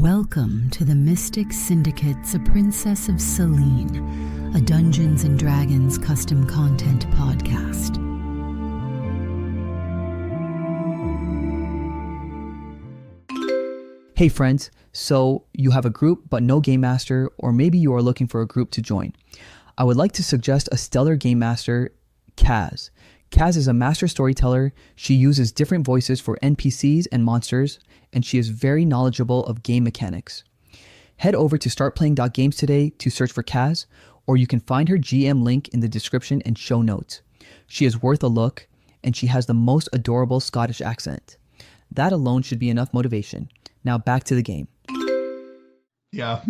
Welcome to the Mystic Syndicate's A Princess of Celene, a Dungeons & Dragons custom content podcast. Hey friends, so you have a group but no game master, or maybe you are looking for a group to join. I would like to suggest a stellar game master, Kaz. Kaz is a master storyteller. She uses different voices for NPCs and monsters, and she is very knowledgeable of game mechanics. Head over to startplaying.games today to search for Kaz, or you can find her GM link in the description and show notes. She is worth a look, and she has the most adorable Scottish accent. That alone should be enough motivation. Now back to the game. Yeah.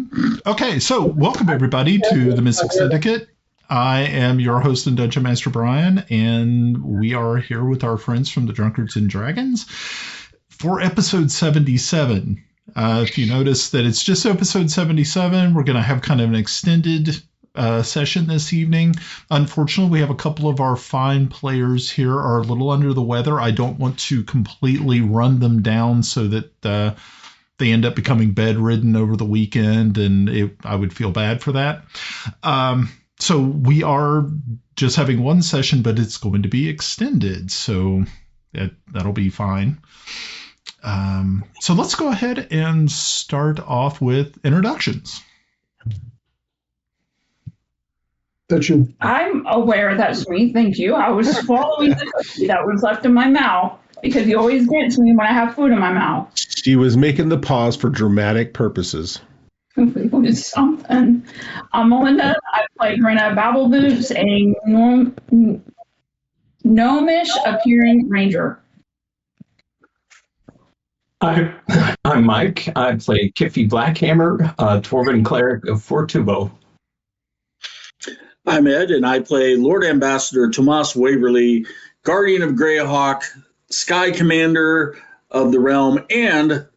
Okay, so welcome everybody to the Mystic Syndicate. I am your host and Dungeon Master Brian, and we are here with our friends from the Drunkards and Dragons for episode 77. If you notice that it's just episode 77, we're going to have kind of an extended session this evening. Unfortunately, we have a couple of our fine players here are a little under the weather. I don't want to completely run them down so that they end up becoming bedridden over the weekend, and I would feel bad for that. So we are just having one session, but it's going to be extended, so that'll be fine. So let's go ahead and start off with introductions. That's you. I'm aware that's me, thank you. I was swallowing the cookie that was left in my mouth, because he always gets me when I have food in my mouth. She was making the pause for dramatic purposes. It was something. I'm Melinda. I play Grenna Babbleboots, a gnomish appearing ranger. I'm Mike. I play Kiffi Blackhammer, Dwarven Cleric of Fortubo. I'm Ed, and I play Lord Ambassador Tomas Waverly, Guardian of Greyhawk, Sky Commander of the Realm, and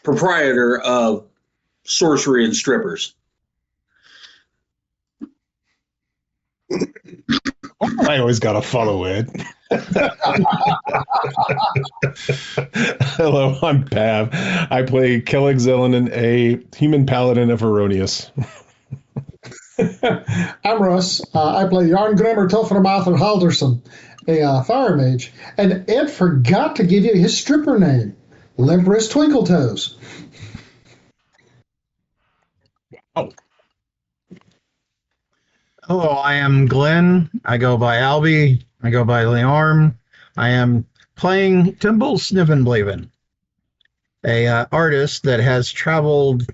proprietor of Sorcery and Strippers. I always got to follow it. Hello, I'm Pav. I play Kelex Zelenen, a human paladin of Heironious. I'm Russ. I play Járngrímur töframaður Halldórsson, a fire mage. And Ed forgot to give you his stripper name, Limpress Twinkletoes. Oh. Hello, I am Glenn. I go by Albie. I go by Leorm. I am playing Timble Snivenblaven, a artist that has traveled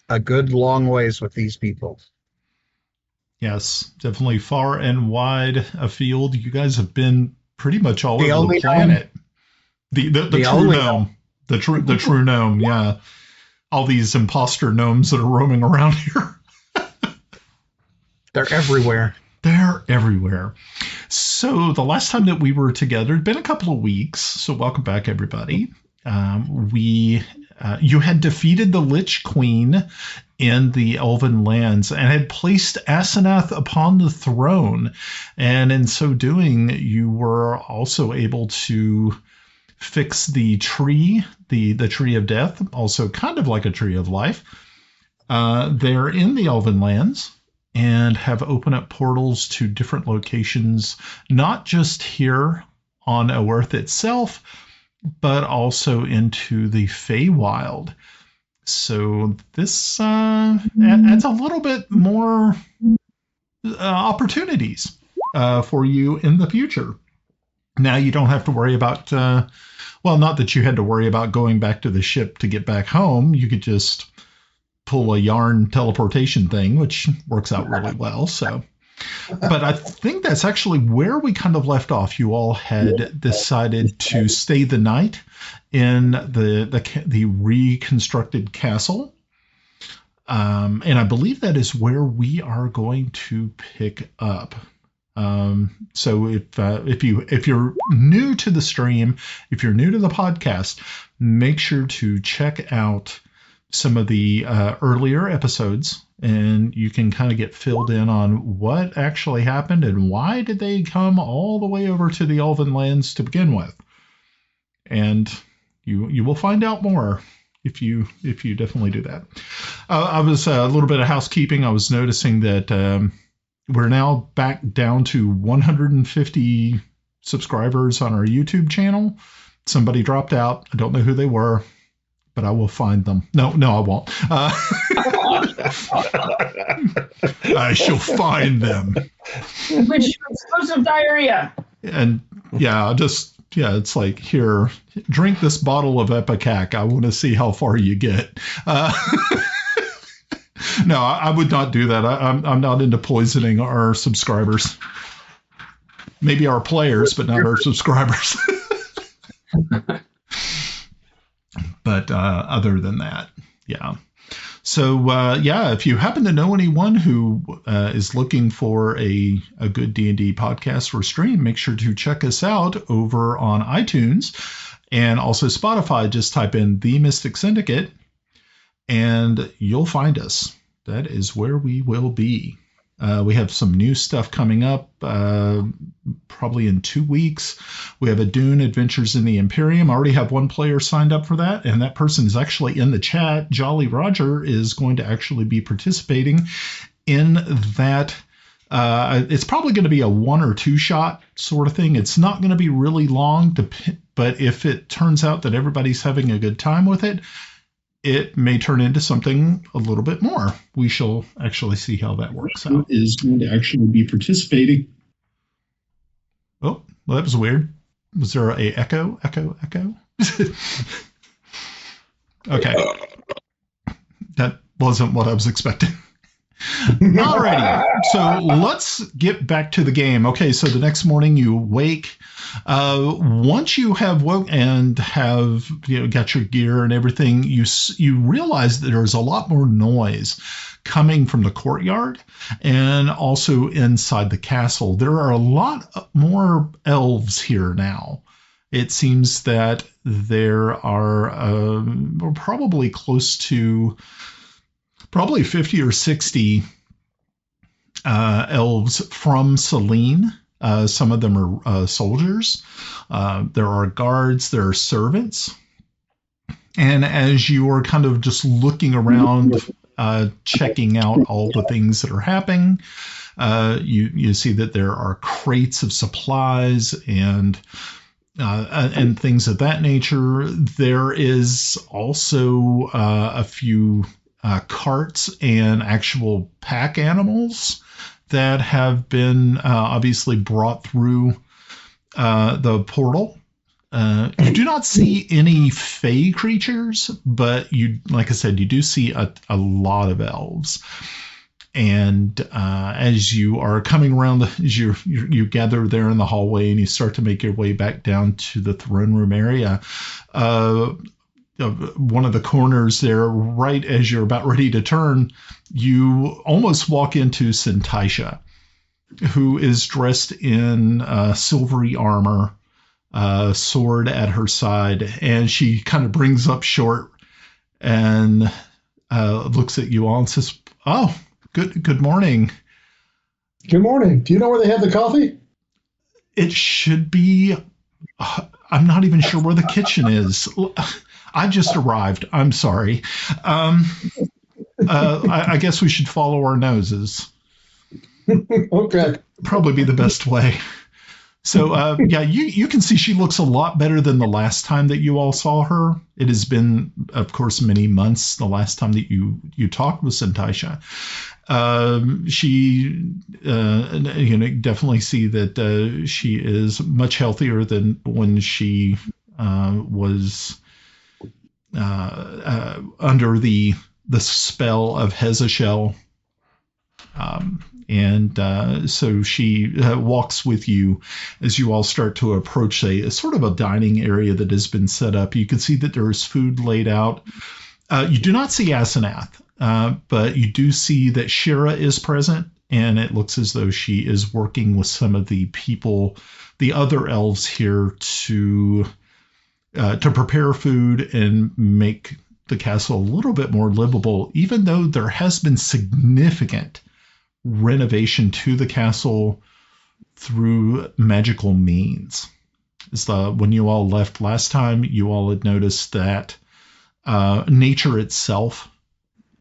a good long ways with these people. Yes, definitely far and wide afield. You guys have been pretty much all over the planet. The true gnome. The true gnome, yeah. All these imposter gnomes that are roaming around here. They're everywhere. They're everywhere. So the last time that we were together, it'd been a couple of weeks. So welcome back, everybody. You had defeated the Lich Queen in the Elven lands and had placed Asenath upon the throne. And in so doing, you were also able to fix the tree, the tree of death, also kind of like a tree of life. They're in the Elven lands and have opened up portals to different locations, not just here on Oerth itself, but also into the Feywild. So this adds a little bit more opportunities for you in the future. Now you don't have to worry about, not that you had to worry about going back to the ship to get back home. You could just pull a yarn teleportation thing, which works out really well. So, but I think that's actually where we kind of left off. You all had decided to stay the night in the reconstructed castle, and I believe that is where we are going to pick up. So if you're new to the stream, if you're new to the podcast, make sure to check out some of the earlier episodes, and you can kind of get filled in on what actually happened and why did they come all the way over to the Elven lands to begin with. And you will find out more if you definitely do that. I was a little bit of housekeeping. I was noticing that we're now back down to 150 subscribers on our YouTube channel. Somebody dropped out. I don't know who they were, but I will find them. No, I won't. I shall find them. Which explosive diarrhea. And it's like, here, drink this bottle of Epicac. I want to see how far you get. No, I would not do that. I'm not into poisoning our subscribers. Maybe our players, but not our subscribers. But other than that, yeah. So, if you happen to know anyone who is looking for a good D&D podcast or stream, make sure to check us out over on iTunes and also Spotify. Just type in The Mystic Syndicate and you'll find us. That is where we will be. We have some new stuff coming up probably in 2 weeks. We have a Dune Adventures in the Imperium. I already have one player signed up for that, and that person is actually in the chat. Jolly Roger is going to actually be participating in that. It's probably going to be a 1 or 2 shot sort of thing. It's not going to be really long, but if it turns out that everybody's having a good time with it, it may turn into something a little bit more. We shall actually see how that works out. Is going to actually be participating. Oh, well, that was weird. Was there a echo? Okay. That wasn't what I was expecting. Alrighty, so let's get back to the game. Okay, so the next morning you wake. Once you have woke and have got your gear and everything, you realize that there's a lot more noise coming from the courtyard and also inside the castle. There are a lot more elves here now. It seems that there are probably close to 50 or 60 elves from Celene. Some of them are soldiers. There are guards. There are servants. And as you are kind of just looking around, checking out all the things that are happening, you see that there are crates of supplies and things of that nature. There is also a few carts and actual pack animals that have been obviously brought through the portal. You do not see any fey creatures, but like I said, you do see a lot of elves. And as you are coming around, as you gather there in the hallway and you start to make your way back down to the throne room area, one of the corners there, right as you're about ready to turn, you almost walk into Sintaisha, who is dressed in silvery armor, sword at her side, and she kind of brings up short and looks at you all and says, "Oh, good morning." Good morning. Do you know where they have the coffee? It should be. I'm not even sure where the kitchen is. I just arrived. I'm sorry. I guess we should follow our noses. Okay. Probably be the best way. So, you can see she looks a lot better than the last time that you all saw her. It has been, of course, many months the last time that you talked with Sintaisha. She, definitely see that she is much healthier than when she was under the spell of Hezeshel. So she walks with you as you all start to approach a sort of a dining area that has been set up. You can see that there is food laid out. You do not see Asenath, but you do see that Shira is present, and it looks as though she is working with some of the people, the other elves here, to prepare food and make the castle a little bit more livable, even though there has been significant renovation to the castle through magical means. When you all left last time, you all had noticed that nature itself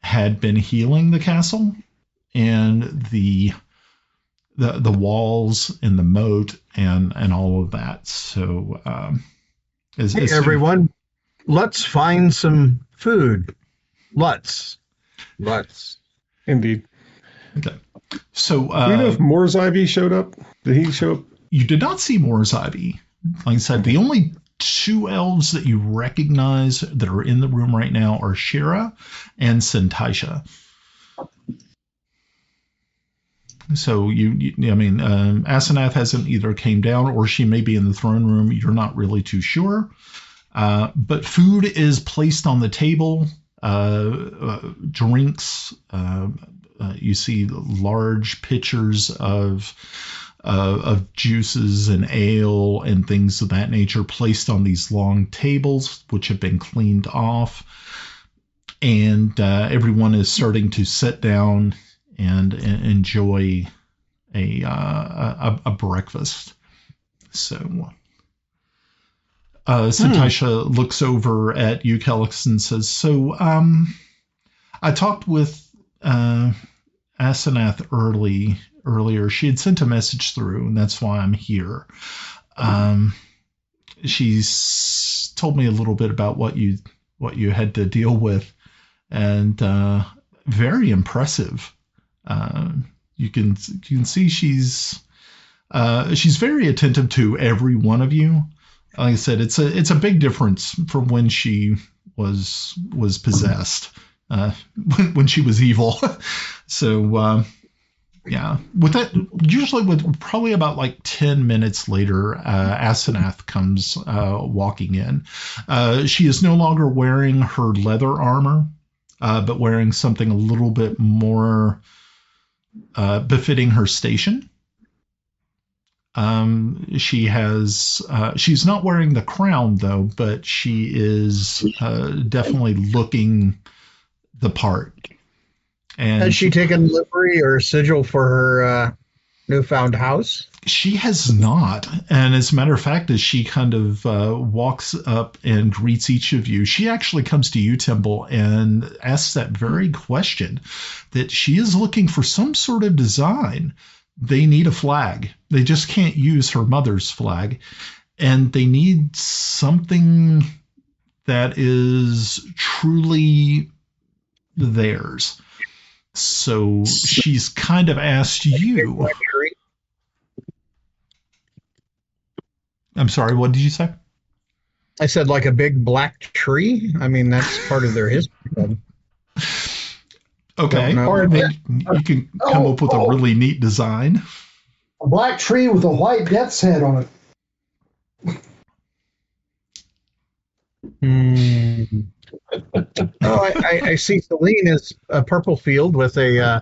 had been healing the castle, and the walls and the moat and all of that. So, hey, everyone, let's find some food. Let's. Indeed. Okay. So, do you know if Moorzivy showed up? Did he show up? You did not see Moorzivy. Like I said, the only two elves that you recognize that are in the room right now are Shira and Sintaisha. So Asenath hasn't either came down, or she may be in the throne room. You're not really too sure. But food is placed on the table. Drinks. You see large pitchers of juices and ale and things of that nature placed on these long tables, which have been cleaned off. And everyone is starting to sit down and enjoy a breakfast. So Sintaisha looks over at you, Kelex, and says, so I talked with Asenath earlier. She had sent a message through, and that's why I'm here. She's told me a little bit about what you had to deal with, and very impressive. You can see she's very attentive to every one of you. Like I said, it's a big difference from when she was possessed, when she was evil. So yeah, with that, usually with probably about like 10 minutes later, Asenath comes walking in. She is no longer wearing her leather armor, but wearing something a little bit more befitting her station. She's not wearing the crown though, but she is definitely looking the part. And has she taken livery or sigil for her newfound house? She has not. And as a matter of fact, as she kind of walks up and greets each of you, she actually comes to you, Timble, and asks that very question, that she is looking for some sort of design. They need a flag. They just can't use her mother's flag. And they need something that is truly theirs. So she's kind of asked you. I'm sorry, what did you say? I said like a big black tree. I mean, that's part of their history. Okay, or you can come up with a really neat design. A black tree with a white death's head on it. I see Celene is a purple field with a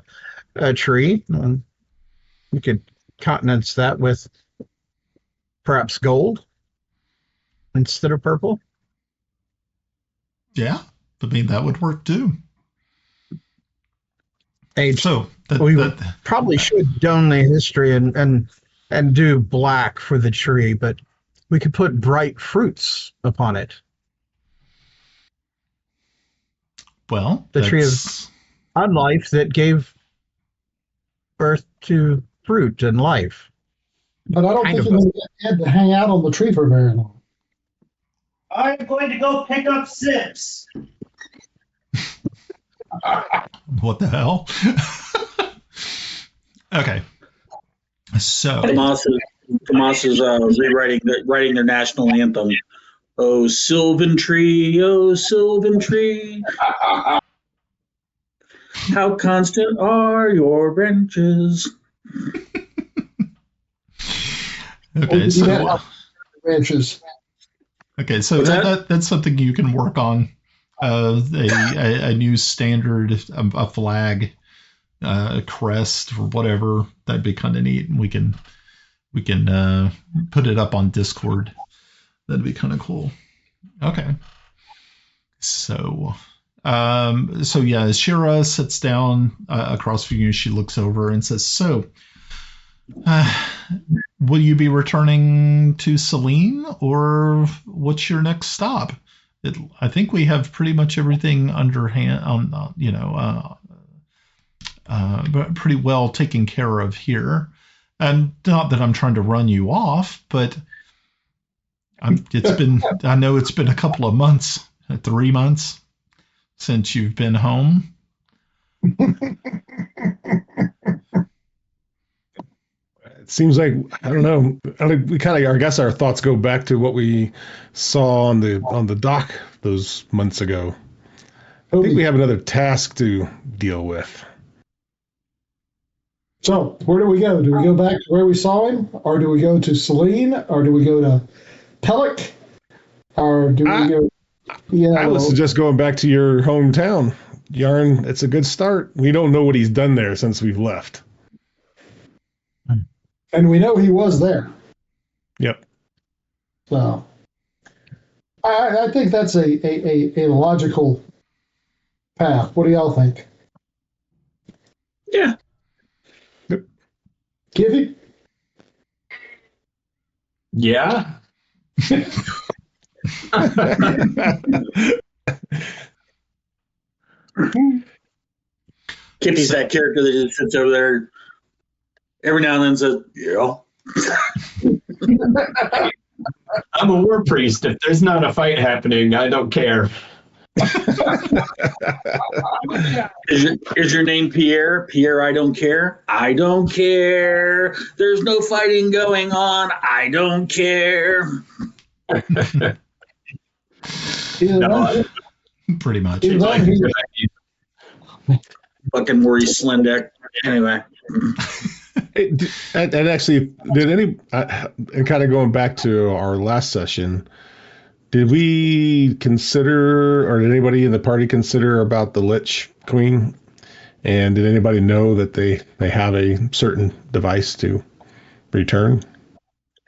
tree. We could countenance that with perhaps gold instead of purple. Yeah, I mean, that would work too. So we probably should donate history and do black for the tree, but we could put bright fruits upon it. Well, the tree of unlife that gave birth to fruit and life. But I don't think you're going to get Ed to hang out on the tree for very long. I'm going to go pick up Sips. What the hell? Okay. So Tomas is writing their national anthem. Oh, Sylvan Tree, how constant are your branches? Okay, so branches. Okay, so that's something you can work on. A new standard, a flag, a crest, or whatever. That'd be kind of neat. And we can put it up on Discord. That'd be kind of cool. Okay. So yeah, Shira sits down across from you. She looks over and says, "So, will you be returning to Celene, or what's your next stop? I think we have pretty much everything underhand pretty well taken care of here. And not that I'm trying to run you off, but I know it's been a couple of months, 3 months since you've been home. It seems like, I don't know. We kind of, I guess our thoughts go back to what we saw on the dock those months ago. I think we have another task to deal with. So, where do we go? Do we go back to where we saw him? Or do we go to Celene? Or do we go to Kelex? Or do we go... I would suggest going back to your hometown. Yarn, it's a good start. We don't know what he's done there since we've left. And we know he was there. Yep. So, I think that's a logical path. What do y'all think? Yeah. Yep. Kiffi? Yeah. Kiffi's that character that just sits over there every now and then says, yeah. I'm a war priest. If there's not a fight happening, I don't care. Is your name Pierre? Pierre, I don't care. I don't care. There's no fighting going on. I don't care. No, pretty much. Fucking Maurice Slendeck. Anyway. And actually, and kind of going back to our last session, did we consider, or did anybody in the party consider about the Lich Queen? And did anybody know that they have a certain device to return?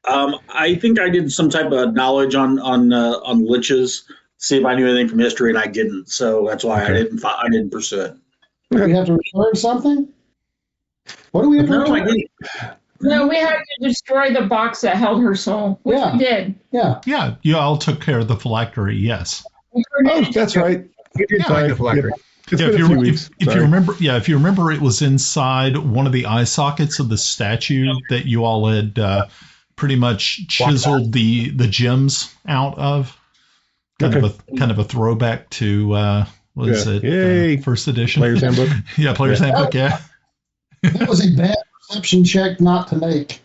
I think I did some type of knowledge on liches, see if I knew anything from history, and I didn't. So that's why I didn't pursue it. Do we have to return something? What do we have to return? I didn't. No, we had to destroy the box that held her soul, which we did. Yeah. Yeah, you all took care of the phylactery, yes. Oh, that's right. We did find the phylactery. It's been a few weeks. If you remember, it was inside one of the eye sockets of the statue that you all had pretty much chiseled the gems out of. Kind of a throwback to what is it? Yay. First edition. Player's Handbook. Yeah, Player's Handbook. Yeah. That was a bad perception check not to make.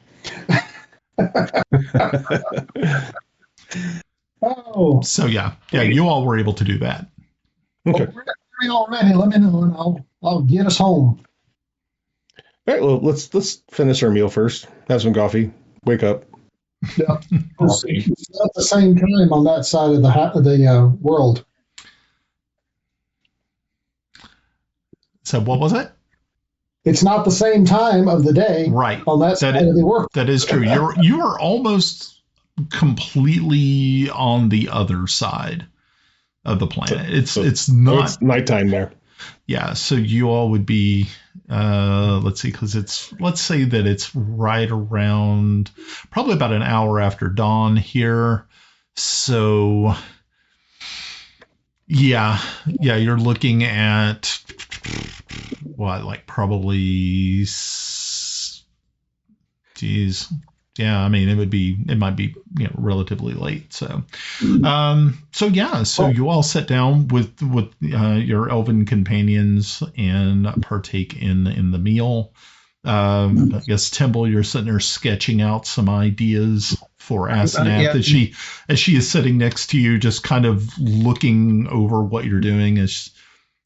Oh. So yeah, you all were able to do that. Okay. Well, we're all ready. Let me know, and I'll get us home. All right. Well, let's finish our meal first. Have some coffee. Wake up. Yeah. It's not the same time on that side of the world. So what was it? It's not the same time of the day, right? On that side of the world. That is true. You are almost completely on the other side of the planet. It's not nighttime there. Yeah, so you all would be let's say that it's right around probably about an hour after dawn here. So yeah, you're looking at what, like probably, I memean, it might be relatively late. So you all sit down with your elven companions and partake in the meal. I guess Timble, you're sitting there sketching out some ideas for Asenath as she is sitting next to you, just kind of looking over what you're doing as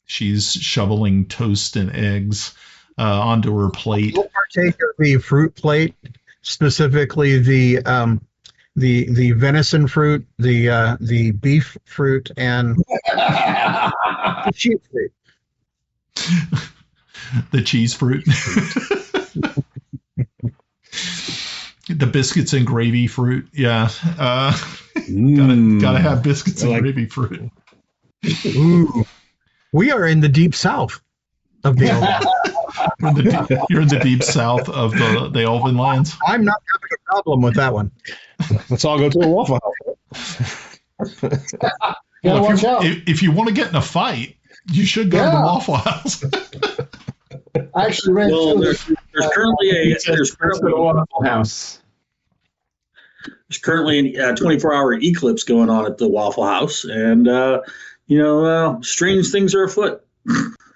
she's shoveling toast and eggs onto her plate. We'll partake of the fruit plate, specifically the venison fruit, the beef fruit, and the cheese fruit. The cheese fruit. The biscuits and gravy fruit. Yeah. Gotta have biscuits and gravy fruit. Ooh. We are in the deep south of the Elven. You're in the deep south of the Elven lands. I'm not having a problem with that one. Let's all go to a Waffle House. Gotta watch out. If you want to get in a fight, you should go to the Waffle House. I actually ran there's currently a Waffle House. There's currently a 24-hour eclipse going on at the Waffle House, and strange things are afoot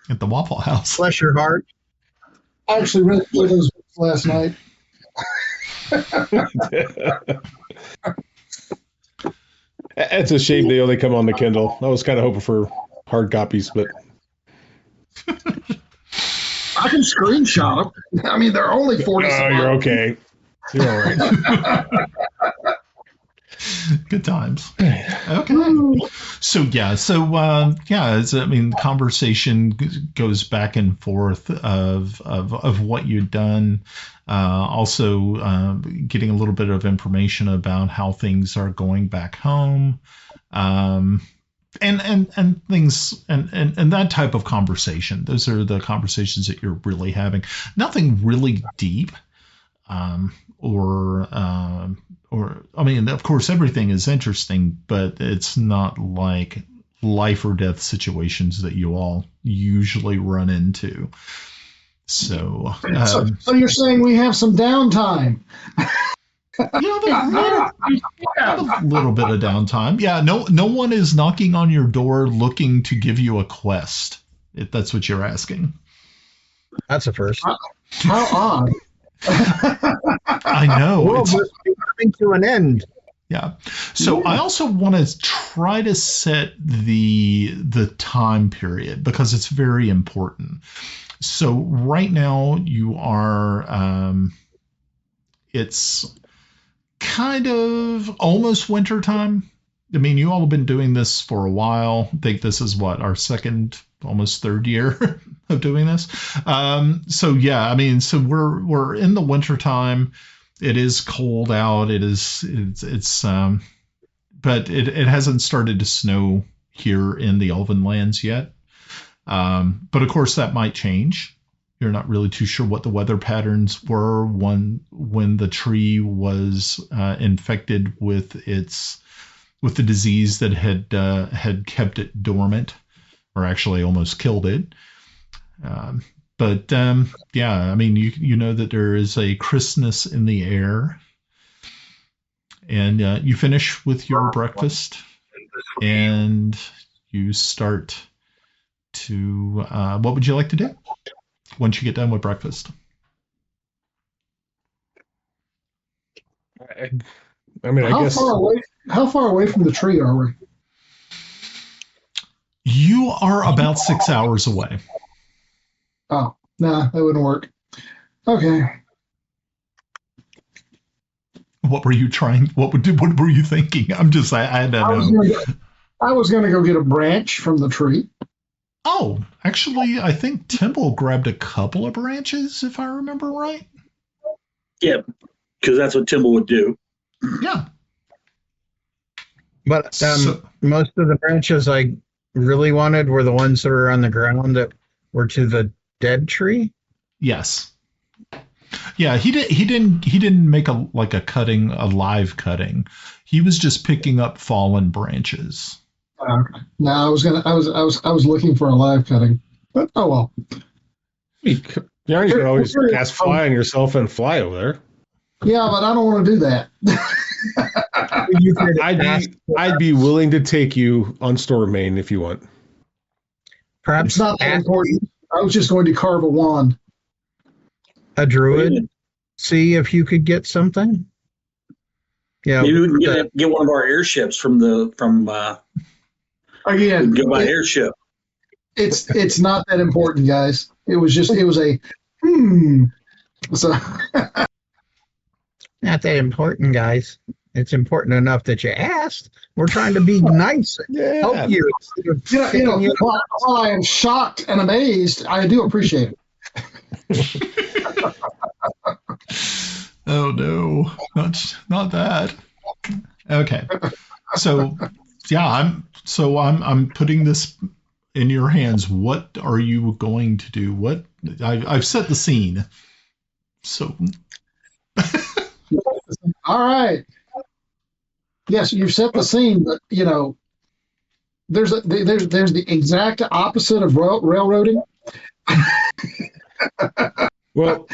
at the Waffle House. Bless your heart. I actually read those books last night. It's a shame they only come on the Kindle. I was kind of hoping for hard copies, but I can screenshot them. I mean, they're only 40. Oh, you're okay. You're all right. Good times. Okay. So conversation goes back and forth of what you've done. Also, getting a little bit of information about how things are going back home, and things and that type of conversation. Those are the conversations that you're really having. Nothing really deep, or I mean, of course, everything is interesting, but it's not like life or death situations that you all usually run into. So you're saying we have some downtime? A little bit of downtime. Yeah, no one is knocking on your door looking to give you a quest, if that's what you're asking. That's a first. How odd. I know. Well, it's coming to an end. Yeah. So I also want to try to set the time period because it's very important. So right now you are, it's kind of almost winter time. I mean, you all have been doing this for a while. I think this is our second, almost third year of doing this. So we're in the winter time. It is cold out. But it hasn't started to snow here in the Elven lands yet. But of course that might change. You're not really too sure what the weather patterns were when the tree was infected with the disease that had kept it dormant, or actually almost killed it. I mean, you know that there is a crispness in the air, and you finish with your breakfast, and you start to. What would you like to do once you get done with breakfast? I mean, I guess. How far away from the tree are we? You are about 6 hours away. Oh, nah, that wouldn't work. Okay. What were you trying? What were you thinking? I had to know. I was going to go get a branch from the tree. Oh, actually, I think Timble grabbed a couple of branches, if I remember right. Yeah, because that's what Timble would do. Yeah. But most of the branches I really wanted were the ones that were on the ground that were to the dead tree. Yes. Yeah, he didn't make a live cutting. He was just picking up fallen branches. Okay. No, I was looking for a live cutting. But oh well. You can always cast fly on yourself and fly over there. Yeah, but I don't want to do that. I'd be willing to take you on Stormmain if you want. Perhaps it's not that important. I was just going to carve a wand. A druid. See if you could get something. Yeah, maybe we can get one of our airships from again. Get my airship. It's not that important, guys. It was a So not that important, guys. It's important enough that you asked. We're trying to be nice and help you. While I am shocked and amazed, I do appreciate it. Oh no, not that. Okay, so yeah, I'm putting this in your hands. What are you going to do? What I've set the scene. So, all right. Yes, you've set the scene, but there's the exact opposite of railroading. Well,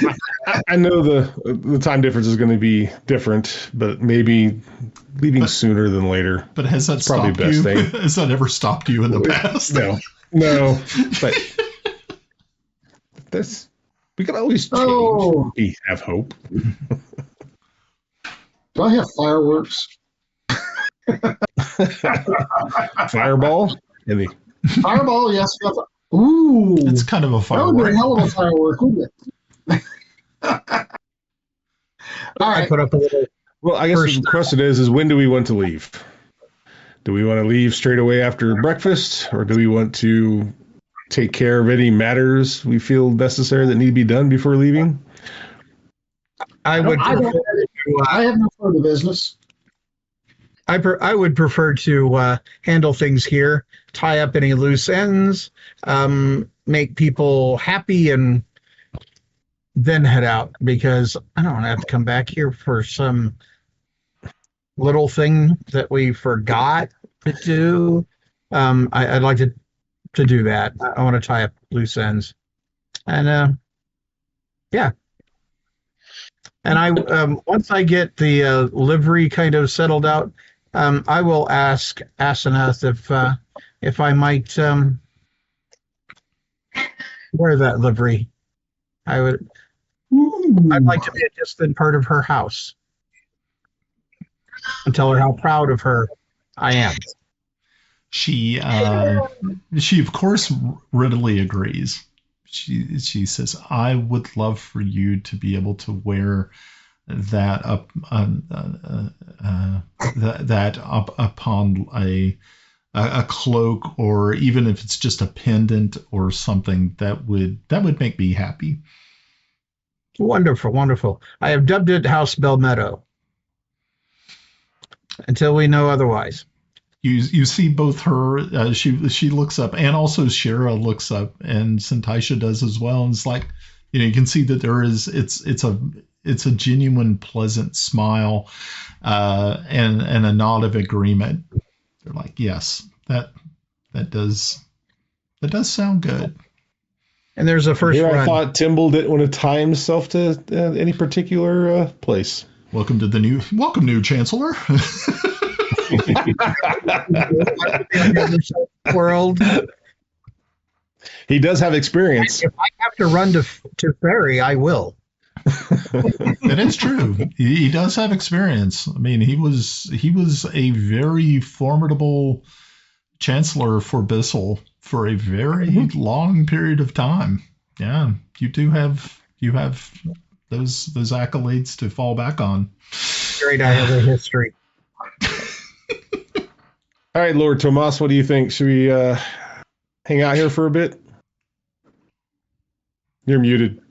I know the time difference is going to be different, but maybe leaving sooner than later. But has that probably stopped you? thing. Has that ever stopped you in the past? No. But we can always change. Oh. We have hope. Do I have fireworks? Fireball? Fireball, yes. Ooh. It's kind of a firework. That would be a hell of a firework, wouldn't it? All right. I put up a little. Well, I guess the question is when do we want to leave? Do we want to leave straight away after breakfast, or do we want to take care of any matters we feel necessary that need to be done before leaving? I have no further business. I would prefer to handle things here, tie up any loose ends, make people happy, and then head out, because I don't want to have to come back here for some little thing that we forgot to do. I'd like to do that. I want to tie up loose ends. And yeah. And I once I get the livery kind of settled out, I will ask Asenath if I might wear that livery. I'd like to be a distant part of her house and tell her how proud of her I am. She of course readily agrees. She says, "I would love for you to be able to wear that up upon a cloak, or even if it's just a pendant or something that would make me happy." Wonderful, wonderful. I have dubbed it House Belmeadow until we know otherwise. You see both her, she looks up, and also Shara looks up, and Sentisha does as well. And it's like, you can see that it's a genuine pleasant smile, and a nod of agreement. They're like, yes, that does sound good. And there's a first run. I thought Timble didn't want to tie himself to any particular place. Welcome, new Chancellor. World. He does have experience. If I have to run to Ferry, I will. That is true. He does have experience. I mean, he was a very formidable chancellor for Bissell for a very long period of time. Yeah, you have those accolades to fall back on. Great, I have a history. All right, Lord Tomas, what do you think? Should we hang out here for a bit? You're muted.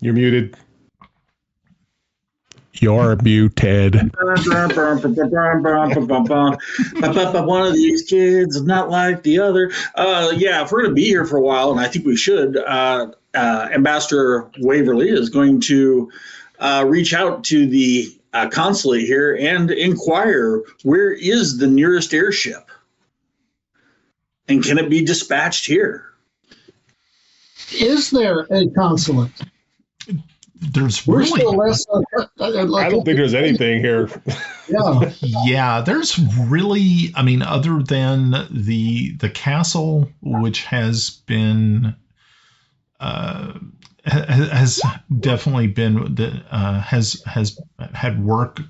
You're muted. You're muted. One of these kids is not like the other. Yeah, if we're going to be here for a while, and I think we should, Ambassador Waverly is going to reach out to the consulate here and inquire where is the nearest airship, and can it be dispatched here? Is there a consulate? We're still less. I don't think there's anything here. Yeah, there's really, I mean, other than the castle, which has been has definitely been has had work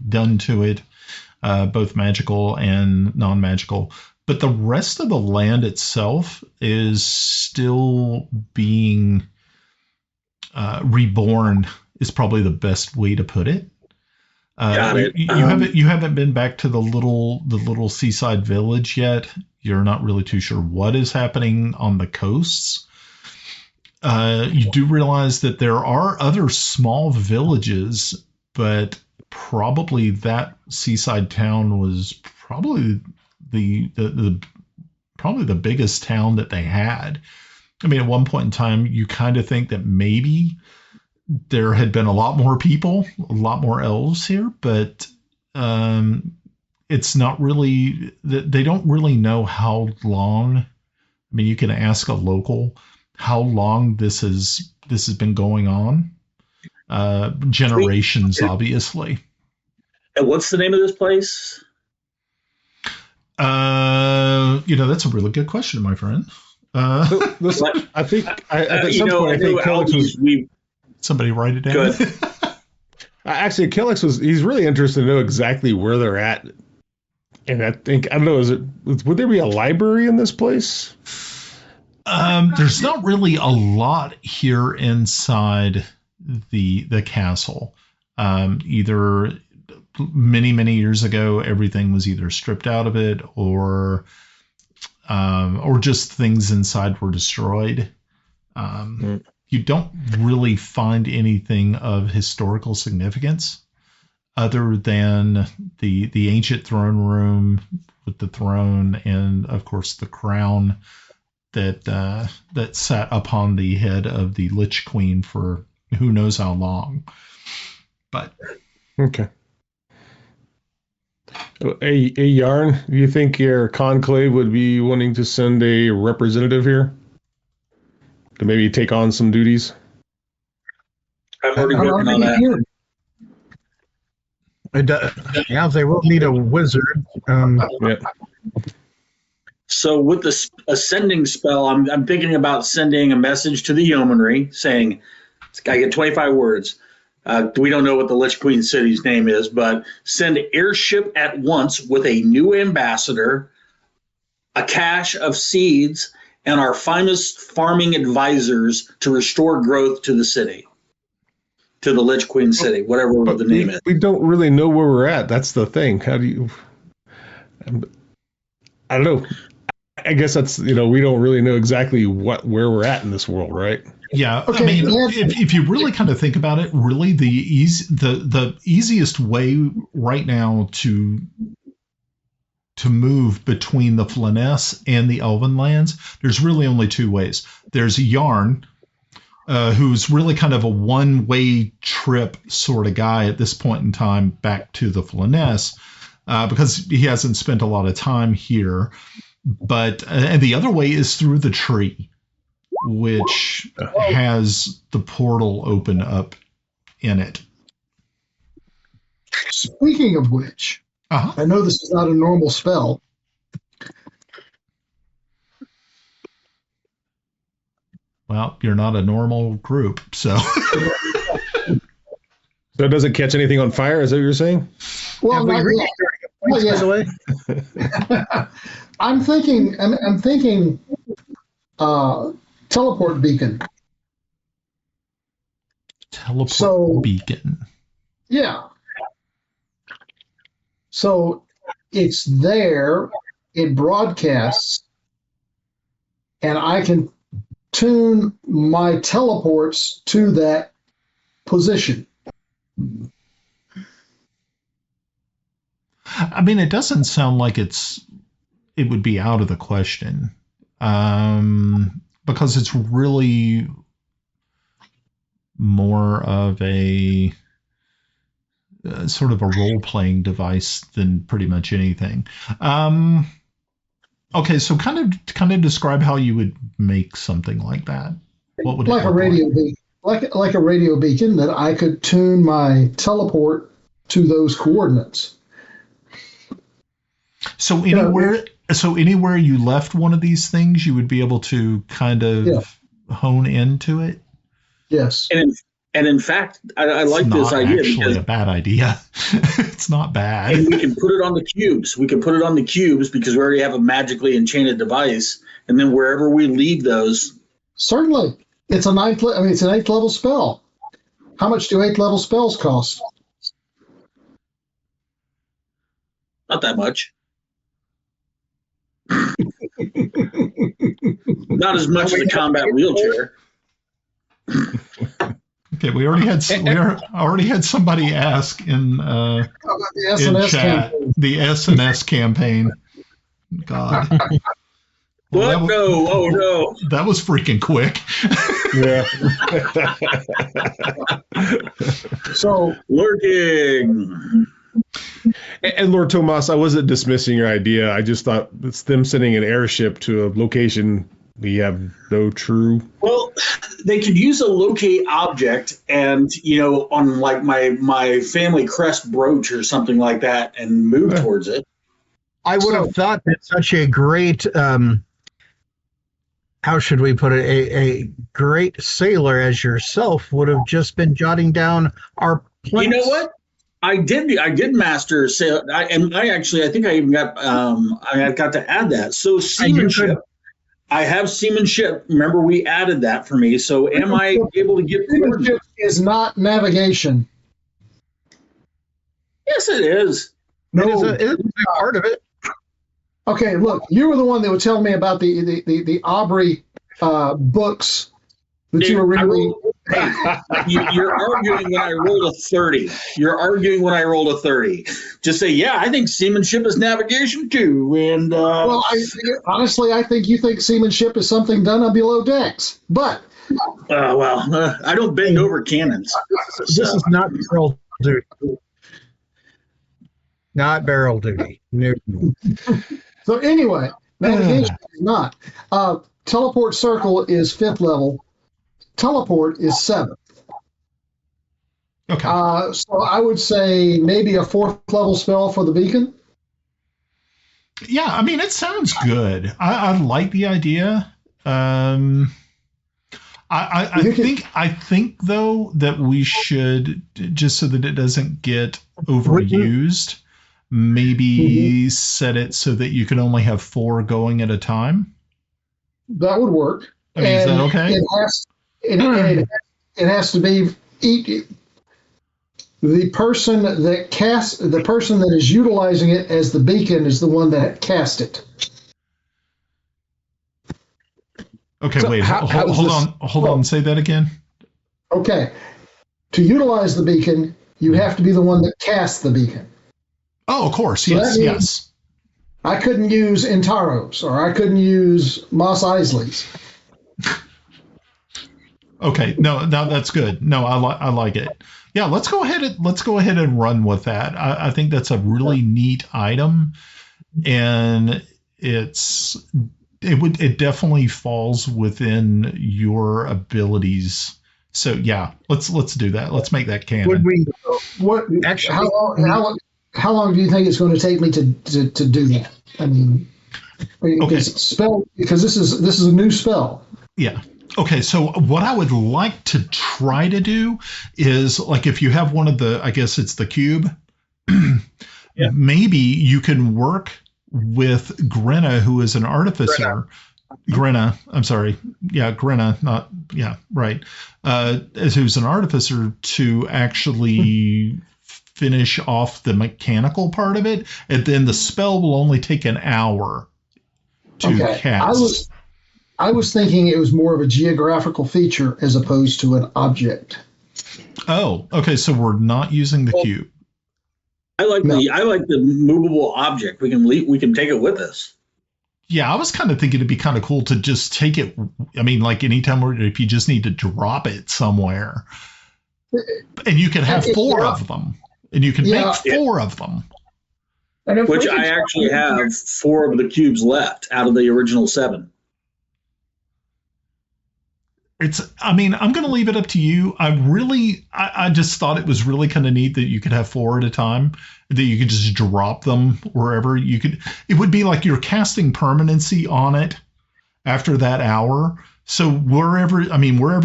done to it, both magical and non-magical. But the rest of the land itself is still being reborn, is probably the best way to put it. Got it. You haven't been back to the little seaside village yet. You're not really too sure what is happening on the coasts. You do realize that there are other small villages, but probably that seaside town was probably the biggest town that they had. I mean, at one point in time, you kind of think that maybe there had been a lot more people, a lot more elves here, but it's not really, they don't really know how long. I mean, you can ask a local how long this has been going on. Generations, obviously. And what's the name of this place? That's a really good question, my friend. I think Kelex was. Somebody write it down. Good. Actually, Kelex he's really interested to know exactly where they're at. And I don't know, would there be a library in this place? There's not really a lot here inside the castle. Either many years ago, everything was either stripped out of it or just things inside were destroyed. You don't really find anything of historical significance other than the ancient throne room with the throne and, of course, the crown that sat upon the head of the Lich Queen for who knows how long. But okay. Hey, Yarn, do you think your conclave would be wanting to send a representative here to maybe take on some duties? I'm already working on that. Yeah, they will need a wizard. Yeah. So with the ascending spell, I'm thinking about sending a message to the yeomanry saying, I get 25 words. We don't know what the Lich Queen city's name is, but send airship at once with a new ambassador, a cache of seeds, and our finest farming advisors to restore growth to the city, to the Lich Queen city, whatever the name is. We don't really know where we're at. That's the thing. How do you? I don't know. I guess that's, we don't really know exactly where we're at in this world, right? Yeah, okay, I mean, if you really kind of think about it, really the easiest way right now to move between the Flanaess and the Elven lands, there's really only two ways. There's Yarn, who's really kind of a one-way trip sort of guy at this point in time back to the Flanaess, because he hasn't spent a lot of time here. But and the other way is through the tree, which has the portal open up in it. Speaking of which, I know this is not a normal spell. Well, you're not a normal group, so. So does it catch anything on fire? Is that what you're saying? Well, I'm thinking teleport beacon. Beacon. Yeah. So it's there, it broadcasts, and I can tune my teleports to that position. I mean, it doesn't sound like it would be out of the question, because it's really more of a sort of a role-playing device than pretty much anything. Okay, so kind of describe how you would make something like that. What would like it a radio beacon, like a radio beacon that I could tune my teleport to those coordinates. So anywhere you left one of these things, you would be able to kind of hone into it. Yes. And in fact, I like this idea. It's not actually a bad idea. It's not bad. And we can put it on the cubes. We can put it on the cubes because we already have a magically enchanted device. And then wherever we leave those. Certainly. It's an 8th level spell. How much do 8th level spells cost? Not that much. Not as much as a combat wheelchair. Okay, we already had somebody ask in the SNS chat campaign. The SNS campaign. God. Well, no! That was freaking quick. Yeah. So lurking. And Lord Tomas, I wasn't dismissing your idea. I just thought it's them sending an airship to a location we have no true. Well, they could use a locate object and, on like my family crest brooch or something like that and move towards it. I would have thought that such a great, how should we put it, a great sailor as yourself would have just been jotting down our plans. You know what? I did master sail. I think I even got I got to add that. So seamanship. I have seamanship. Remember, we added that for me. So am I able to get seamanship is not navigation. Yes, it is. No, it is a part of it. Okay, look, you were the one that would tell me about the Aubrey books that you were reading. You're arguing when I rolled a 30. You're arguing when I rolled a 30. Just say, yeah, I think seamanship is navigation too. And well, honestly, I think you think seamanship is something done on below decks. But I don't bend over cannons. This is not barrel duty. Not barrel duty. No. So anyway, navigation is not. Teleport circle is 5th level. Teleport is 7th. Okay. So I would say maybe a 4th level spell for the beacon. Yeah, I mean, it sounds good. I like the idea. I think though that we should, just so that it doesn't get overused, maybe set it so that you can only have 4 going at a time. That would work. I mean, is that okay? It has to be the person that is utilizing it as the beacon is the one that cast it. Okay, so wait. Hold on. Say that again. Okay. To utilize the beacon, you have to be the one that casts the beacon. Oh, of course. So Yes. I couldn't use Intaros or I couldn't use Mos Eisley's. Okay, no, that's good. No, I like it. Yeah, let's go ahead and run with that. I think that's a really neat item, and it definitely falls within your abilities. So yeah, let's do that. Let's make that canon. How long do you think it's going to take me to do that? I mean, because this is a new spell. Yeah. Okay, so what I would like to try to do is, like, if you have one of the, I guess it's the cube, maybe you can work with Grenna, who is an artificer. Grenna, I'm sorry. Yeah, Grenna, not, yeah, right. Who's an artificer to actually finish off the mechanical part of it, and then the spell will only take an hour to cast. I was thinking it was more of a geographical feature as opposed to an object. Oh, okay. So we're not using the cube. I like the movable object. We can take it with us. Yeah, I was kind of thinking it'd be kind of cool to just take it. I mean, like anytime if you just need to drop it somewhere, and you can have 4 of them, and you can make 4 of them. Which I actually have 4 of the cubes left out of the original 7. I mean, I'm going to leave it up to you. I just thought it was really kind of neat that you could have 4 at a time, that you could just drop them wherever you could. It would be like you're casting permanency on it after that hour. So wherever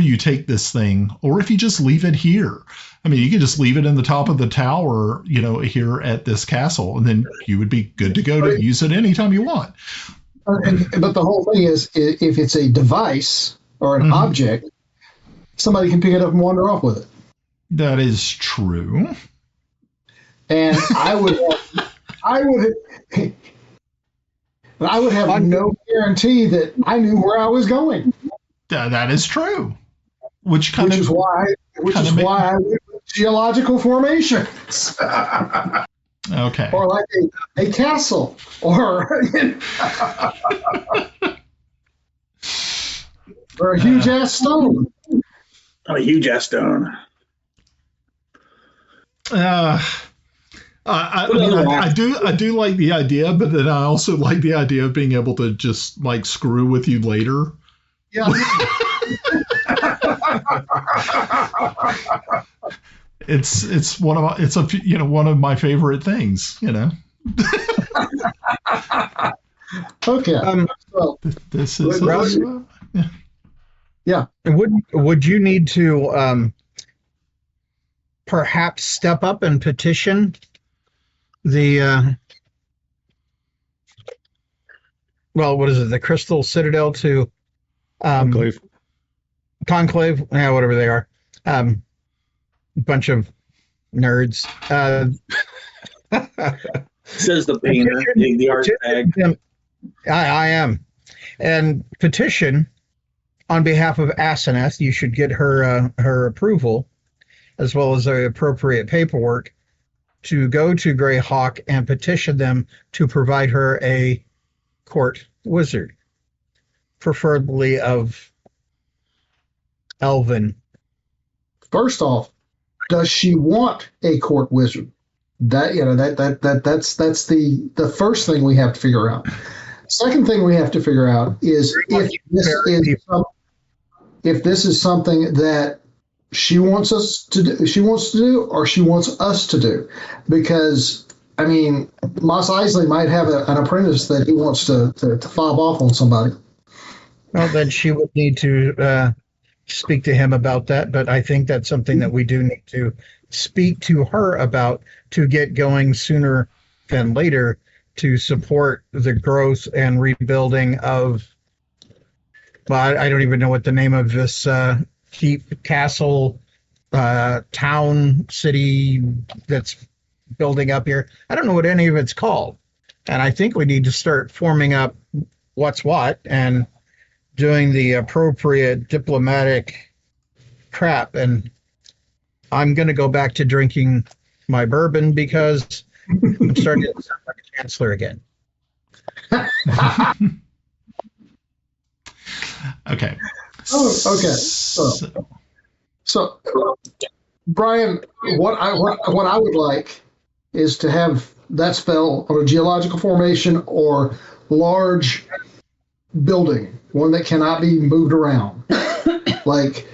you take this thing, or if you just leave it here, I mean, you can just leave it in the top of the tower, here at this castle, and then you would be good to go to use it anytime you want. But the whole thing is, if it's a device or an object, somebody can pick it up and wander off with it. That is true. And I would have no guarantee that I knew where I was going. That is true. Which is why I went with geological formations. Okay. Or like a castle, or or a huge ass stone. A huge ass stone. I do like the idea, but then I also like the idea of being able to just like screw with you later. Yeah. It's one of one of my favorite things. Okay. So This is Russ? yeah. Would you need to perhaps step up and petition the what is it? The Crystal Citadel to Conclave, yeah, whatever they are. Bunch of nerds. Says the painter, the art bag. I am. And petition on behalf of Asenath, you should get her approval, as well as the appropriate paperwork, to go to Greyhawk and petition them to provide her a court wizard, preferably of Elven. First off, does she want a court wizard? That's the first thing we have to figure out. Second thing we have to figure out is if this is something that she wants to do, or she wants us to do. Because Mos Eisley might have an apprentice that he wants to fob off on somebody. Well, then she would need to speak to him about that, but I think that's something that we do need to speak to her about to get going sooner than later to support the growth and rebuilding of, I don't even know what the name of this keep, castle, town, city that's building up here. I don't know what any of it's called. And I think we need to start forming up what's what and doing the appropriate diplomatic crap. And I'm going to go back to drinking my bourbon because I'm starting to sound like a chancellor again. Okay. Oh, okay. So, Brian, what I would like is to have that spell on a geological formation or large building, one that cannot be moved around, like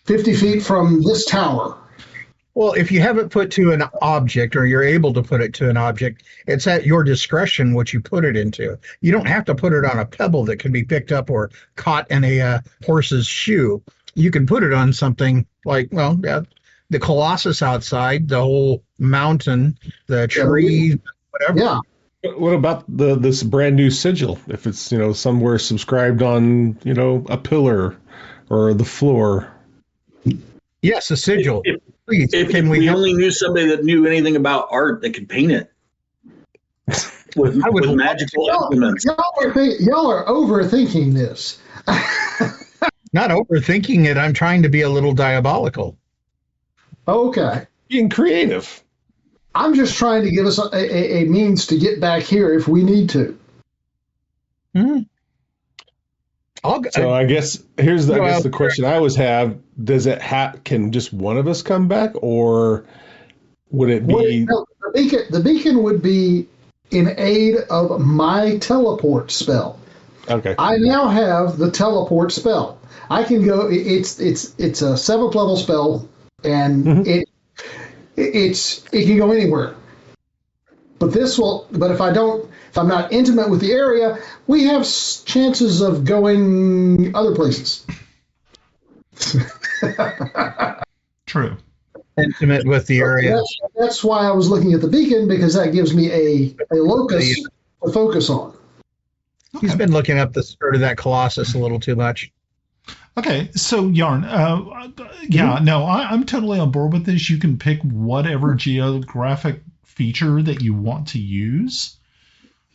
50 feet from this tower. Well, if you have it put to an object, or you're able to put it to an object, it's at your discretion what you put it into. You don't have to put it on a pebble that can be picked up or caught in a horse's shoe. You can put it on something like, the Colossus outside, the whole mountain, the tree, whatever. Yeah. What about this brand new sigil? If it's somewhere subscribed on a pillar or the floor. Yes, a sigil. Please, If we only knew somebody that knew anything about art that could paint it with magical implements. Y'all are overthinking this. Not overthinking it. I'm trying to be a little diabolical. Okay. Being creative. I'm just trying to give us a means to get back here if we need to. Hmm. So I guess here's the question I always have: does it can just one of us come back, or would it be? The beacon would be in aid of my teleport spell. Okay. I now have the teleport spell. I can go. It's a 7th level spell, and it can go anywhere. But if I'm not intimate with the area, we have chances of going other places. True. Intimate with the area. That's why I was looking at the beacon, because that gives me a locus to focus on. He's been looking up the skirt of that Colossus a little too much. Okay, so Yarn, I'm totally on board with this. You can pick whatever geographic feature that you want to use.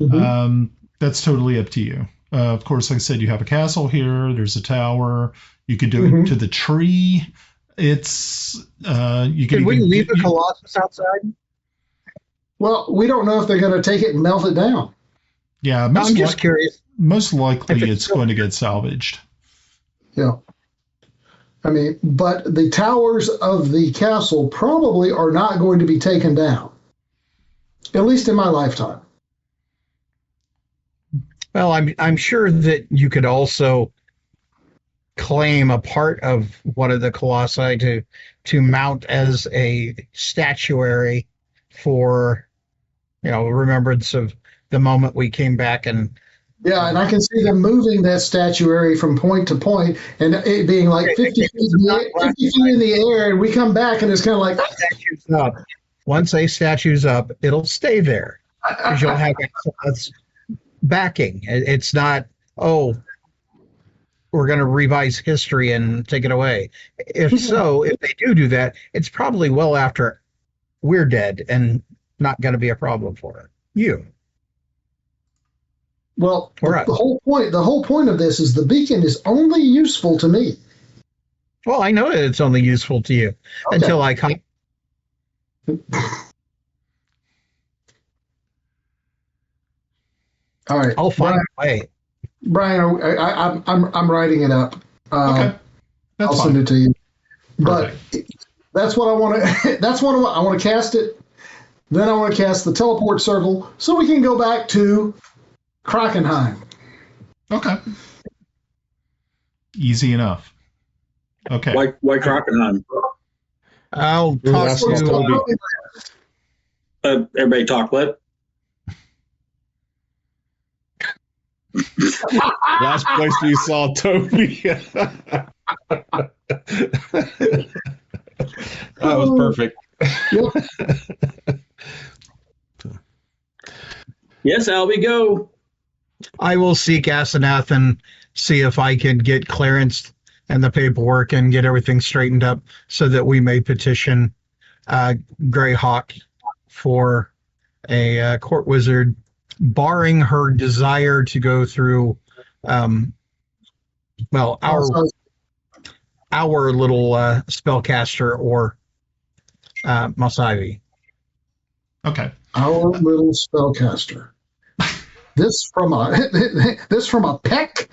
Mm-hmm. That's totally up to you. Of course, like I said, you have a castle here. There's a tower. You could do it to the tree. It's you can. Can we leave the Colossus outside? Well, we don't know if they're going to take it and melt it down. Yeah, I'm just curious. Most likely, it's going to get salvaged. Yeah. But the towers of the castle probably are not going to be taken down. At least in my lifetime. Well, I'm sure that you could also claim a part of one of the colossi to mount as a statuary for, remembrance of the moment we came back and. Yeah, and I can see them moving that statuary from point to point, and it being like 50 feet in the air, and we come back, and it's kind of like... Statue's up. Once a statue's up, it'll stay there, because you'll have backing. It's not, we're going to revise history and take it away. If they do that, it's probably well after we're dead and not going to be a problem for you. Well, the whole point of this is the beacon is only useful to me. Well, I know that it's only useful to you until I come. All right, I'll find a way. Brian, I'm writing it up. Okay, I'll send it to you. But that's what I want to. That's what I want to cast it. Then I want to cast the teleport circle so we can go back to Krakenheim. Okay. Easy enough. Okay. Why Krakenheim? I'll talk to everybody talk what? Last place we saw Toby. That was perfect. Yes, Albie, go. I will seek Asenath and see if I can get clearance and the paperwork and get everything straightened up so that we may petition Greyhawk for a court wizard, barring her desire to go through, our little spellcaster or Masaivi. Okay. Our little spellcaster. This from a peck.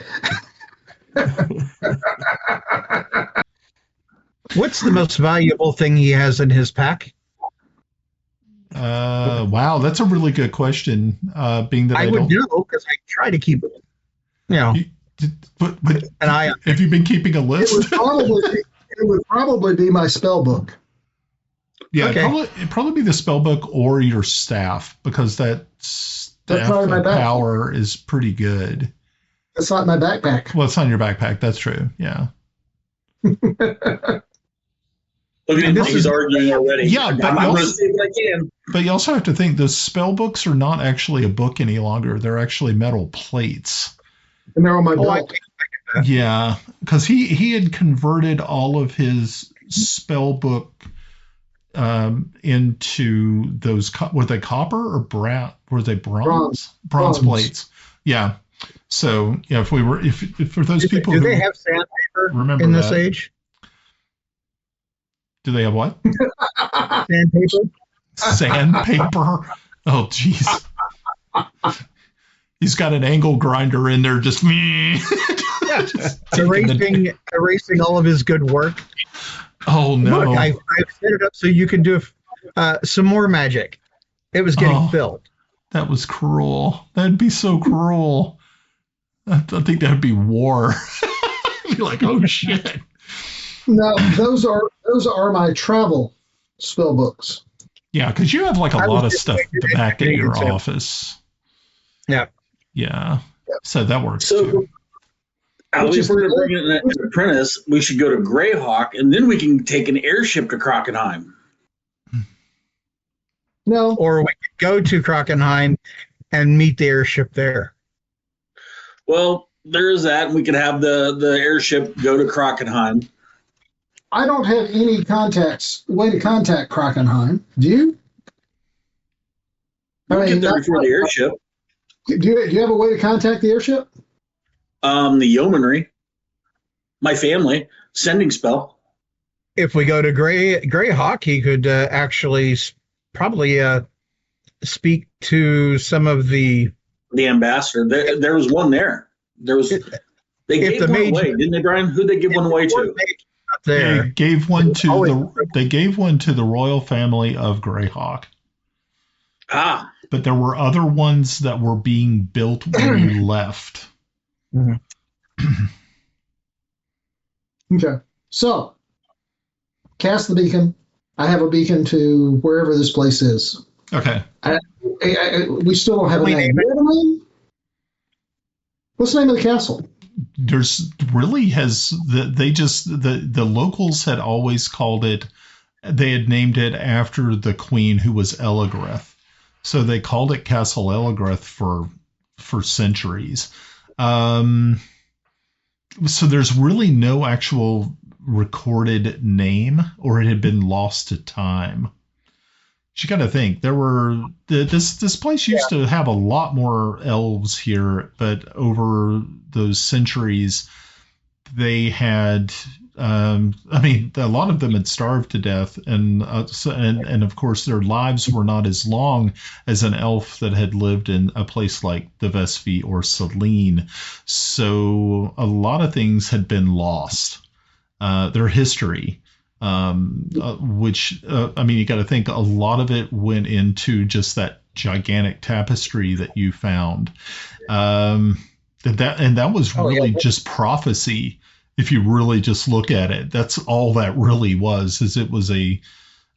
What's the most valuable thing he has in his pack? Wow, that's a really good question. Being that I would know because I try to keep it. But have you been keeping a list? It would probably be my spell book. Yeah, Okay. it'd probably be the spell book or your staff, because that staff my power is pretty good. It's not my backpack. Well, it's not in your backpack. That's true. Yeah. Look at him. He's arguing already. Yeah, but I'm going to see what I can. But you also have to think those spell books are not actually a book any longer. They're actually metal plates. And they're on my belt. Yeah, because he had converted all of his spell book into those. Were they copper or bronze? Were they bronze? Bronze plates. Yeah. So yeah, if for those people do who they have sandpaper remember in this that, age? Do they have what? Sandpaper. Sandpaper. Oh, jeez. He's got an angle grinder in there, just me. erasing all of his good work. Oh no! Look, I've set it up so you can do some more magic. It was getting filled. That was cruel. That'd be so cruel. I think that'd be war. I'd be like, oh shit. No, those are my travel spell books. Yeah, because you have like a lot of stuff back in your office. Yeah. Yeah. So that works too. If we're going to bring in an apprentice, we should go to Greyhawk, and then we can take an airship to Krakenheim. No. Or we could go to Krakenheim and meet the airship there. Well, there is that, and we could have the airship go to Krakenheim. I don't have any way to contact Krakenheim. Do you? We'll get there before the airship. Do you have a way to contact the airship? The yeomanry. My family. Sending spell. If we go to Greyhawk, he could actually probably speak to some of the ambassador. There was one there. They gave one away, didn't they, Brian? Who'd they give one away to? There. They gave one to the royal family of Greyhawk. Ah. But there were other ones that were being built when you left. Mm-hmm. Okay. So, cast the beacon. I have a beacon to wherever this place is. Okay. We still don't have a name. What's the name of the castle? There's really the locals had always called it. They had named it after the queen, who was Elagreth, so they called it Castle Elagreth for centuries. So there's really no actual recorded name, or it had been lost to time. You got to think this place used to have a lot more elves here, but over those centuries, they had. A lot of them had starved to death, and of course their lives were not as long as an elf that had lived in a place like the Vespi or Celene. So a lot of things had been lost. Their history. Which you got to think a lot of it went into just that gigantic tapestry that you found. That was really just prophecy. If you really just look at it, that's all that really was. It was a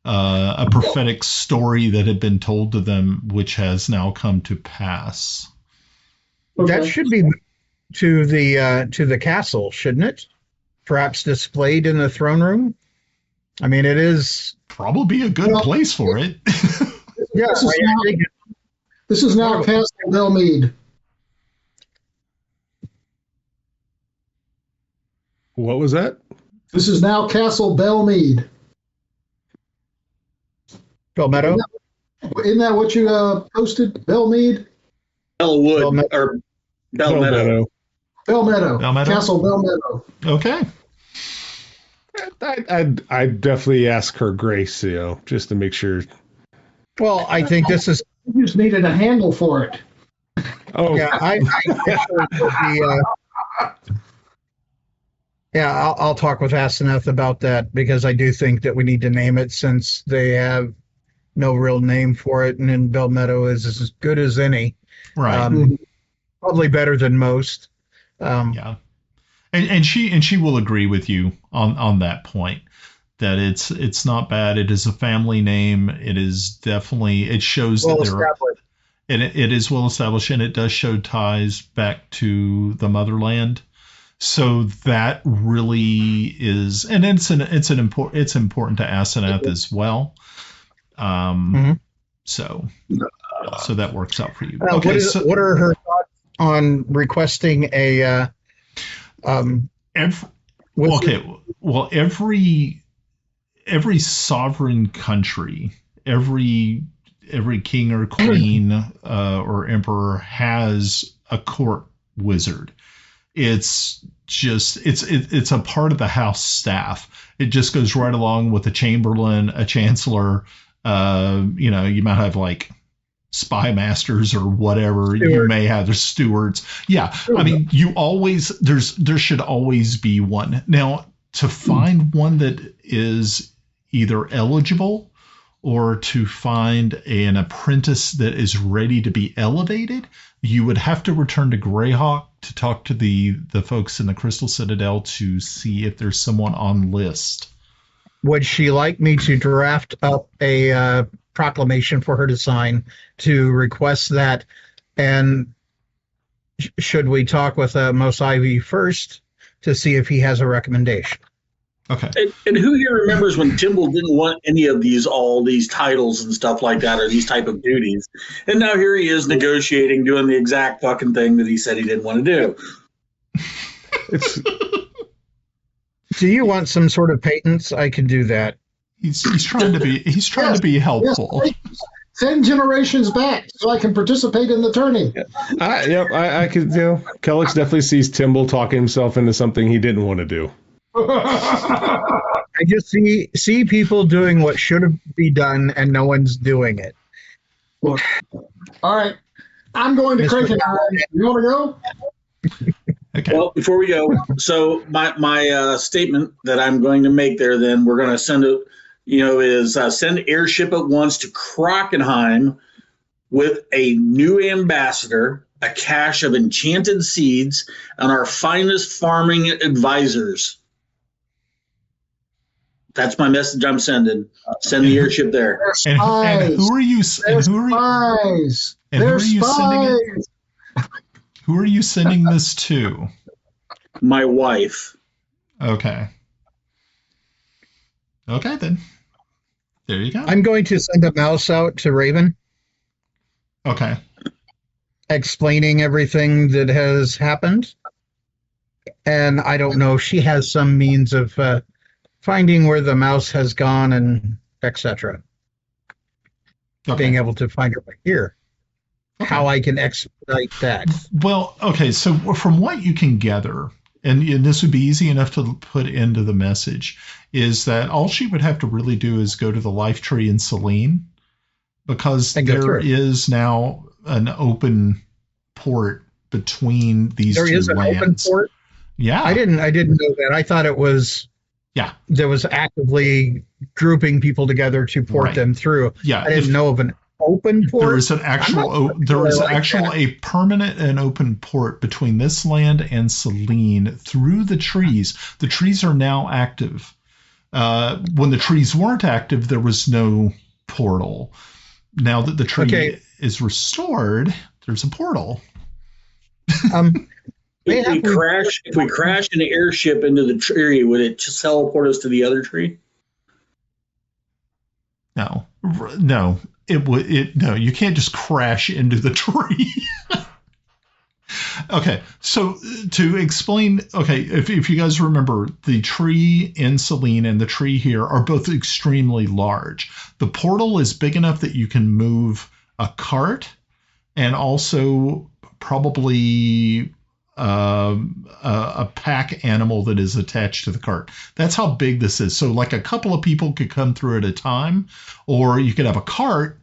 prophetic story that had been told to them, which has now come to pass. That should be to the castle, shouldn't it? Perhaps displayed in the throne room. I mean, it is probably a good place for it. Yeah, this is now Castle Belmead. What was that? This is now Castle Belmead. Belmeadow? Isn't that what you posted? Belmead? Bellwood or Belmeadow. Belmeadow. Castle Belmeadow. Okay. I'd definitely ask her grace, just to make sure. Well, I think this is. You just needed a handle for it. Oh, yeah. I'll talk with Asenath about that, because I do think that we need to name it, since they have no real name for it, and then Belmeadow is as good as any. Right. Probably better than most. Yeah. And she will agree with you on that point, that it's not bad. It is a family name. It is definitely, it shows well that they're established. And it is well established, and it does show ties back to the motherland. So that really is, and it's important to Asenath as well. So that works out for you. Okay. What are her thoughts on requesting a? Every sovereign country, every king or queen or emperor has a court wizard. It's a part of the house staff. It just goes right along with a chamberlain, a chancellor. You might have like spy masters or whatever. You may have the stewards. Yeah. I mean, there should always be one. Now, to find one that is either eligible or to find an apprentice that is ready to be elevated, you would have to return to Greyhawk to talk to the folks in the Crystal Citadel to see if there's someone on list. Would she like me to draft up a proclamation for her to sign to request that? And should we talk with Mos Eisley first to see if he has a recommendation? Okay. And who here remembers when Timble didn't want any of all these titles and stuff like that, or these type of duties? And now here he is negotiating, doing the exact fucking thing that he said he didn't want to do. Do you want some sort of patents? I can do that. He's trying to be helpful. Yes, 10 generations back, so I can participate in the tourney. I could. Kelex definitely sees Timble talking himself into something he didn't want to do. I just see people doing what should be done, and no one's doing it. Look, all right, I'm going to Kraken. You want to go? Okay. Well, before we go, so my statement that I'm going to make there, then we're going to send it, is send airship at once to Krakenheim with a new ambassador, a cache of enchanted seeds, and our finest farming advisors. That's my message I'm sending. Send the airship there. And who are you? And who are you? Spies. And who They're are you sending spies. it? Who are you sending this to? My wife. Okay. Okay, then. There you go. I'm going to send a mouse out to Raven, Okay. explaining everything that has happened. And I don't know, she has some means of finding where the mouse has gone and etc. Being able to find her here. How I can expedite that. Well, okay, so from what you can gather, and this would be easy enough to put into the message, is that all she would have to really do is go to the life tree in Celene, because there is now an open port between these two lands. There is an open port? Yeah. I didn't know that. I thought it was there was actively grouping people together to port them through. Yeah. I didn't know of an open port. There is an actual a permanent and open port between this land and Celene through the trees. The trees are now active. When the trees weren't active, there was no portal. Now that the tree is restored, there's a portal. If we crash an airship into the tree, would it just teleport us to the other tree? No. No, you can't just crash into the tree. Okay, so to explain, if you guys remember, the tree in Celene and the tree here are both extremely large. The portal is big enough that you can move a cart and also probably a pack animal that is attached to the cart. That's how big this is. So like a couple of people could come through at a time, or you could have a cart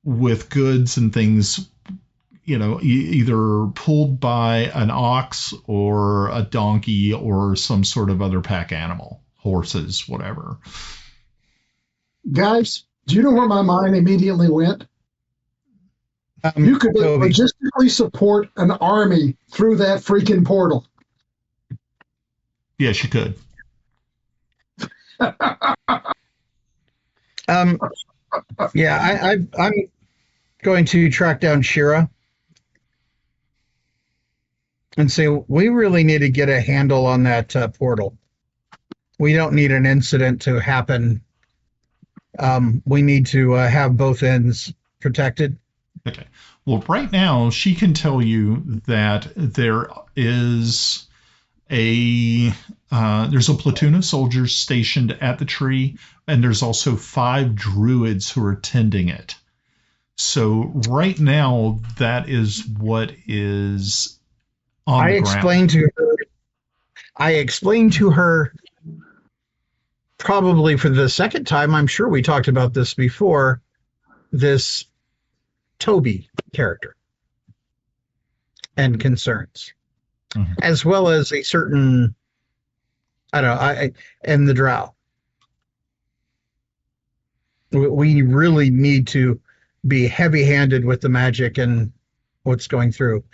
with goods and things, either pulled by an ox or a donkey or some sort of other pack animal, horses, whatever. Guys, do you know where my mind immediately went? You could logistically support an army through that freaking portal. Yes, you could. I'm going to track down Shira and say, we really need to get a handle on that portal. We don't need an incident to happen. We need to have both ends protected. Okay. Well, right now, she can tell you that there is there's a platoon of soldiers stationed at the tree, and there's also 5 druids who are tending it. So right now, that is what is on the ground. I explained to her, probably for the second time, I'm sure we talked about this before, this Toby character and concerns, as well as a certain, and the drow. We really need to be heavy-handed with the magic and what's going through.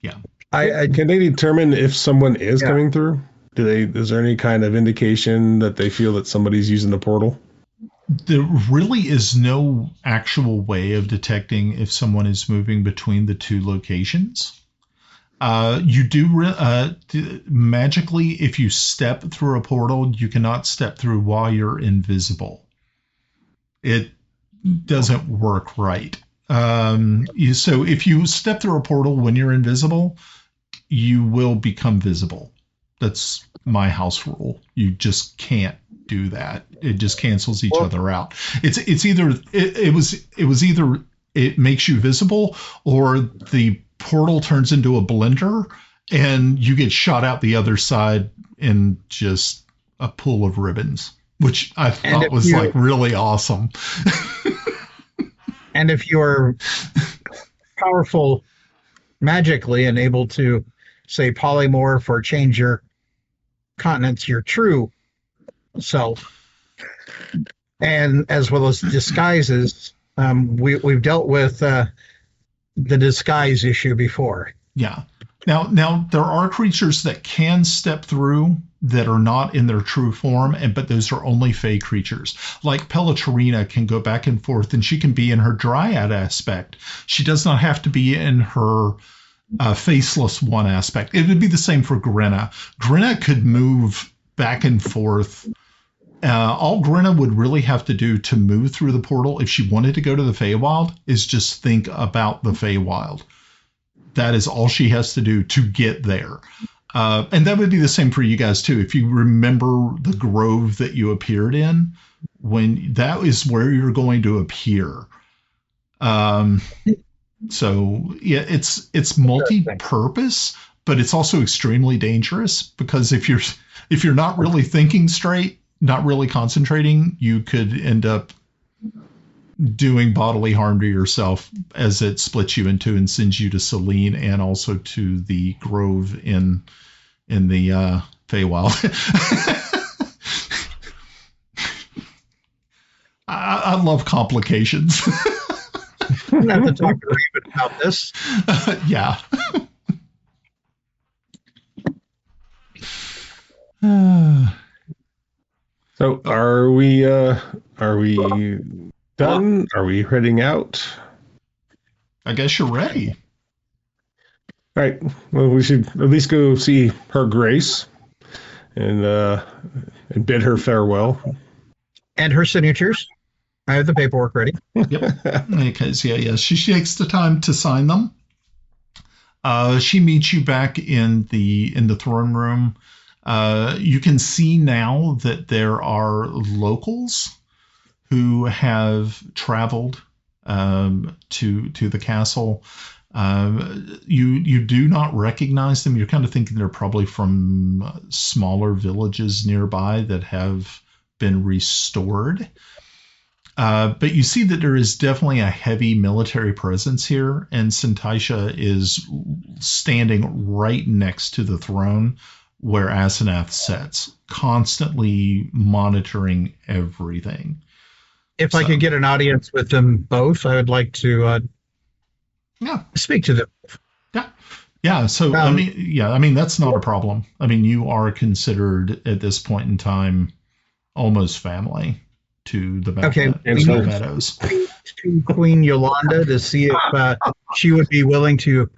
Yeah. Can they determine if someone is coming through? Is there any kind of indication that they feel that somebody's using the portal? There really is no actual way of detecting if someone is moving between the two locations. You do magically, if you step through a portal, you cannot step through while you're invisible. It doesn't work right. So if you step through a portal when you're invisible, you will become visible. That's my house rule. You just can't do that. It just cancels each other out. It's either it makes you visible, or the portal turns into a blender and you get shot out the other side in just a pool of ribbons, which I thought was really awesome. And if you're powerful magically and able to, say, polymorph or change your continents, your true self, and as well as disguises, We've dealt with the disguise issue before. Yeah. Now there are creatures that can step through that are not in their true form, but those are only fey creatures. Like Pelatorina can go back and forth, and she can be in her dryad aspect. She does not have to be in her faceless one aspect. It would be the same for Grenna. Grenna could move back and forth. All Grenna would really have to do to move through the portal, if she wanted to go to the Feywild, is just think about the Feywild. That is all she has to do to get there. And that would be the same for you guys, too. If you remember the grove that you appeared in, when that is where you're going to appear. So, yeah, it's multi-purpose, but it's also extremely dangerous, because if you're not really thinking straight, not really concentrating, you could end up doing bodily harm to yourself as it splits you in two and sends you to Celene and also to the grove in the Feywild. I love complications. We have to talk to Raven about this. Yeah. So are we done? Are we heading out? I guess you're ready. All right. Well, we should at least go see Her Grace and bid her farewell. And her signatures. I have the paperwork ready. Yep. Because yeah, she takes the time to sign them. She meets you back in the throne room. You can see now that there are locals who have traveled to the castle. You do not recognize them. You're kind of thinking they're probably from smaller villages nearby that have been restored. But you see that there is definitely a heavy military presence here, and Sintaisha is standing right next to the throne where Asenath sits, constantly monitoring everything. If I could get an audience with them both, I would like to speak to them. Yeah. So I mean that's not a problem. I mean, you are considered at this point in time almost family to the Meadows. To Queen Yolanda to see if she would be willing to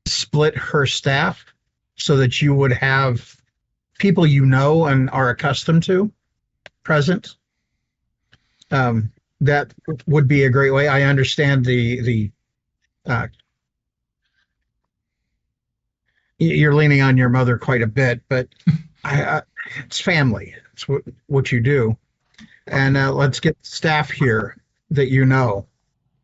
split her staff so that you would have people you know and are accustomed to present. That would be a great way. I understand the you're leaning on your mother quite a bit, but it's family. It's what you do. And let's get staff here that you know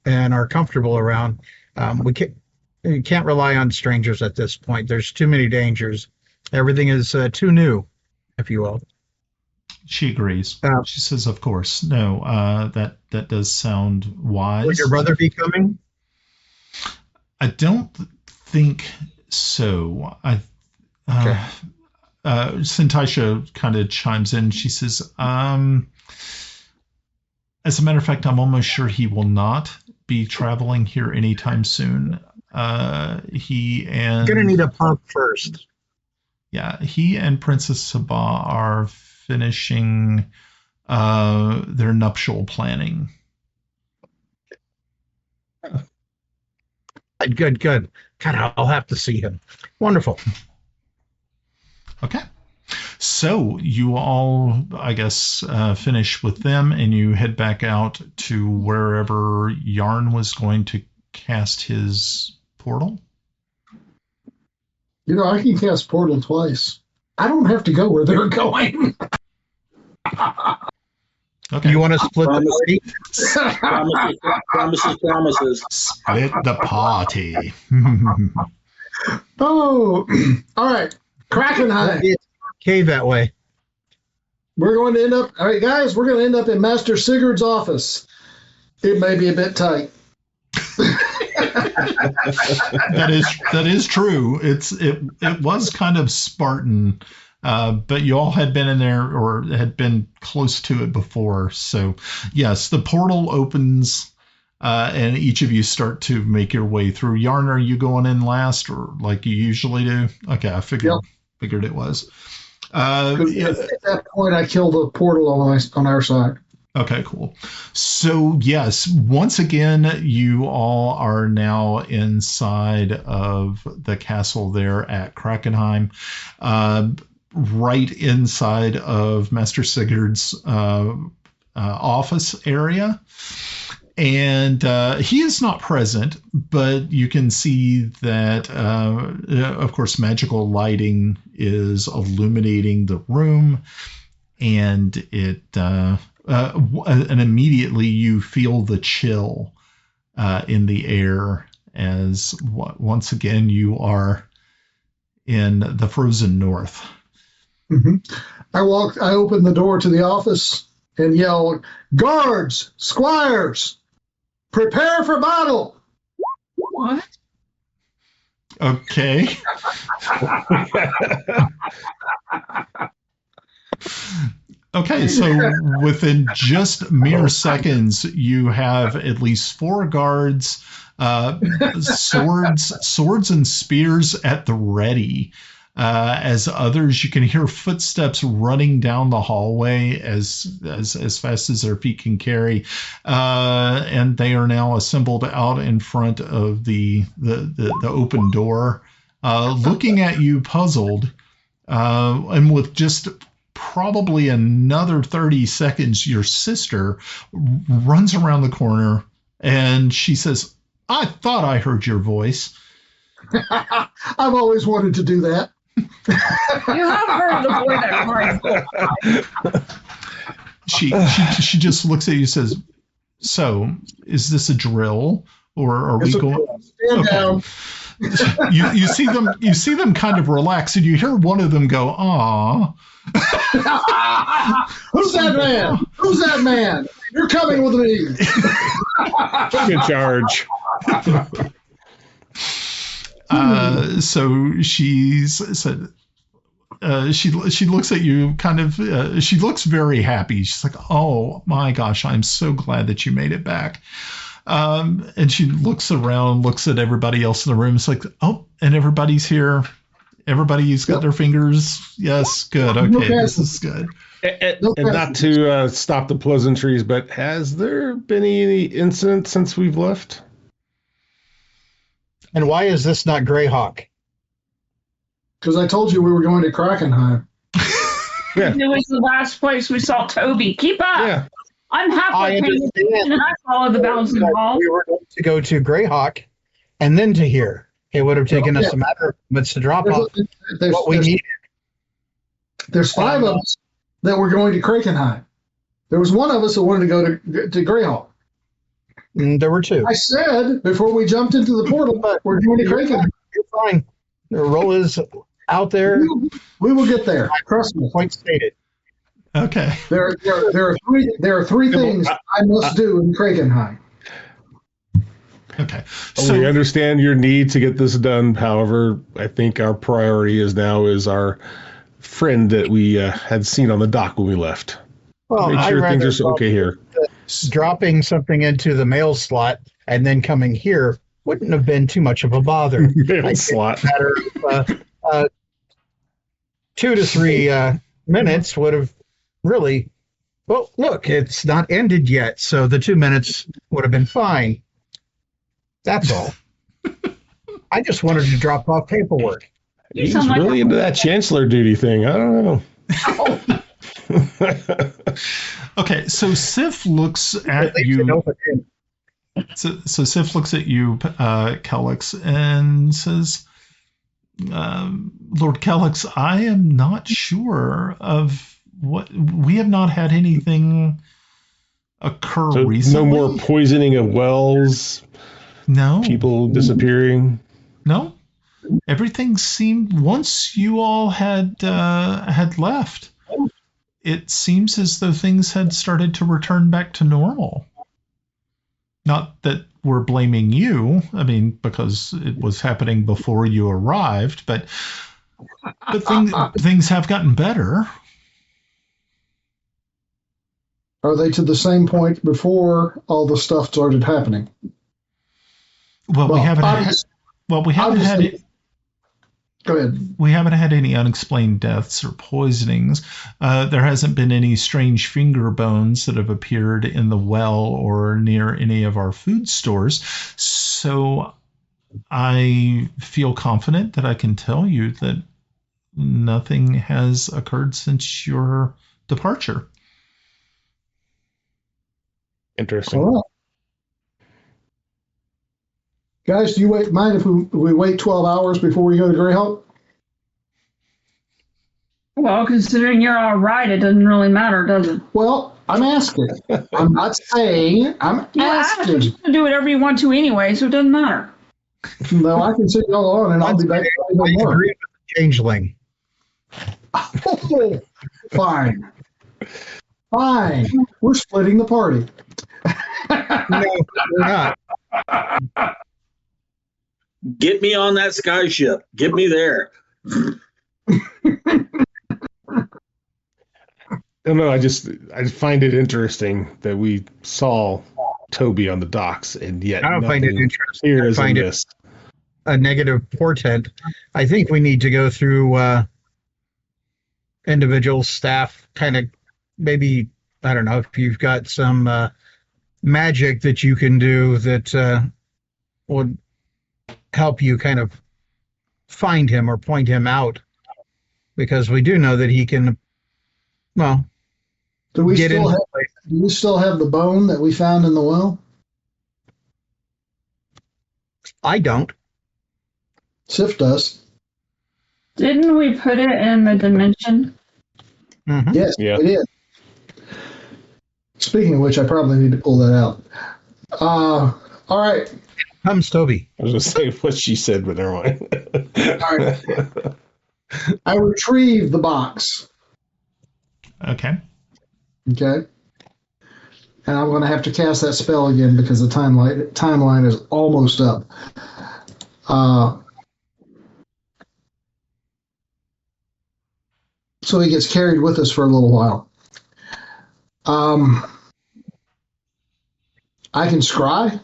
and are comfortable around. You can't rely on strangers at this point. There's too many dangers. Everything is too new, if you will. She agrees. She says, "Of course, no. That does sound wise." Will your brother be coming? I don't think so. Sintaisha kind of chimes in. She says, as a matter of fact, I'm almost sure he will not be traveling here anytime soon. He and you're gonna need a pump first. Yeah, he and Princess Sabah are finishing their nuptial planning. Good. God, I'll have to see him. Wonderful. Okay. So you all, I guess, finish with them, and you head back out to wherever Yarn was going to cast his portal. You know, I can cast portal twice. I don't have to go where they're going. Okay. You want to split the party? Promises. Split the party. Oh, all right. Kraken High. Cave that way. We're going to end up, all right, guys, we're going to end up in Master Sigurd's office. It may be a bit tight. That is true. It was kind of Spartan But you all had been in there or had been close to it before. So, yes, the portal opens and each of you start to make your way through. Yarn, are you going in last or like you usually do? Okay, I figured it was. At that point, I killed the portal on our side. Okay, cool. So, yes, once again, you all are now inside of the castle there at Krakenheim, right inside of Master Sigurd's office area. And he is not present, but you can see that, of course, magical lighting is illuminating the room, and it and immediately you feel the chill in the air as once again you are in the frozen north. Mm-hmm. I open the door to the office and yell, "Guards, squires, prepare for battle!" What? Okay. Okay, so within just mere seconds, you have at least 4 guards, swords and spears at the ready. As others, you can hear footsteps running down the hallway as fast as their feet can carry, and they are now assembled out in front of the open door, looking at you puzzled, and with just probably another 30 seconds, your sister runs around the corner and she says, "I thought I heard your voice." I've always wanted to do that. You have heard the boy that cries. She just looks at you and says, "So, is this a drill, or are we going?" Stand down. You see them kind of relax, and you hear one of them go, "Aw." Who's that man? Who's that man? You're coming with me. Good charge. So she said, she looks at you kind of, she looks very happy. She's like, "Oh my gosh, I'm so glad that you made it back." And she looks around, looks at everybody else in the room. It's like, "Oh, and everybody's here. Everybody's got their fingers." Yes, good. Okay, this is good. And not to stop the pleasantries, but has there been any incident since we've left? And why is this not Greyhawk? Because I told you we were going to Krakenheim. Yeah. It was the last place we saw Toby. Keep up. Yeah. I'm halfway paying attention and I follow the bouncing ball. We were going to go to Greyhawk and then to here. It would have taken us a matter of minutes to drop off what we needed. There's 5 of us that were going to Krakenheim. There was one of us that wanted to go to Greyhawk. There were 2. I said before we jumped into the portal, we're going to Krakenheim. You're fine. The roll is out there. We will get there. Trust me. Point stated. Okay. There are 3 things I must do in Krakenheim. Okay. So we understand your need to get this done. However, I think our priority is our friend that we had seen on the dock when we left. Well, make sure things are okay here. Dropping something into the mail slot and then coming here wouldn't have been too much of a bother. Mail slot. Matter of, 2 to 3 minutes would have really. Well, look, it's not ended yet, so the 2 minutes would have been fine. That's all. I just wanted to drop off paperwork. He's really into that chancellor duty thing. I don't know. Okay, so Sif looks at you. So Sif looks at you, Kelex, and says, "Lord Kelex, I am not sure of what we have not had anything occur recently. No more poisoning of wells. No. People disappearing. No. Everything seemed once you all had left. It seems as though things had started to return back to normal. Not that we're blaming you, I mean, because it was happening before you arrived, but But things have gotten better. Are they to the same point before all the stuff started happening? Well, we haven't had it. Go ahead. We haven't had any unexplained deaths or poisonings. There hasn't been any strange finger bones that have appeared in the well or near any of our food stores. So I feel confident that I can tell you that nothing has occurred since your departure. Interesting. All right. Guys, do you mind if we wait 12 hours before we go to Greyhawk? Well, considering you're all right, it doesn't really matter, does it? Well, I'm asking. I'm not saying. I'm asking. You can do whatever you want to anyway, so it doesn't matter. No, I can sit y'all on, and I'll be back. I agree with the changeling. Oh, fine. Fine. We're splitting the party. No, we're not. Get me on that sky ship. Get me there. No, I find it interesting that we saw Toby on the docks, and yet I don't find it interesting. Here I is find a it mist. a negative portent. I think we need to go through individual staff, kind of maybe, I don't know, if you've got some magic that you can do that would help you kind of find him or point him out, because we do know that he can, well, do we get still have the bone that we found in the well? I don't. Sif does. Didn't we put it in the dimension? Mm-hmm. Yes, Yeah. we did. Speaking of which, I probably need to pull that out. All right. Comes Toby. I was going to say what she said, but never mind. All right. I retrieve the box. Okay. Okay. And I'm going to have to cast that spell again because the timeline is almost up. So he gets carried with us for a little while. I can scry.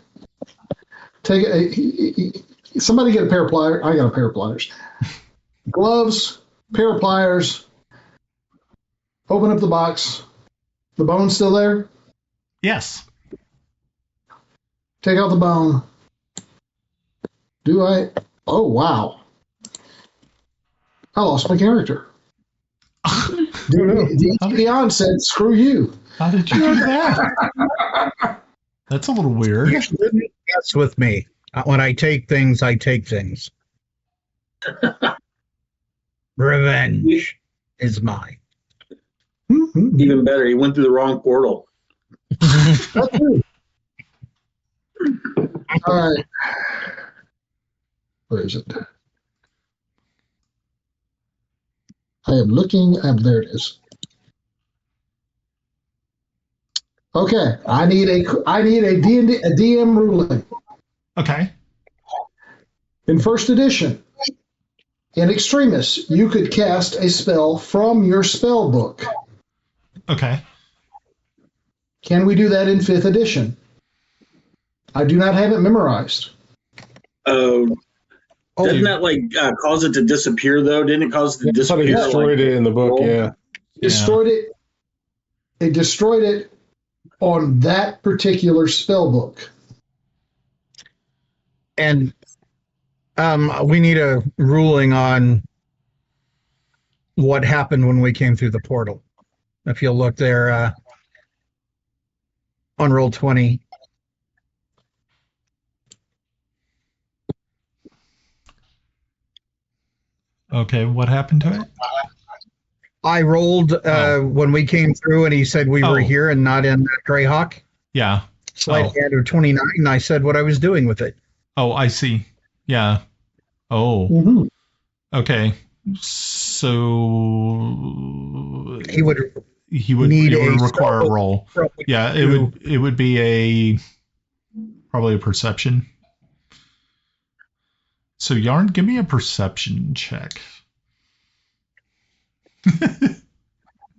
Somebody get a pair of pliers. I got a pair of pliers. Gloves, pair of pliers. Open up the box. The bone's still there? Yes. Take out the bone. Do I? Oh, wow. I lost my character. Dion said, screw you. How did you do that? That's a little weird. You shouldn't mess with me. When I take things, I take things. Revenge is mine. Even better, he went through the wrong portal. All right. Where is it? I am looking. There it is. Okay, I need a DM ruling. Okay. In first edition, in Extremis, you could cast a spell from your spell book. Okay. Can we do that in 5th edition? I do not have it memorized. Doesn't that cause it to disappear though? Didn't it cause it to disappear? I thought he destroyed it in the book. Yeah. Destroyed it. It destroyed it on that particular spell book. And we need a ruling on what happened when we came through the portal. If you'll look there on Roll20. Okay, what happened to it? I rolled when we came through, and he said we were here and not in Greyhawk. Yeah. Sleight hand of 29, and I said what I was doing with it. Oh, I see. Yeah. Oh. Mm-hmm. Okay. So he would require a roll. Yeah, it would be probably a perception. So Yarn, give me a perception check.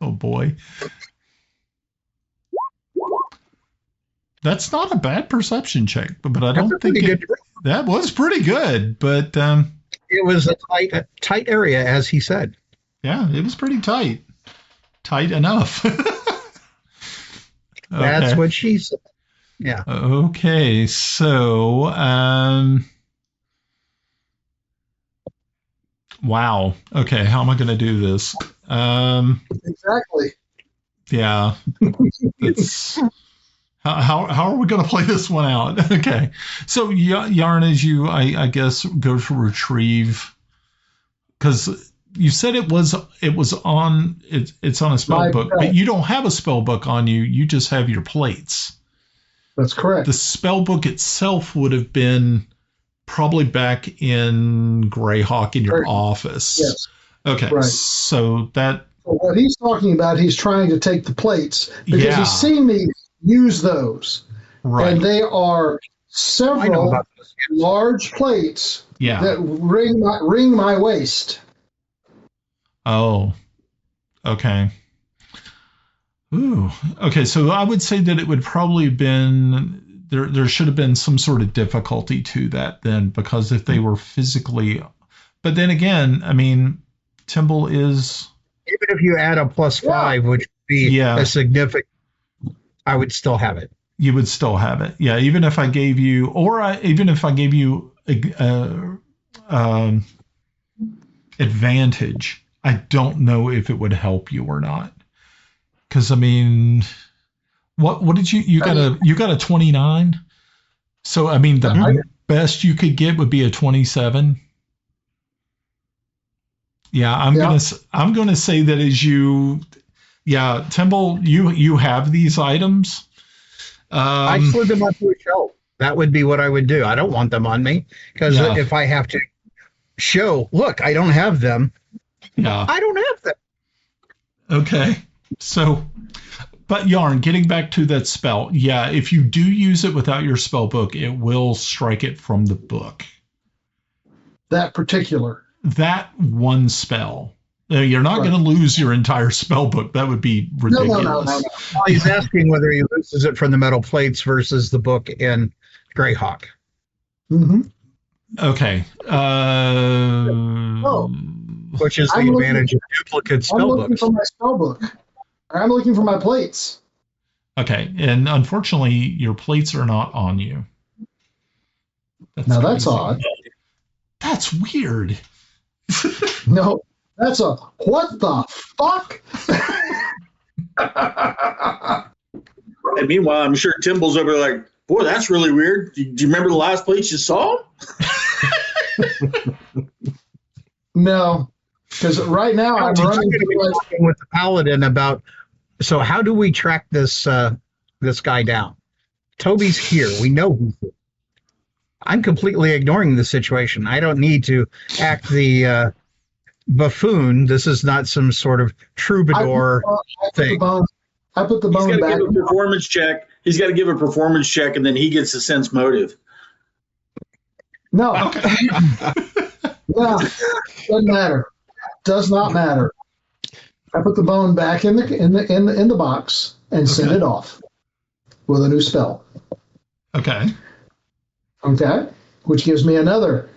Oh boy. That's not a bad perception check, but I don't think that was pretty good. But it was a tight area, as he said. Yeah, it was pretty tight. Tight enough. That's what she said. Yeah. Okay, so wow. Okay, how am I going to do this? Exactly. Yeah. It's how are we going to play this one out? Okay. So Yarn, as you I guess go to retrieve, because you said it's on a spell book, but you don't have a spell book on you. You just have your plates. That's correct. The spell book itself would have been probably back in Greyhawk in your office. Yes. Okay. Right. So what he's talking about, he's trying to take the plates because he's seen me use those. Right. And they are several large plates that ring my waist. Oh. Okay. Ooh. Okay, so I would say that it would probably have been there should have been some sort of difficulty to that then, because if they were physically, but then again, I mean, Timble is, even if you add a +5, which would be a significant, I would still have it. You would still have it. Yeah, even if I gave you, advantage, I don't know if it would help you or not. Because I mean, what did you got a 29? So I mean, the best you could get would be a 27. Yeah, I'm gonna say that as you, Timble, you have these items. I slid them onto a shelf. That would be what I would do. I don't want them on me, because if I have to show, look, I don't have them. Yeah, I don't have them. Okay. So, but Yarn, getting back to that spell, if you do use it without your spell book, it will strike it from the book. That one spell. You're not going to lose your entire spell book. That would be ridiculous. No. Well, he's asking whether he loses it from the metal plates versus the book in Greyhawk. Mm-hmm. Okay. Which is the advantage of duplicate spell books. I'm looking for my spell book. I'm looking for my plates. Okay, and unfortunately, your plates are not on you. That's odd. That's weird. No, that's what the fuck? And meanwhile, I'm sure Timble's over there like, boy, that's really weird. Do you remember the last plates you saw? No. Because right now I'm running with the Paladin about. So how do we track this guy down? Toby's here. We know who's here. I'm completely ignoring the situation. I don't need to act the buffoon. This is not some sort of troubadour thing. I put the bone back. Give a performance check. He's got to give a performance check, and then he gets to sense motive. No. No. Doesn't matter. Does not matter. I put the bone back in the box and send it off with a new spell. Okay. Okay. Which gives me another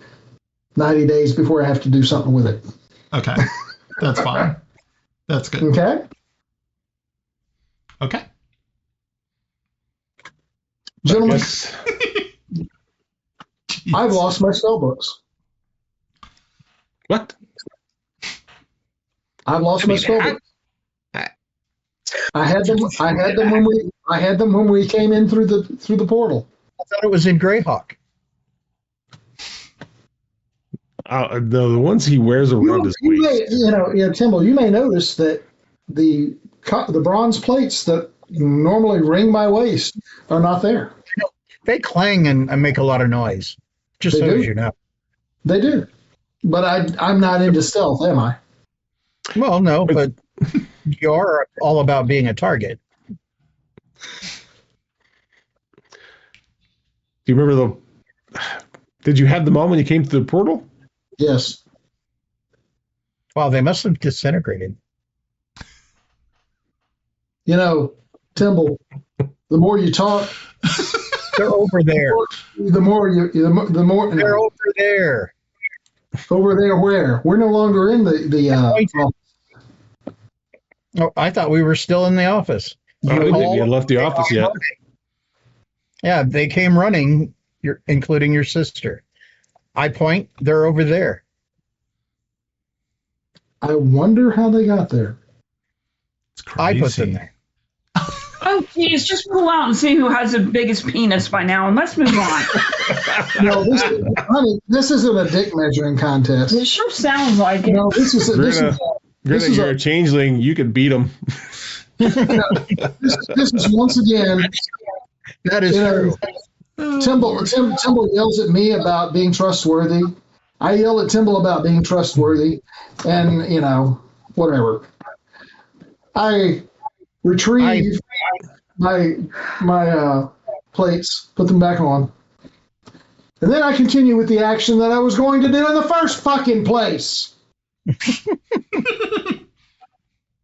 90 days before I have to do something with it. Okay. That's fine. That's good. Okay. Okay. Gentlemen, I've lost my spell books. What? I've lost my spell books. I had them when we came in through the portal. I thought it was in Greyhawk. The ones he wears around his waist. Timble, you may notice that the bronze plates that normally ring my waist are not there. They clang and make a lot of noise. Just so as you know. They do. But I'm not into stealth, am I? Well, no, but you're all about being a target. Do you remember did you have them on when you came to the portal? Yes. Wow, they must have disintegrated. You know, Timble, the more you talk, they're over there. The more they're over there. Over there where? We're no longer in the office. Oh, I thought we were still in the office. I didn't think you had left the office yet. Yeah, they came running, including your sister. I point, they're over there. I wonder how they got there. It's crazy. I put them there. Oh, geez, just pull out and see who has the biggest penis by now, and let's move on. No, this isn't a dick measuring contest. It sure sounds like it. No, this is you're a changeling. You can beat them. This is once again. That is true. Timble yells at me about being trustworthy. I yell at Timble about being trustworthy, and whatever. I retrieve my plates, put them back on, and then I continue with the action that I was going to do in the first fucking place.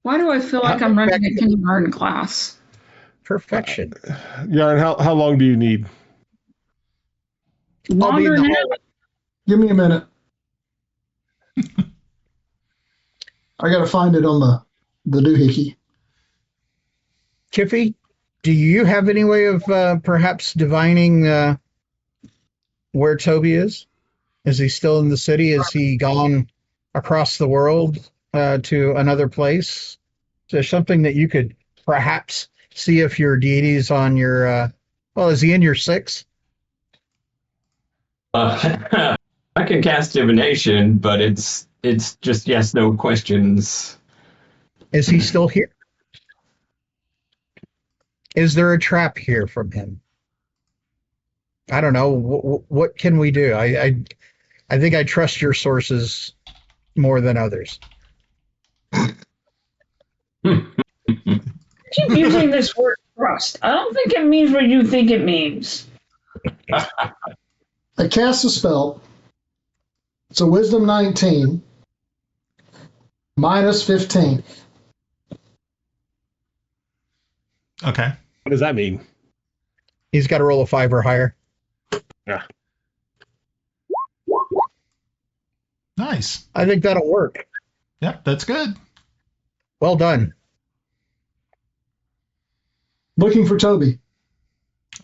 Why do I feel like I'm running a kindergarten class? Perfection. Yarn, how long do you need? Longer now. Give me a minute. I got to find it on the doohickey. Kiffi, do you have any way of perhaps divining where Toby is? Is he still in the city? Is he gone across the world to another place? Is there something that you could perhaps see if your deity's on your... is he in your 6? I can cast divination, but it's just yes, no questions. Is he still here? Is there a trap here from him? I don't know. What can we do? I think I trust your sources more than others. Keep using this word trust. I don't think it means what you think it means. I cast a spell. It's a wisdom 19 minus 15. Okay. What does that mean? He's got to roll a 5 or higher. Yeah. Nice. I think that'll work. Yep, that's good. Well done. Looking for Toby.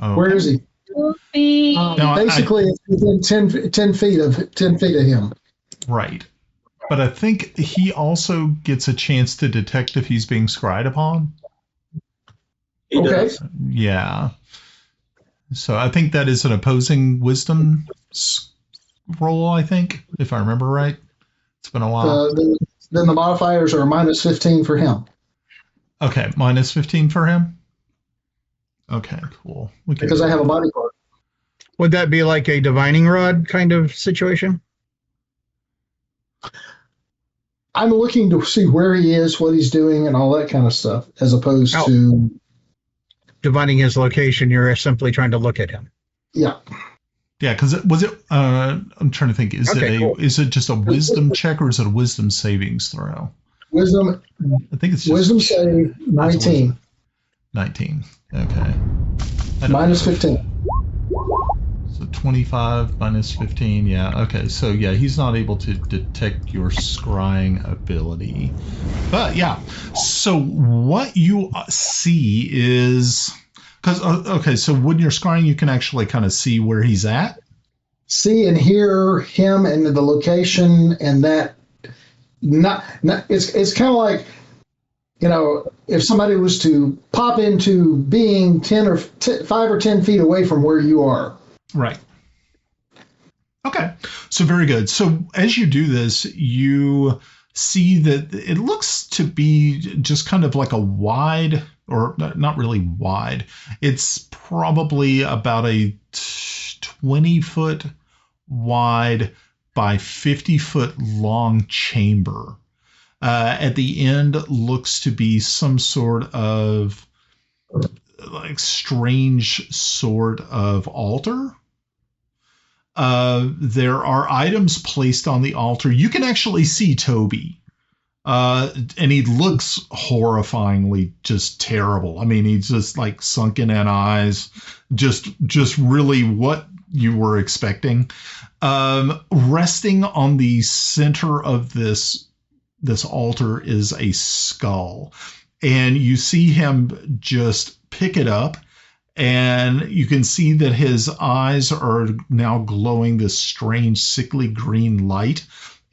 Okay. Where is he? Toby. Basically, it's within 10 feet of him. Right. But I think he also gets a chance to detect if he's being scryed upon. He does. Yeah. So I think that is an opposing wisdom roll, I think, if I remember right. It's been a while. Then the modifiers are minus 15 for him. Okay, minus 15 for him? Okay, cool. Because I have a body part. Would that be like a divining rod kind of situation? I'm looking to see where he is, what he's doing, and all that kind of stuff, as opposed to... Divining his location, you're simply trying to look at him. Yeah. Yeah, because I'm trying to think, is it just a wisdom check or is it a wisdom savings throw? Wisdom. I think it's just wisdom save 19. 19. Okay. Minus 15. So 25 minus 15. Yeah. Okay. So yeah, he's not able to detect your scrying ability. But yeah. So what you see is so when you're scrying, you can actually kind of see where he's at. See and hear him and the location, and that it's kind of like, if somebody was to pop into being 5 or 10 feet away from where you are. Right. Okay. So very good. So as you do this, you see that it looks to be just kind of like a wide, or not really wide. It's probably about a 20-foot wide by 50-foot long chamber. At the end looks to be some sort of like strange sort of altar. There are items placed on the altar. You can actually see Toby And he looks horrifyingly just terrible. I mean, he's just like sunken in eyes, just really what you were expecting. Resting on the center of this altar is a skull, and you see him just pick it up, and you can see that his eyes are now glowing this strange sickly green light.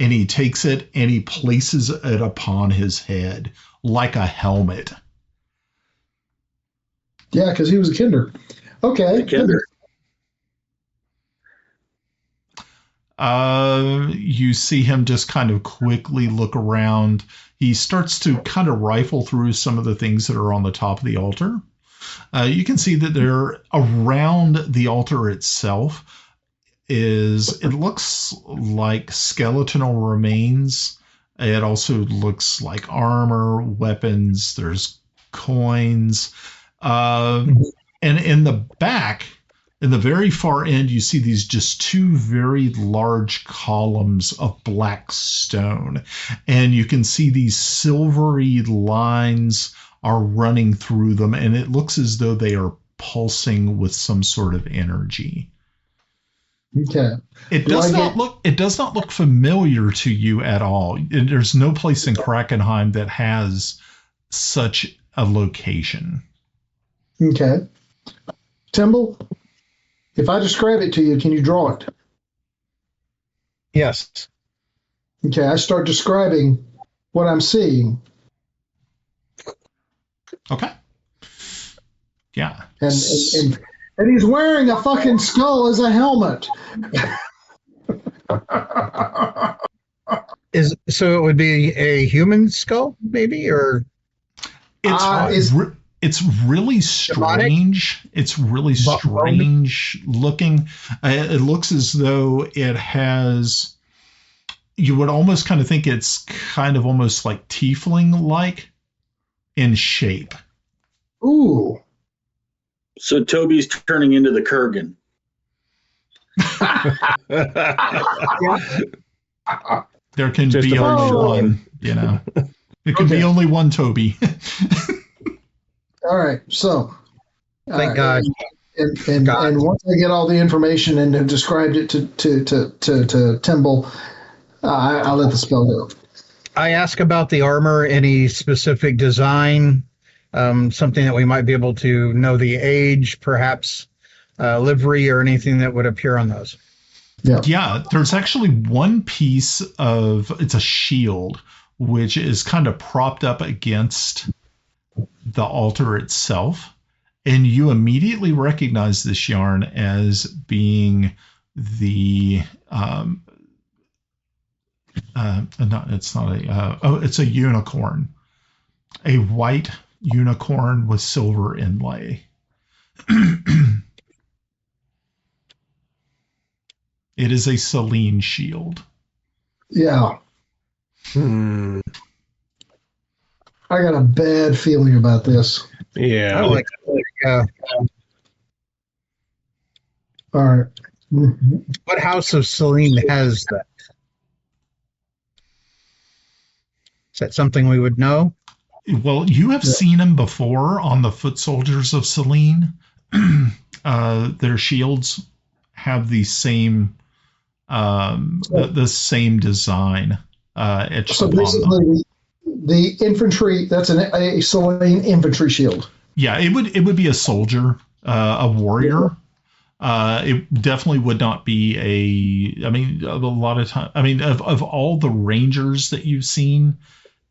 And he takes it and he places it upon his head like a helmet. Yeah, because he was a kinder. Okay. Kinder. You see him just kind of quickly look around. He starts to kind of rifle through some of the things that are on the top of the altar. You can see that they're around the altar itself. It looks like skeletal remains. It also looks like armor, weapons. There's coins. And in the back, in the very far end, you see these just two very large columns of black stone. And you can see these silvery lines are running through them. And it looks as though they are pulsing with some sort of energy. Okay. It does not look familiar to you at all. There's no place in Krakenheim that has such a location. Okay. Timble, if I describe it to you, can you draw it? Yes. Okay, I start describing what I'm seeing. Okay. Yeah. And he's wearing a fucking skull as a helmet. So it would be a human skull, maybe, or it's really strange. It's really strange looking. It looks as though it has. You would almost kind of think it's kind of almost like tiefling-like in shape. Ooh. So Toby's turning into the Kurgan. There can be only one, you know. There can be only one Toby. All right, so. Thank God. And once I get all the information and have described it to Timble, I'll let the spell go. I ask about the armor, any specific design, something that we might be able to know the age, perhaps livery or anything that would appear on those. Yeah, there's actually one piece of, it's a shield, which is kind of propped up against the altar itself. And you immediately recognize this yarn as being the, it's a unicorn, a white unicorn with silver inlay. It is a Celene shield. Yeah. I got a bad feeling about this. Yeah. I like All right. What house of Celene has that? Is that something we would know? Well, you have seen him before on the foot soldiers of Celene. Their shields have the same the same design etched So upon them. basically, the infantry, that's a Celene infantry shield. Yeah, it would be a soldier, a warrior. It definitely would not be a lot of time. I mean, of all the rangers that you've seen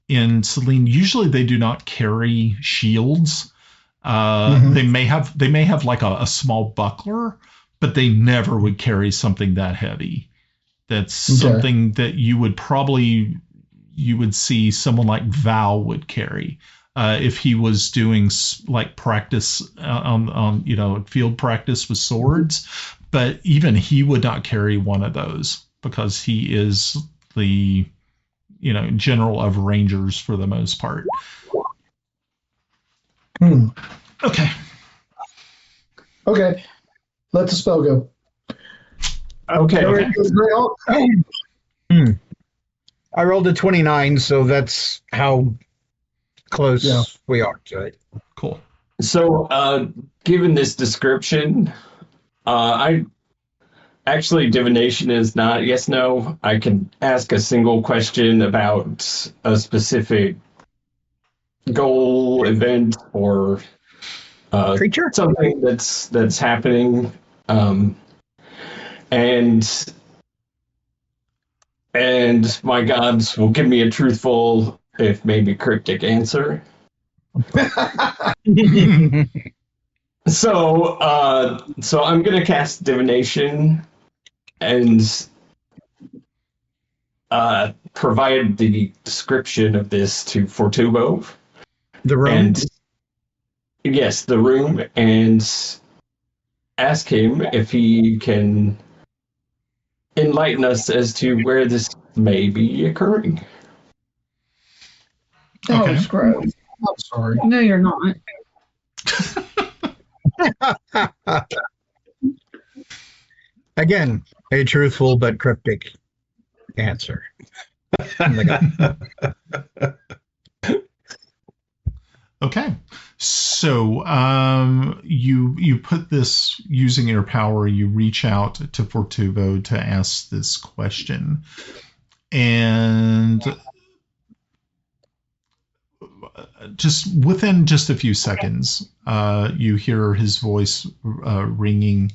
in Celene, usually they do not carry shields. They may have like a small buckler, but they never would carry something that heavy. That's something that you would see someone like Val would carry. If he was doing like practice on field practice with swords, but even he would not carry one of those because he is the general of rangers for the most part. Okay. Let the spell go. Okay. I rolled a 29, so that's how close we are to it. Cool. So, given this description, actually, divination is not yes, no. I can ask a single question about a specific goal, event, or Creature? something that's happening, and my gods will give me a truthful, if maybe cryptic answer. So I'm gonna cast divination and provide the description of this to Fortubo. The room? And yes, the room, and ask him if he can enlighten us as to where this may be occurring. Oh, screw. I'm sorry. No, you're not. Again, a truthful but cryptic answer. Okay. So you put this, using your power, you reach out to Fortubo to ask this question. And just within just a few seconds, you hear his voice ringing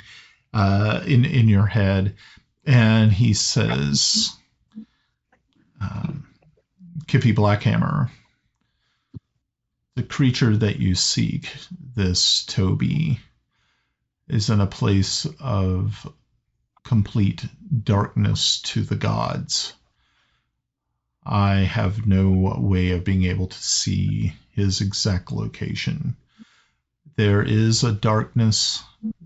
in your head, and he says, Kiffi Blackhammer, the creature that you seek, this Toby, is in a place of complete darkness to the gods. I have no way of being able to see his exact location. There is a darkness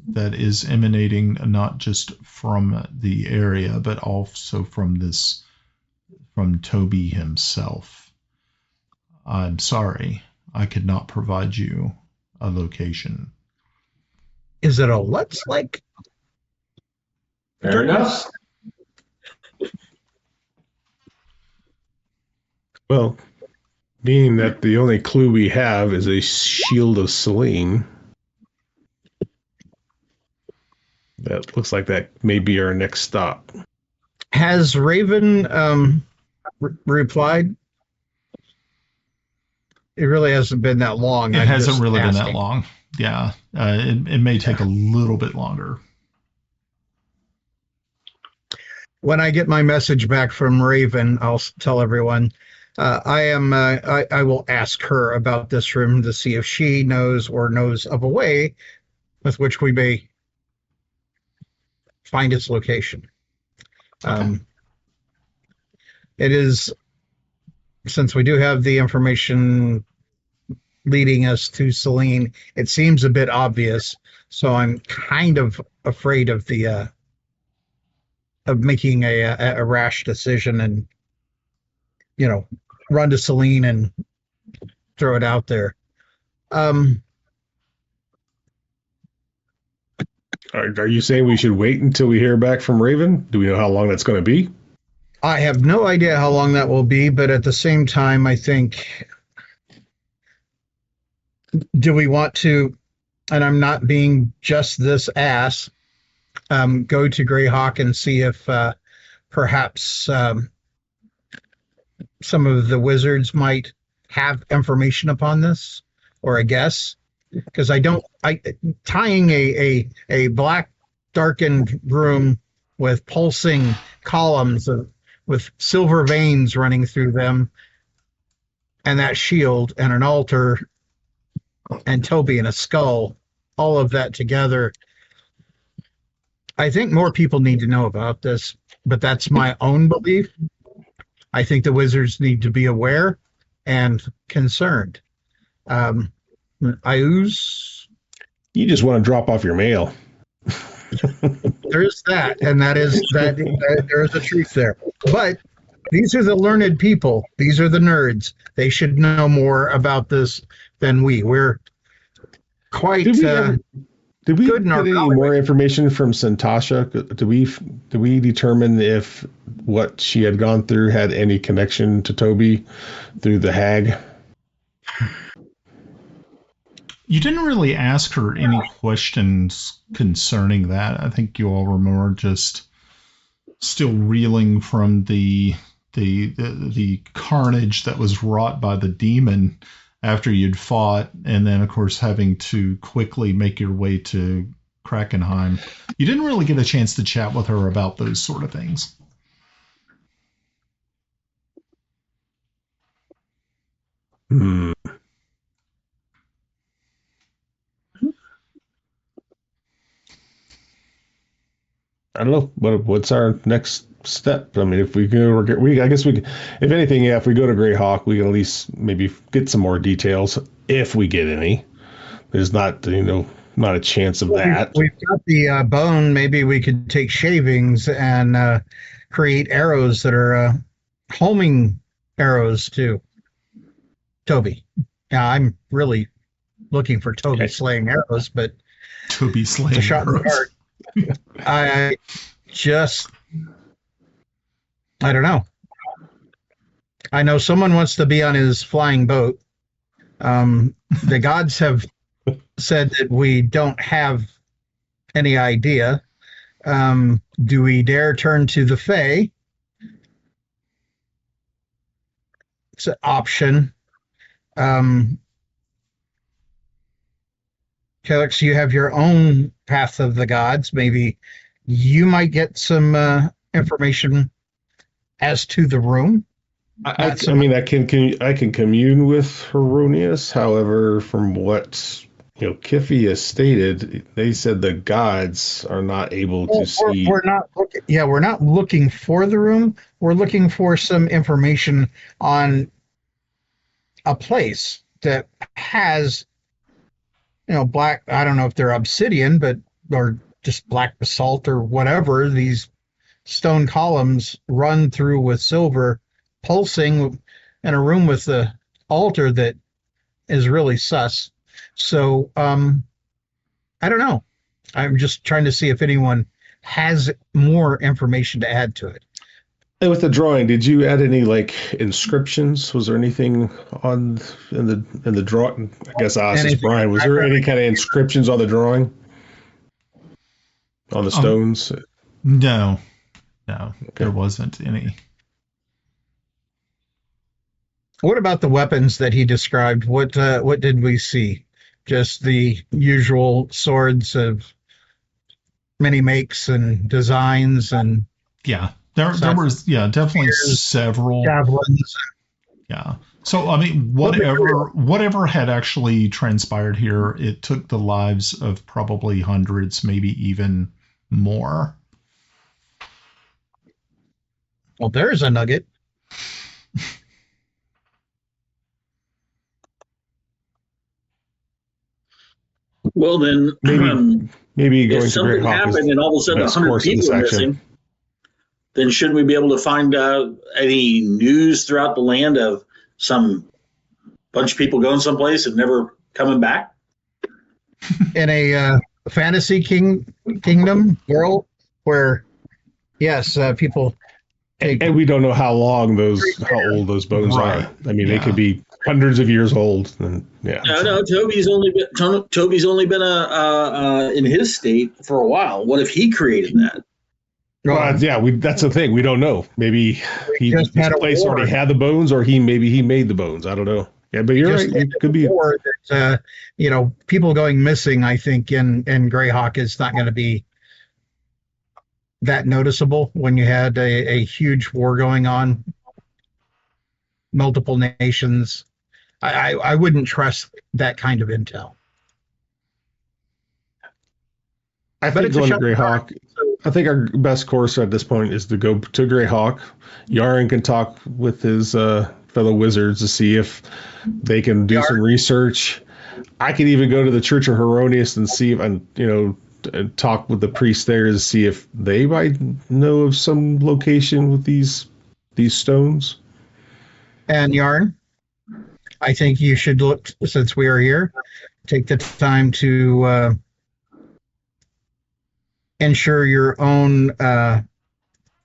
that is emanating not just from the area, but also from Toby himself. I'm sorry, I could not provide you a location. Is it a what's like? Fair enough. Well, being that the only clue we have is a shield of Celene, that looks like that may be our next stop. Has Raven replied? It really hasn't been that long. It hasn't really been that long. Yeah, it may take a little bit longer. When I get my message back from Raven, I'll tell everyone. I will ask her about this room to see if she knows or knows of a way with which we may find its location. Okay. It is, since we do have the information leading us to Celene, it seems a bit obvious. So I'm kind of afraid of the of making a rash decision and, run to Celene and throw it out there. Are you saying we should wait until we hear back from Raven? Do we know how long that's going to be? I have no idea how long that will be, but at the same time, I think, do we want to, and I'm not being just this ass, go to Greyhawk and see if perhaps some of the wizards might have information upon this, or a guess? Because tying a black darkened room with pulsing columns with silver veins running through them, and that shield and an altar and Toby and a skull, all of that together. I think more people need to know about this, but that's my own belief. I think the wizards need to be aware and concerned. Ayuz? You just want to drop off your mail. There is that, and that there is a truth there. But these are the learned people. These are the nerds. They should know more about this than we. We're quite... Did we good get any more information from Santasha? Do we determine if what she had gone through had any connection to Toby through the hag? You didn't really ask her any questions concerning that. I think you all remember just still reeling from the carnage that was wrought by the demon after you'd fought, and then of course having to quickly make your way to Krakenheim. You didn't really get a chance to chat with her about those sort of things. I don't know what's our next step. I mean, if we go, I guess we, if anything, yeah, if we go to Greyhawk, we can at least maybe get some more details if we get any. There's not, not a chance of that. We've got the bone. Maybe we could take shavings and create arrows that are homing arrows too. Toby. Yeah, I'm really looking for Toby slaying arrows, but Toby slaying a shot arrows. in the heart. I don't know. I know someone wants to be on his flying boat. The gods have said that we don't have any idea. Do we dare turn to the Fae? It's an option. Kelex, you have your own path of the gods. Maybe you might get some information as to the room. I can commune with Heironious. However, from what Kiffi has stated, they said the gods are not able to see. We're not looking for the room. We're looking for some information on a place that has, black. I don't know if they're obsidian, or just black basalt or whatever. These stone columns run through with silver, pulsing, in a room with the altar that is really sus. So I don't know. I'm just trying to see if anyone has more information to add to it. And with the drawing, did you add any inscriptions? Was there anything in the drawing? I guess I asked Brian. Was there any kind of inscriptions on the drawing? On the stones? No, there wasn't any. What about the weapons that he described? What did we see? Just the usual swords of many makes and designs and there was definitely several javelins. Yeah. So I mean, whatever had actually transpired here, it took the lives of probably hundreds, maybe even more. Well, there's a nugget. Well, then maybe going if to something happened and all of a sudden 100 people are missing, then shouldn't we be able to find out any news throughout the land of some bunch of people going someplace and never coming back? In a fantasy kingdom world where, yes, people take... And we don't know how old those bones are. I mean, they could be hundreds of years old. And, No, Toby's only been in his state for a while. What if he created that? Well, that's the thing. We don't know. Maybe this place already had the bones, or he made the bones. I don't know. Yeah, but you're right. It could be that people going missing. I think in Greyhawk is not going to be that noticeable when you had a huge war going on, multiple nations. I wouldn't trust that kind of intel. I think going to Greyhawk. I think our best course at this point is to go to Greyhawk. Yarn can talk with his fellow wizards to see if they can do some research. I could even go to the Church of Heironious and see if, and talk with the priest there to see if they might know of some location with these stones. And Yarn, I think you should look, since we are here, take the time to ensure your own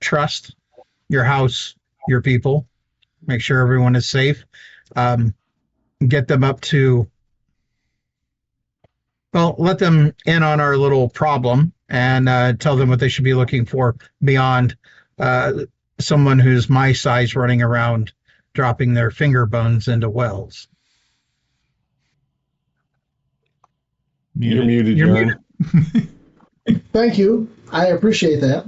trust, your house, your people. Make sure everyone is safe. Get them up to, well, let them in on our little problem and tell them what they should be looking for beyond someone who's my size running around dropping their finger bones into wells. You're muted, Járn. Thank you. I appreciate that.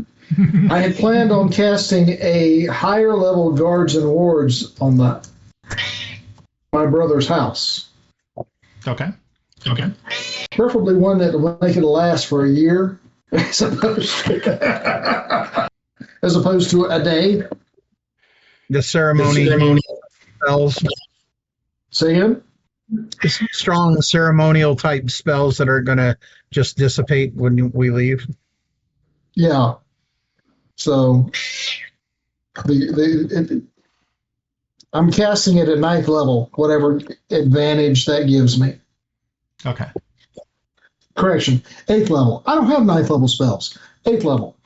I had planned on casting a higher level guards and wards on my brother's house. Okay. Preferably one that will make it last for a year, as opposed to a day. The ceremony spells. Say again? Strong ceremonial type spells that are going to just dissipate when we leave. Yeah. So I'm casting it at 9th level, whatever advantage that gives me. Okay. Correction, 8th level. I don't have 9th level spells. 8th level.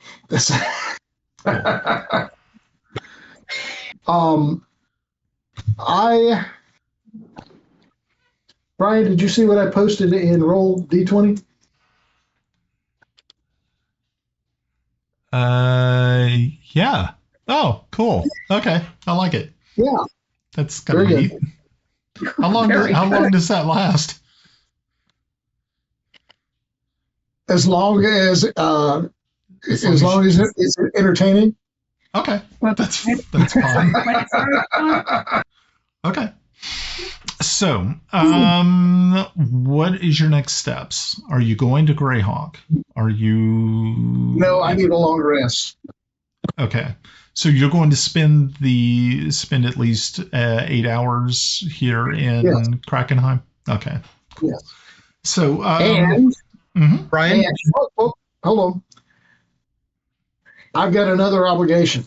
Brian, did you see what I posted in Roll D20? Yeah. Oh, cool. Okay, I like it. Yeah. That's kind of neat. How long does that last? As long as it's entertaining. Okay, that's fine. Okay. So, what is your next steps? Are you going to Greyhawk? Are you? No, I need a long rest. Okay, so you're going to spend at least 8 hours here in Krakenheim. Okay. Yes. So, Brian, hold on. I've got another obligation.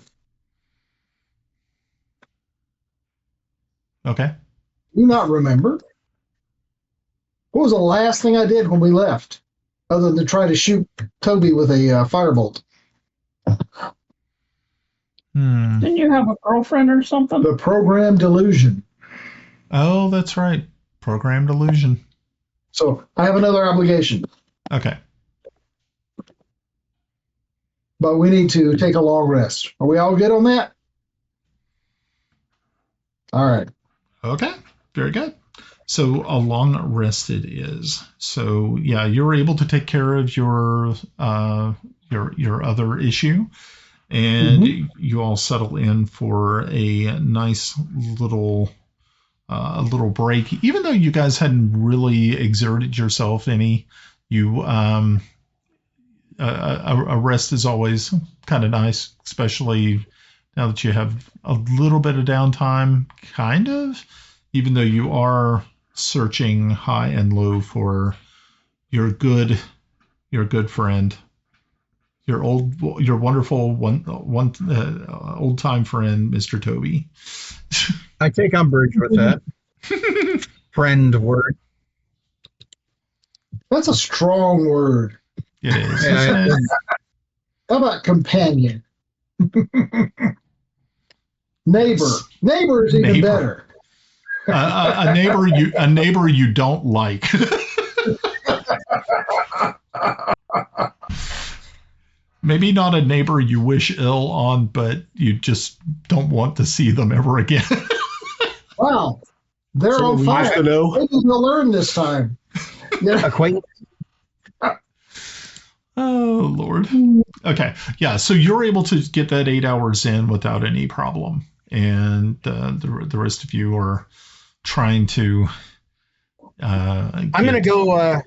Okay. Do you not remember? What was the last thing I did when we left, other than to try to shoot Toby with a firebolt? Didn't you have a girlfriend or something? The program delusion. Oh, that's right. Program delusion. So I have another obligation. Okay. But we need to take a long rest. Are we all good on that? All right. Okay. Very good. So a long rest it is. So yeah, you're able to take care of your other issue, and you all settle in for a nice little break. Even though you guys hadn't really exerted yourself any, a rest is always kind of nice, especially now that you have a little bit of downtime, kind of. Even though you are searching high and low for your good friend, your wonderful old time friend, Mr. Toby. I take umbrage with that. Friend word. That's a strong word. It is. Yeah, How about companion? Neighbor. Neighbor is even better. A neighbor you don't like. Maybe not a neighbor you wish ill on, but you just don't want to see them ever again. Wow, they're on fire. Maybe they'll learn this time. Yeah. Acquaintance. Oh Lord. Okay, yeah. So you're able to get that 8 hours in without any problem, and the rest of you are trying to. I'm going to go.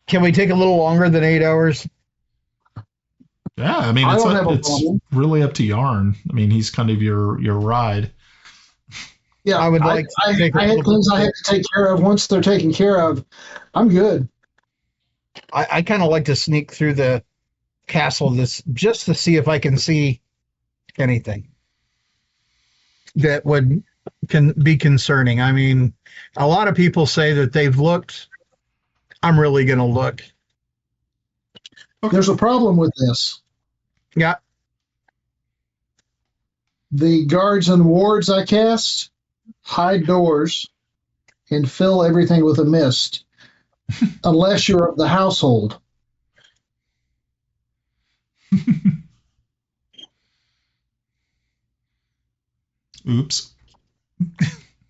Can we take a little longer than 8 hours? Yeah, I mean, it's really up to Járn. I mean, he's kind of your ride. Yeah, I would like. I had things I had to take care of. Once they're taken care of, I'm good. I kind of like to sneak through the castle just to see if I can see anything that can be concerning. I mean, a lot of people say that they've looked. I'm really going to look There's a problem with this. Yeah. The guards and wards I cast hide doors and fill everything with a mist, unless you're of the household. Oops.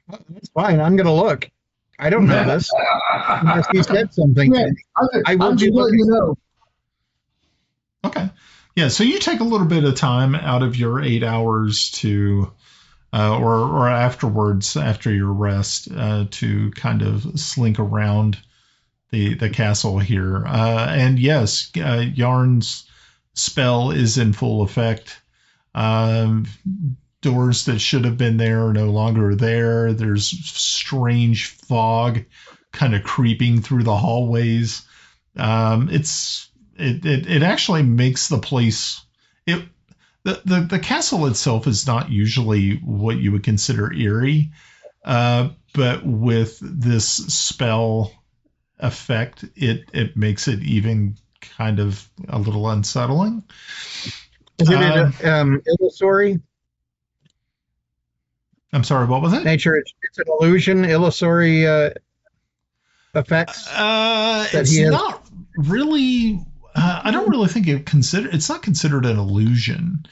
That's fine. I'm going to look. I don't know this. Unless he said something. Yeah, I will I'm be just letting looking. you know. Okay. Yeah, so you take a little bit of time out of your 8 hours to, or afterwards, after your rest, to kind of slink around the castle here. And yes, Yarn's spell is in full effect. Doors that should have been there are no longer there. There's strange fog kind of creeping through the hallways. It actually makes the place. The castle itself is not usually what you would consider eerie, but with this spell effect, it makes it even kind of a little unsettling. Is it an illusory? I'm sorry, what was it? Nature, it's an illusion, illusory effects. It's not really. I don't really think it's not considered an illusion.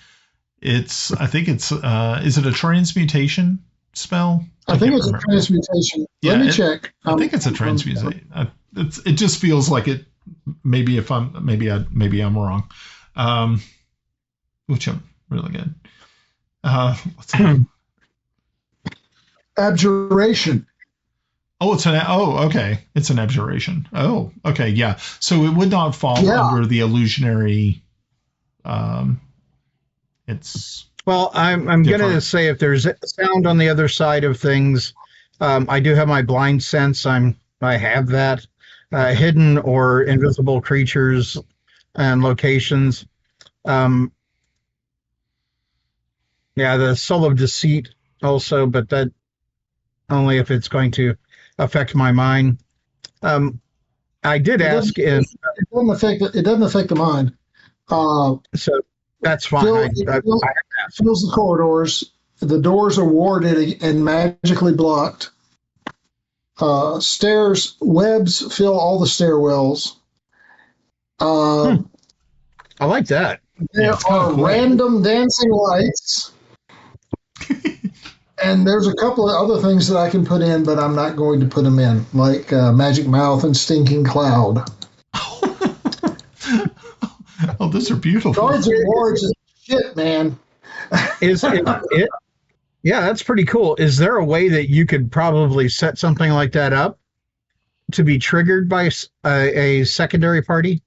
I think it's. Is it a transmutation spell? I think it's a transmutation. Yeah, Let me check. I think it's a transmutation. It just feels like it. Maybe I'm wrong. Which I'm really good. Let's see. Abjuration. Oh, okay. It's an abjuration. Oh, okay, yeah. So it would not fall under the illusionary. It's well. I'm going to say if there's sound on the other side of things, I do have my blind sense. I have that hidden or invisible creatures and locations. Yeah, the soul of deceit also, but that only if it's going to affect my mind. I did ask if it doesn't affect the mind. So that's fine. Fills the corridors. The doors are warded and magically blocked. Stairs, webs fill all the stairwells. I like that. There are random dancing lights. And there's a couple of other things that I can put in, but I'm not going to put them in, like Magic Mouth and Stinking Cloud. Oh, those are beautiful. Guards and wards is shit, man. Yeah, that's pretty cool. Is there a way that you could probably set something like that up to be triggered by a secondary party?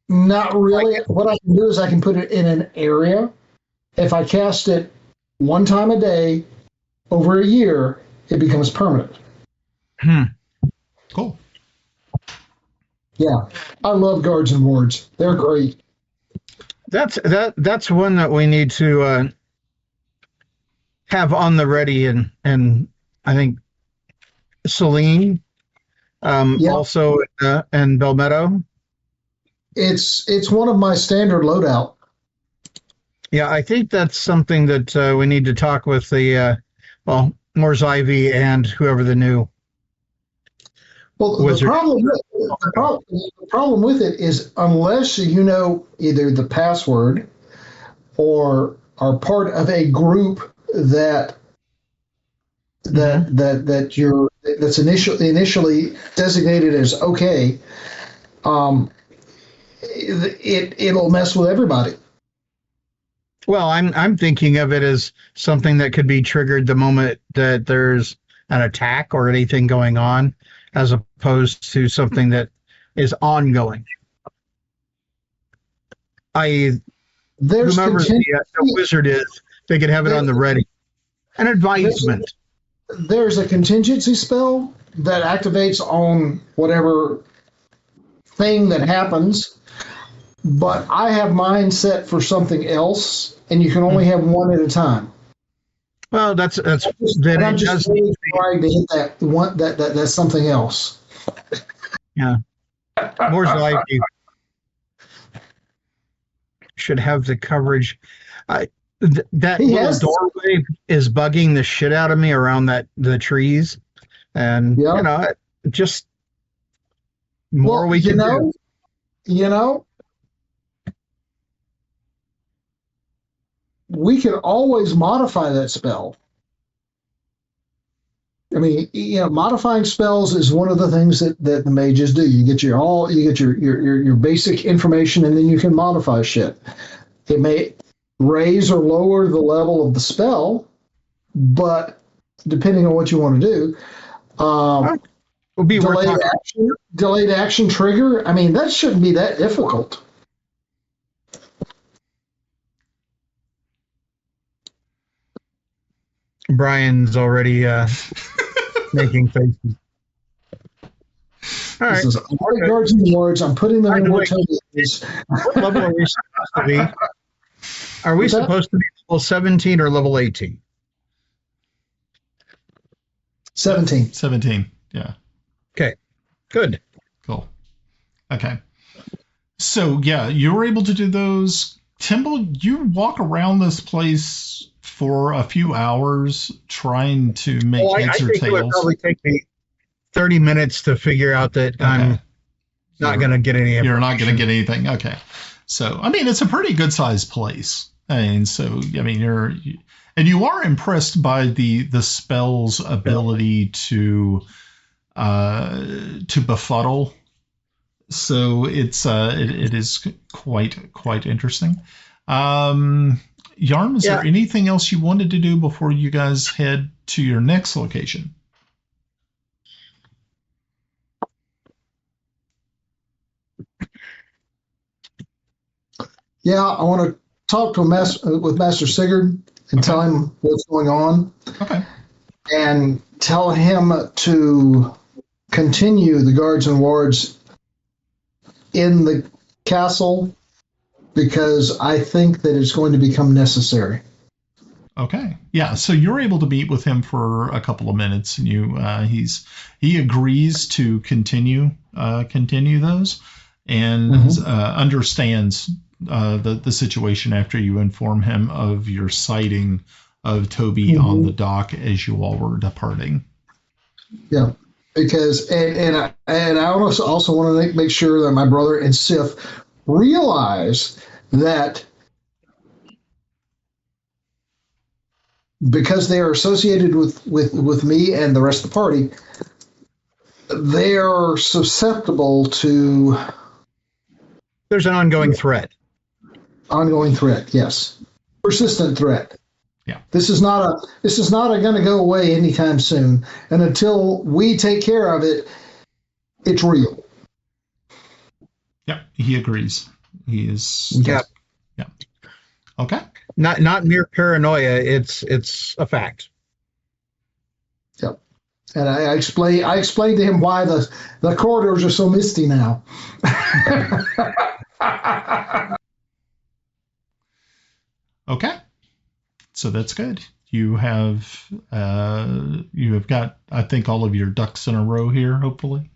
Not really. What I can do is I can put it in an area. If I cast it one time a day over a year, it becomes permanent. Cool. Yeah, I love guards and wards. They're great. That's one that we need to have on the ready, and I think Celene, also and Belmetto. It's one of my standard loadout. Yeah, I think that's something that we need to talk with the Moore's Ivy and whoever the new. Well, the problem with it is unless you know either the password or are part of a group that's initially designated as okay, it'll mess with everybody. Well, I'm thinking of it as something that could be triggered the moment that there's an attack or anything going on, as opposed to something that is ongoing. Whoever the wizard is, they could have it on the ready. An advisement. There's a contingency spell that activates on whatever thing that happens, but I have mine set for something else, and you can only have one at a time. Well, I'm just trying to hit that one. That's something else. Yeah. Moore's likely should have the coverage. That little doorway is bugging the shit out of me around the trees, and just more we can do. We can always modify that spell. I mean, modifying spells is one of the things that the mages do. You get your basic information, and then you can modify shit. It may raise or lower the level of the spell, but depending on what you want to do, delayed action trigger. I mean, that shouldn't be that difficult. Brian's already making faces. All right. Guards and wards. I'm putting them in what level are we supposed to be? Are we supposed to be level 17 or level 18? 17. 17, yeah. Okay, good. Cool. Okay. So, yeah, you were able to do those. Timble, you walk around this place for a few hours trying to make heads or tails. I think it would probably take me 30 minutes to figure out that I'm not going to get any information. You're not going to get anything. Okay. So, I mean, it's a pretty good sized place. And so, I mean, you are impressed by the spell's ability to befuddle. So it is quite interesting. Yarn, is there anything else you wanted to do before you guys head to your next location? Yeah, I want to talk with Master Sigurd and tell him what's going on. Okay. And tell him to continue the guards and wards in the castle because I think that it's going to become necessary. Okay. Yeah. So you're able to meet with him for a couple of minutes, and he agrees to continue those, and understands the situation after you inform him of your sighting of Toby on the dock as you all were departing. Yeah, because and I also want to make sure that my brother and Sif realize that because they are associated with me and the rest of the party, they are susceptible to. There's an ongoing threat. Ongoing threat, yes. Persistent threat. Yeah. This is not going to go away anytime soon, and until we take care of it, it's real. Yeah, he agrees. He is. Yeah. Yeah. Okay. Not mere paranoia. It's a fact. Yep. And I explained to him why the corridors are so misty now. Okay. So that's good. You have got, I think, all of your ducks in a row here, hopefully.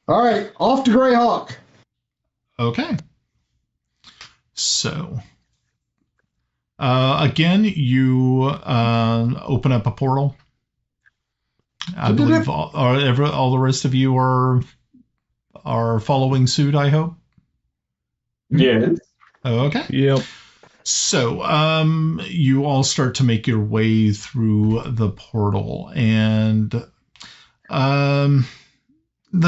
All right, off to Greyhawk. Okay. So, again, you open up a portal. I believe all the rest of you are following suit, I hope. Yes. Okay. Yep. So, you all start to make your way through the portal, and the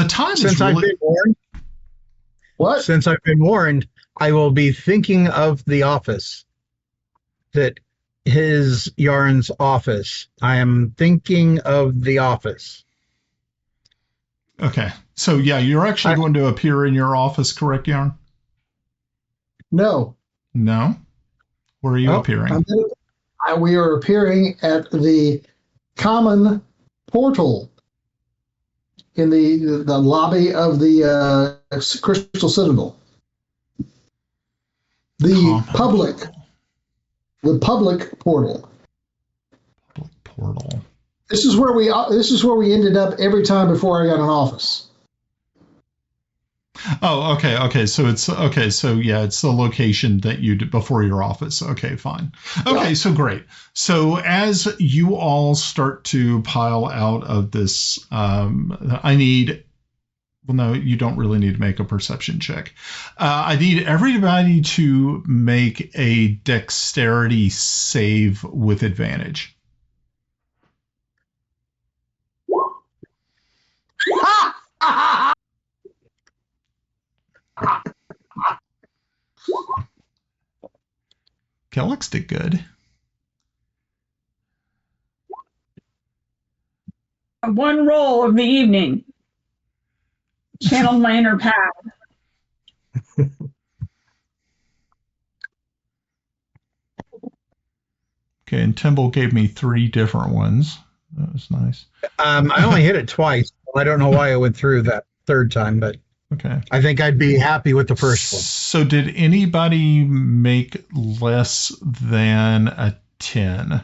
time Since I've been warned. What? Since I've been warned, I will be thinking of the office. That his Yarn's office. I am thinking of the office. Okay. So, yeah, you're actually going to appear in your office, correct, Yarn? No. No? Where are you appearing? We are appearing at the common portal in the lobby of the Crystal Citadel. The public portal. Public portal. This is where we ended up every time before I got an office. Oh, okay, okay. So it's okay. So yeah, it's the location that you did before your office. Okay, fine. Okay, yeah. So great. So as you all start to pile out of this, I need. Well, no, you don't really need to make a perception check. I need everybody to make a dexterity save with advantage. Kelex did good. One roll of the evening. Channeled my inner path. Okay, and Timble gave me 3 different ones. That was nice. I only hit it twice. I don't know why I went through that third time, but okay. I think I'd be happy with the first one. So did anybody make less than a 10?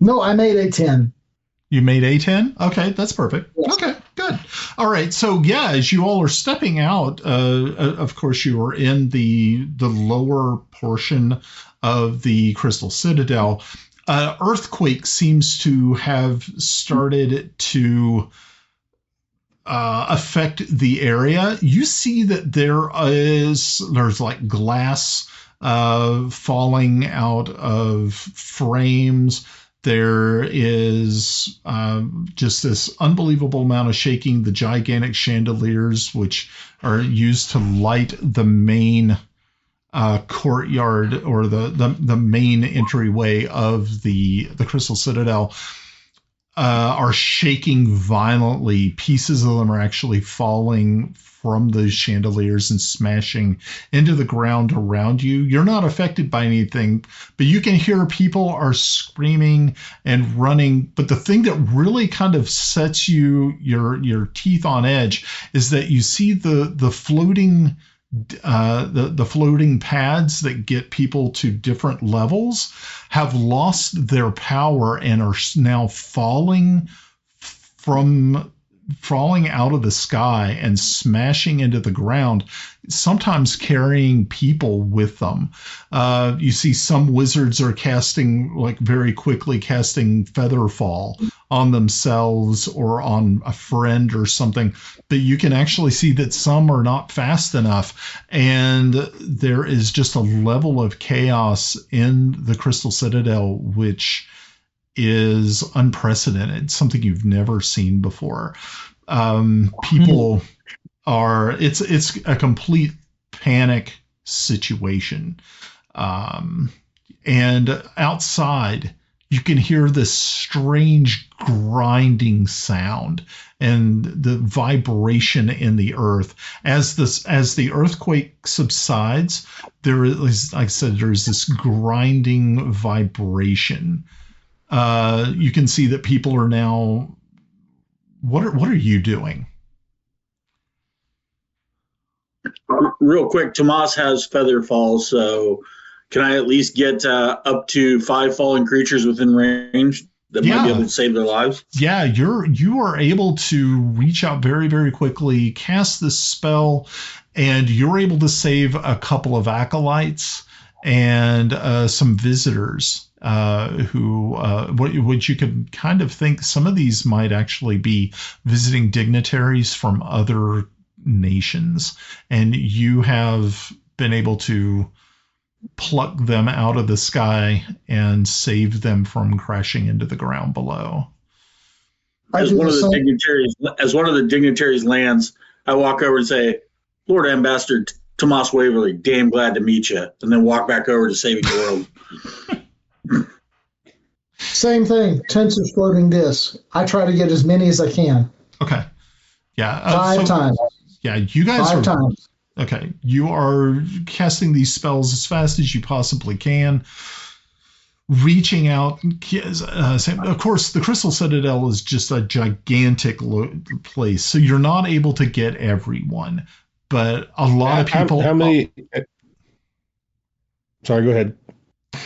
No, I made a 10. You made a 10? Okay, that's perfect. Yes. Okay, good. All right, so yeah, as you all are stepping out, of course you are in the lower portion of the Crystal Citadel. Earthquake seems to have started to affect the area. You see that there's like glass falling out of frames. There is just this unbelievable amount of shaking. The gigantic chandeliers, which are used to light the main courtyard or the main entryway of the Crystal Citadel, are shaking violently. Pieces of them are actually falling from those chandeliers and smashing into the ground around you. You're not affected by anything, but you can hear people are screaming and running. But the thing that really kind of sets your teeth on edge is that you see the floating the floating pads that get people to different levels have lost their power and are now falling out of the sky and smashing into the ground, sometimes carrying people with them. You see some wizards are very quickly casting Featherfall on themselves or on a friend or something, but you can actually see that some are not fast enough, and there is just a level of chaos in the Crystal Citadel which is unprecedented, something you've never seen before. People it's a complete panic situation. And outside you can hear this strange grinding sound and the vibration in the earth as the earthquake subsides. There is, like I said, there's this grinding vibration. You can see that people are now. What are you doing? Real quick, Tomas has Featherfall, so can I at least get up to 5 fallen creatures within range that might be able to save their lives? Yeah, you are able to reach out very, very quickly, cast this spell, and you're able to save a couple of acolytes and some visitors. Which you could kind of think some of these might actually be visiting dignitaries from other nations, and you have been able to pluck them out of the sky and save them from crashing into the ground below. As one of the dignitaries lands, I walk over and say, "Lord Ambassador Tomas Waverly, damn glad to meet you," and then walk back over to saving the world. Same thing. Tensor floating disc. I try to get as many as I can. Okay. Yeah. 5 times. Yeah, you guys 5 times. Okay. You are casting these spells as fast as you possibly can, reaching out. Of course, the Crystal Citadel is just a gigantic place, so you're not able to get everyone, but a lot of people. How many? Sorry, go ahead.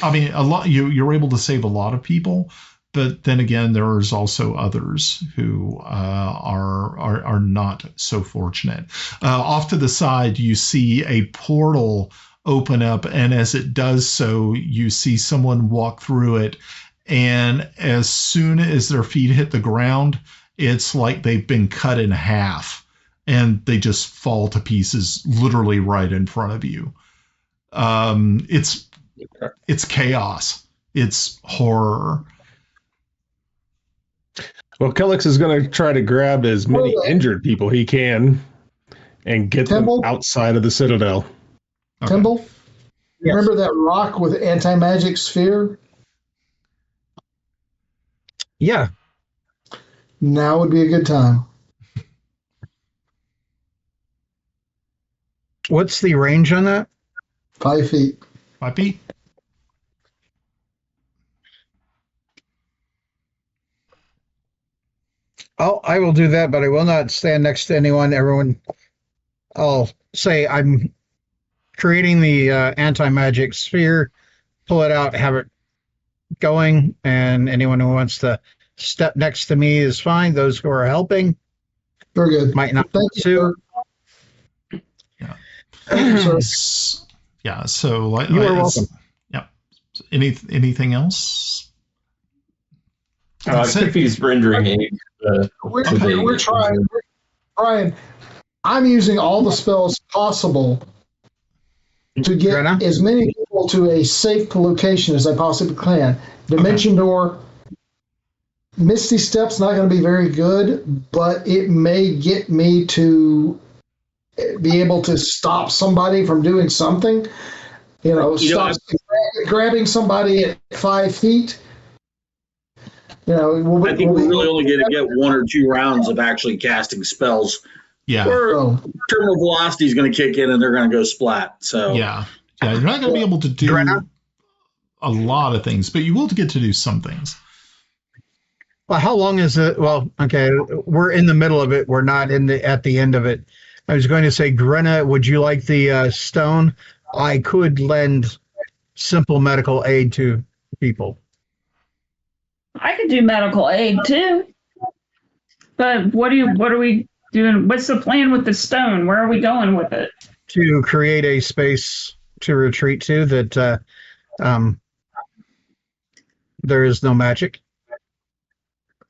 I mean, a lot. You're able to save a lot of people, but then again, there's also others who are not so fortunate. Off to the side, you see a portal open up, and as it does so, you see someone walk through it, and as soon as their feet hit the ground, it's like they've been cut in half, and they just fall to pieces literally right in front of you. It's chaos. It's horror. Well, Kelex is going to try to grab as many injured people he can and get Timble? them outside of the Citadel. Okay. Timble, remember that rock with anti-magic sphere? Yeah. Now would be a good time. What's the range on that? 5 feet. 5 feet? Oh, I will do that, but I will not stand next to anyone. Everyone, I'll say I'm creating the anti-magic sphere, pull it out, have it going, and anyone who wants to step next to me is fine. Those who are helping Very good. might not Thank want you, to. sir. Yeah. Thank you, sir. Yeah. So like, You are welcome. Yeah. Anything else? Kiffi's rendering aid. We're trying. Brian, I'm using all the spells possible to get Grenna? as many people to a safe location as I possibly can. Dimension Door, Misty Step's not going to be very good, but it may get me to be able to stop somebody from doing something. Grabbing somebody at 5 feet. I think we're really only going to get 1 or 2 rounds of actually casting spells. Yeah. Or terminal velocity is going to kick in and they're going to go splat. So Yeah. You're not going to be able to do a lot of things, but you will get to do some things. Well, how long is it? Well, okay, we're in the middle of it. We're not at the end of it. I was going to say, Grenna, would you like the stone? I could lend simple medical aid to people. I could do medical aid too. But what are we doing? What's the plan with the stone? Where are we going with it? To create a space to retreat to that there is no magic.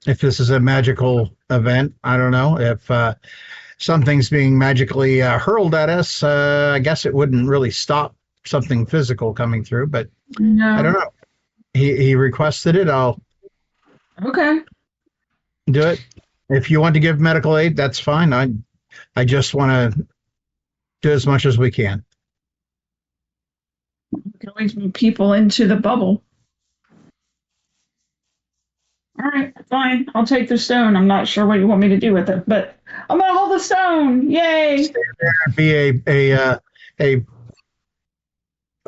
If this is a magical event, I don't know. If something's being magically hurled at us, I guess it wouldn't really stop something physical coming through, but No. I don't know. He requested it. I'll Okay. do it. If you want to give medical aid, that's fine. I just want to do as much as we can. We can always move people into the bubble. All right, fine. I'll take the stone. I'm not sure what you want me to do with it, but I'm gonna hold the stone. Yay! Be a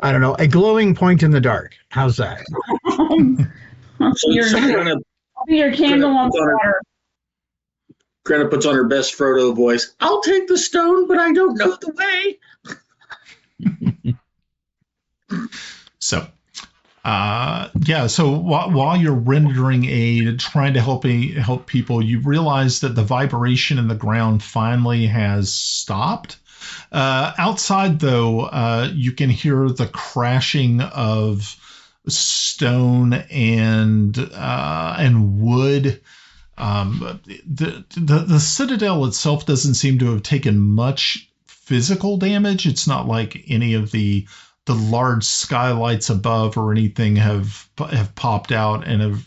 I don't know, a glowing point in the dark. How's that? I'll be your candle on water. Grenna puts on her best Frodo voice. I'll take the stone, but I don't know the way. So, so while you're rendering aid, trying to help people, you realize that the vibration in the ground finally has stopped. Outside, though, you can hear the crashing of stone and wood. The citadel itself doesn't seem to have taken much physical damage. It's not like any of the large skylights above or anything have popped out and have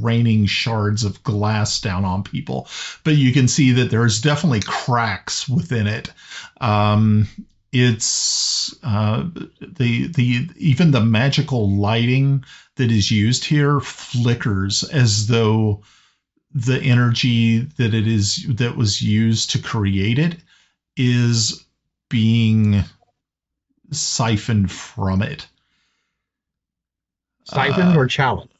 raining shards of glass down on people. But you can see that there's definitely cracks within it. It's even the magical lighting that is used here flickers as though the energy that was used to create it is being siphoned from it. Siphoned or challenged?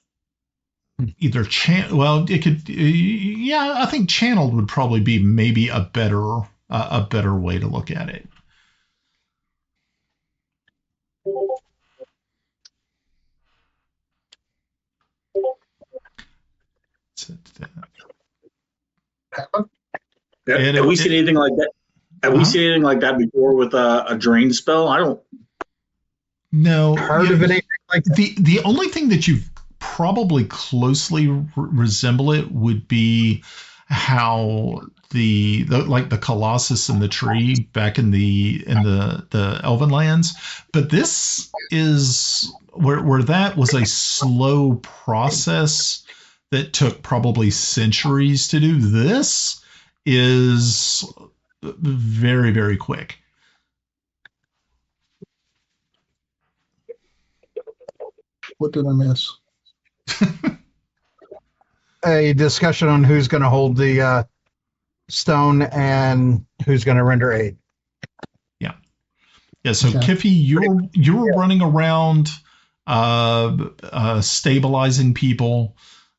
Either it could. I think channeled would probably be maybe a better way to look at it. Have we seen anything like that? Have we seen anything like that before with a drain spell? I don't. No. Heard of anything like that? The only thing that you've probably closely resemble it would be how the Colossus in the tree back in the Elven lands, but this is where that was a slow process that took probably centuries to do. This is very, very quick. What did I miss? A discussion on who's going to hold the stone and who's going to render aid. Yeah. So Okay. Kiffi, you're running around, stabilizing people.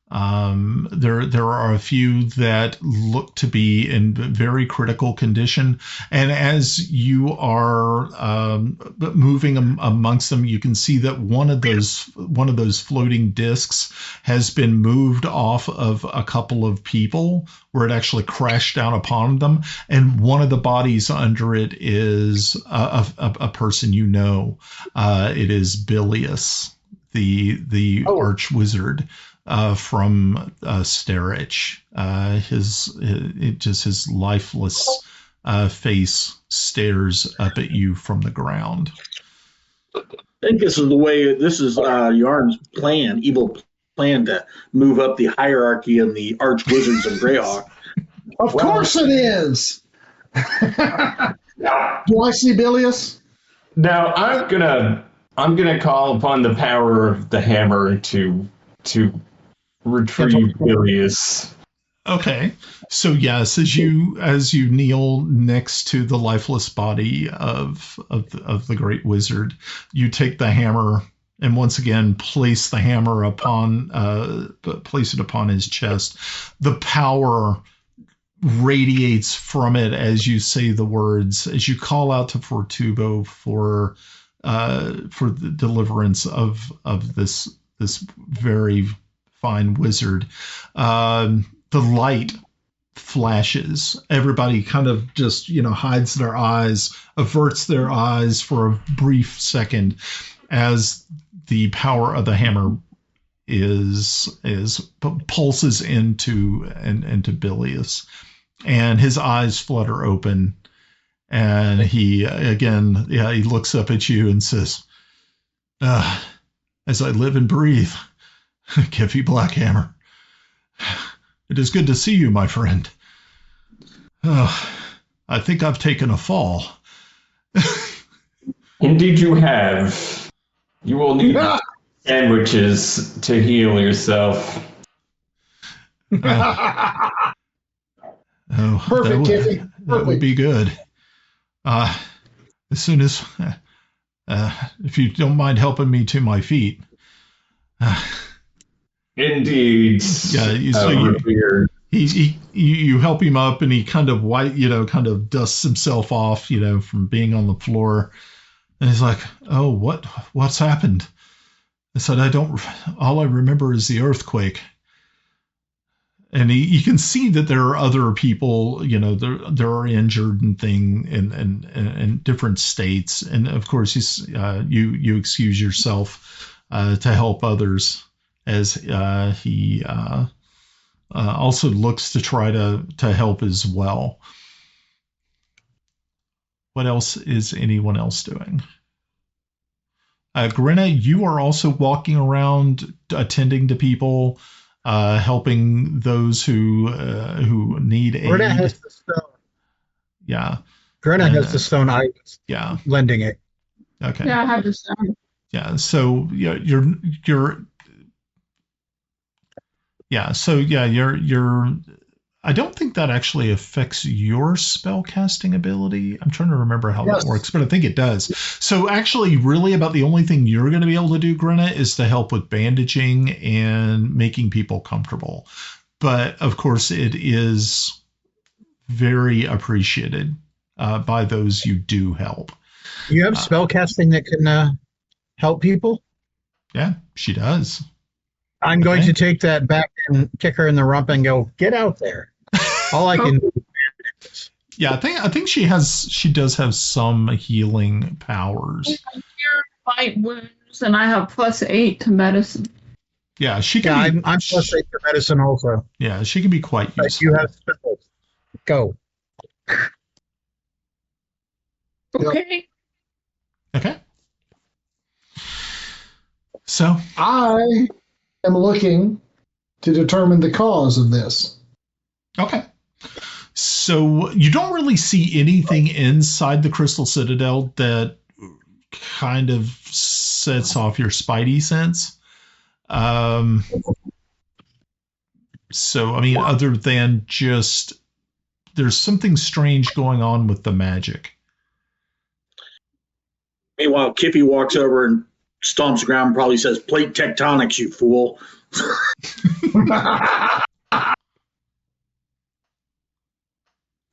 There are a few that look to be in very critical condition, and as you are moving amongst them, you can see that one of those floating discs has been moved off of a couple of people, where it actually crashed down upon them, and one of the bodies under it is a person you know. It is Bilius, the arch wizard. From Starich. His lifeless face stares up at you from the ground. I think this is Yarn's evil plan to move up the hierarchy of the arch wizards of Greyhawk. Of course it is. Do I see Bilius? Now I'm gonna call upon the power of the hammer to retrieve Bilius. Okay, so yes, as you kneel next to the lifeless body of the great wizard, you take the hammer and once again place the hammer place it upon his chest. The power radiates from it as you say the words, as you call out to Fortubo for the deliverance of this very fine wizard. The light flashes. Everybody kind of just, hides their eyes, averts their eyes for a brief second as the power of the hammer pulses into Bilius, and his eyes flutter open, and he looks up at you and says, as I live and breathe, Kiffi Blackhammer, it is good to see you, my friend. I think I've taken a fall. Indeed you have. You will need sandwiches to heal yourself. Perfect, Kiffi. That would be good. As soon as, if you don't mind helping me to my feet. Indeed. Yeah, you help him up, and he kind of dusts himself off, from being on the floor, and he's like, "Oh, what's happened?" I said, all I remember is the earthquake. And you can see that there are other people, there are injured and in different states, and of course you excuse yourself to help others, as he also looks to try to help as well. What else is anyone else doing? Grenna, you are also walking around, attending to people, helping those who need aid. Grenna has the stone. Yeah. Grenna has the stone. I was lending it. Okay. Yeah, I have the stone. Yeah. So you're. I don't think that actually affects your spell casting ability. I'm trying to remember how that works, but I think it does. So actually, really about the only thing you're going to be able to do, Grenna, is to help with bandaging and making people comfortable. But of course, it is very appreciated by those you do help. You have spell casting that can help people? Yeah, she does. I'm going to take that back and kick her in the rump and go, get out there. All I can do. Yeah, I think she does have some healing powers. Fight wounds, and I have +8 to medicine. Yeah, she can. Yeah, I'm +8 to medicine also. Yeah, she can be quite useful. You have spells. Go. Okay. Okay. So I am looking to determine the cause of this. Okay. So you don't really see anything inside the Crystal Citadel that kind of sets off your spidey sense. So, I mean, other than just there's something strange going on with the magic. Meanwhile, Kiffi walks over and stomps the ground and probably says, "Plate tectonics, you fool."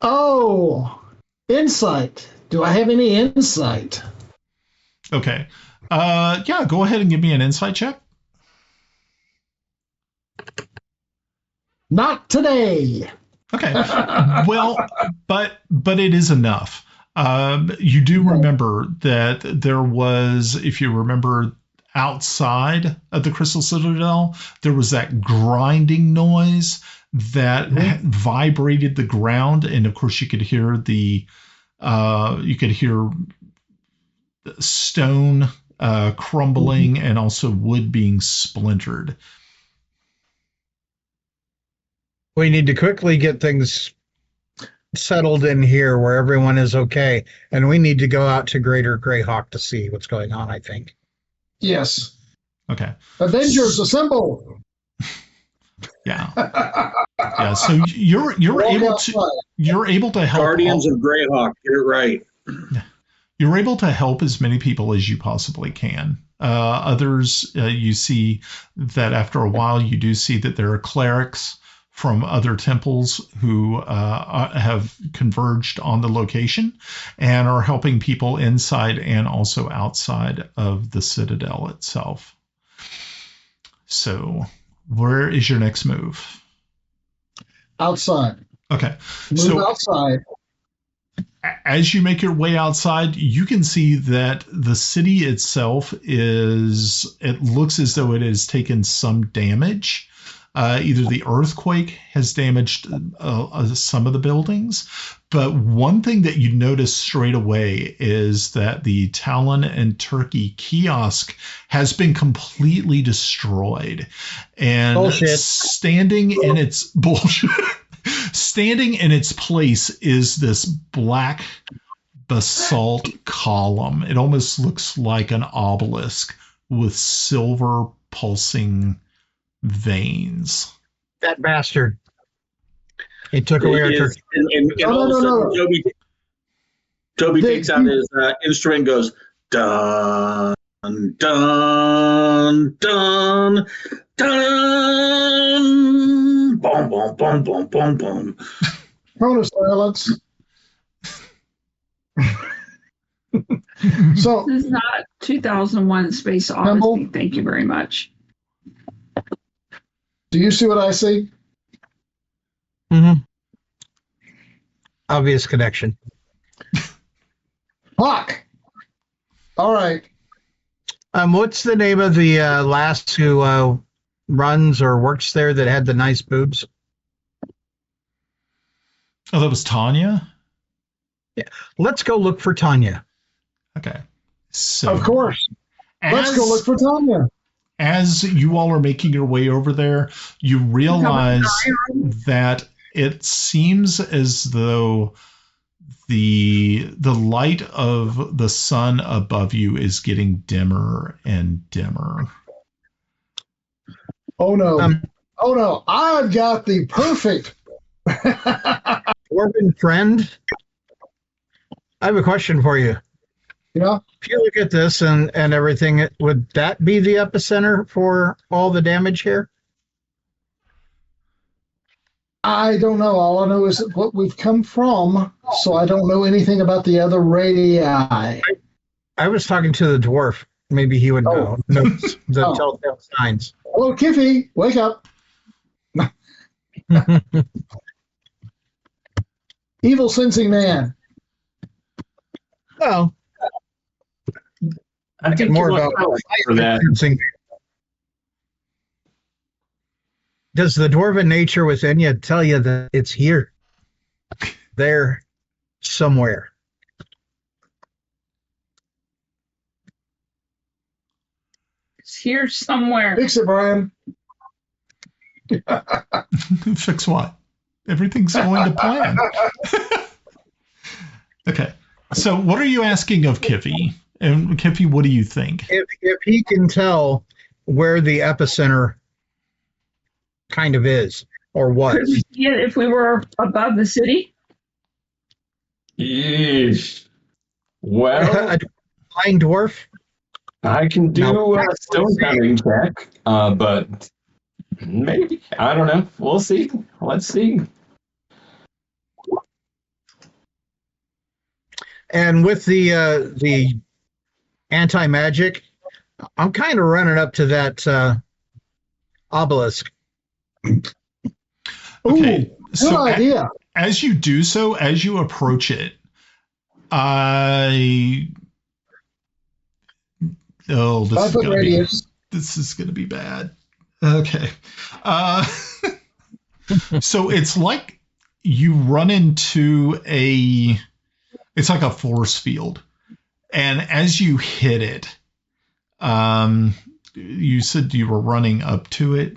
Oh, insight. Do I have any insight? Okay. Yeah, go ahead and give me an insight check. Not today. Okay. Well, but it is enough. You do remember that there was, if you remember, outside of the Crystal Citadel, there was that grinding noise that vibrated the ground, and of course you could hear the stone crumbling and also wood being splintered. We need to quickly get things settled in here where everyone is okay, and we need to go out to Greater Greyhawk to see what's going on, I think. Yes. Okay. Avengers assemble. Yeah. Yeah. So you're able to help. Guardians of Greyhawk. Get it right. You're able to help as many people as you possibly can. Others, you see that after a while, you do see that there are clerics from other temples who have converged on the location and are helping people inside and also outside of the Citadel itself. So where is your next move? Outside. Okay. Move outside. As you make your way outside, you can see that the city itself it looks as though it has taken some damage. Either the earthquake has damaged some of the buildings, but one thing that you notice straight away is that the Talon and Turkey kiosk has been completely destroyed, and standing in its place is this black basalt column. It almost looks like an obelisk with silver pulsing veins. That bastard. He took away our turkey. And all of a sudden, Toby takes out his instrument and goes, dun, dun, dun, dun, boom, boom, boom, boom, boom, boom. Bonus silence. So this is not 2001 Space Odyssey. Thank you very much. Do you see what I see? Mm-hmm. Obvious connection. Fuck. All right. What's the name of the lass who runs or works there that had the nice boobs? Oh, that was Tanya? Yeah. Let's go look for Tanya. Okay. So of course. Let's go look for Tanya. As you all are making your way over there, you realize that it seems as though the light of the sun above you is getting dimmer and dimmer. Oh no. Oh no. I've got the perfect Dwarven friend. I have a question for you. Yeah. If you look at this and everything, would that be the epicenter for all the damage here? I don't know. All I know is what we've come from, so I don't know anything about the other radii. I was talking to the dwarf. Maybe he would know the telltale signs. Hello, Kiffi. Wake up. Evil sensing man. Well, I think more you about want for that. sensing. Does the dwarven nature within you tell you that it's here? There, somewhere. It's here somewhere. Fix it, Brian. Fix what? Everything's going to plan. Okay. So what are you asking of Kiffi? And Kiffi, what do you think? If he can tell where the epicenter kind of is or was. Could we see it if we were above the city? Yeesh. Well, A flying dwarf? I can do a stone cutting check, but maybe. I don't know. We'll see. Let's see. And with the anti-magic, I'm kind of running up to that obelisk. Okay. Ooh, good So idea. as you do so, as you approach it, this is gonna be bad. Okay. So it's like you run into it's like a force field. And as you hit it, you said you were running up to it.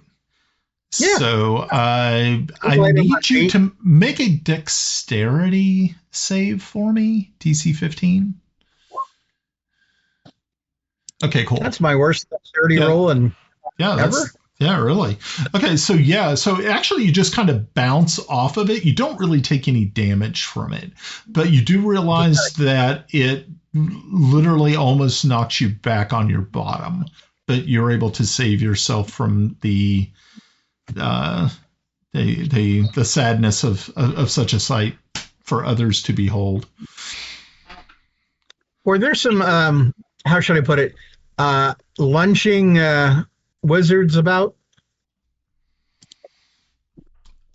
Yeah. So I need you to make a dexterity save for me, DC 15. Okay, cool. That's my worst dexterity roll and ever. Yeah, really. Okay, so actually you just kind of bounce off of it. You don't really take any damage from it, but you do realize that it literally almost knocks you back on your bottom, but you're able to save yourself from the sadness of such a sight for others to behold. Were there some how should I put it? Lunching wizards about?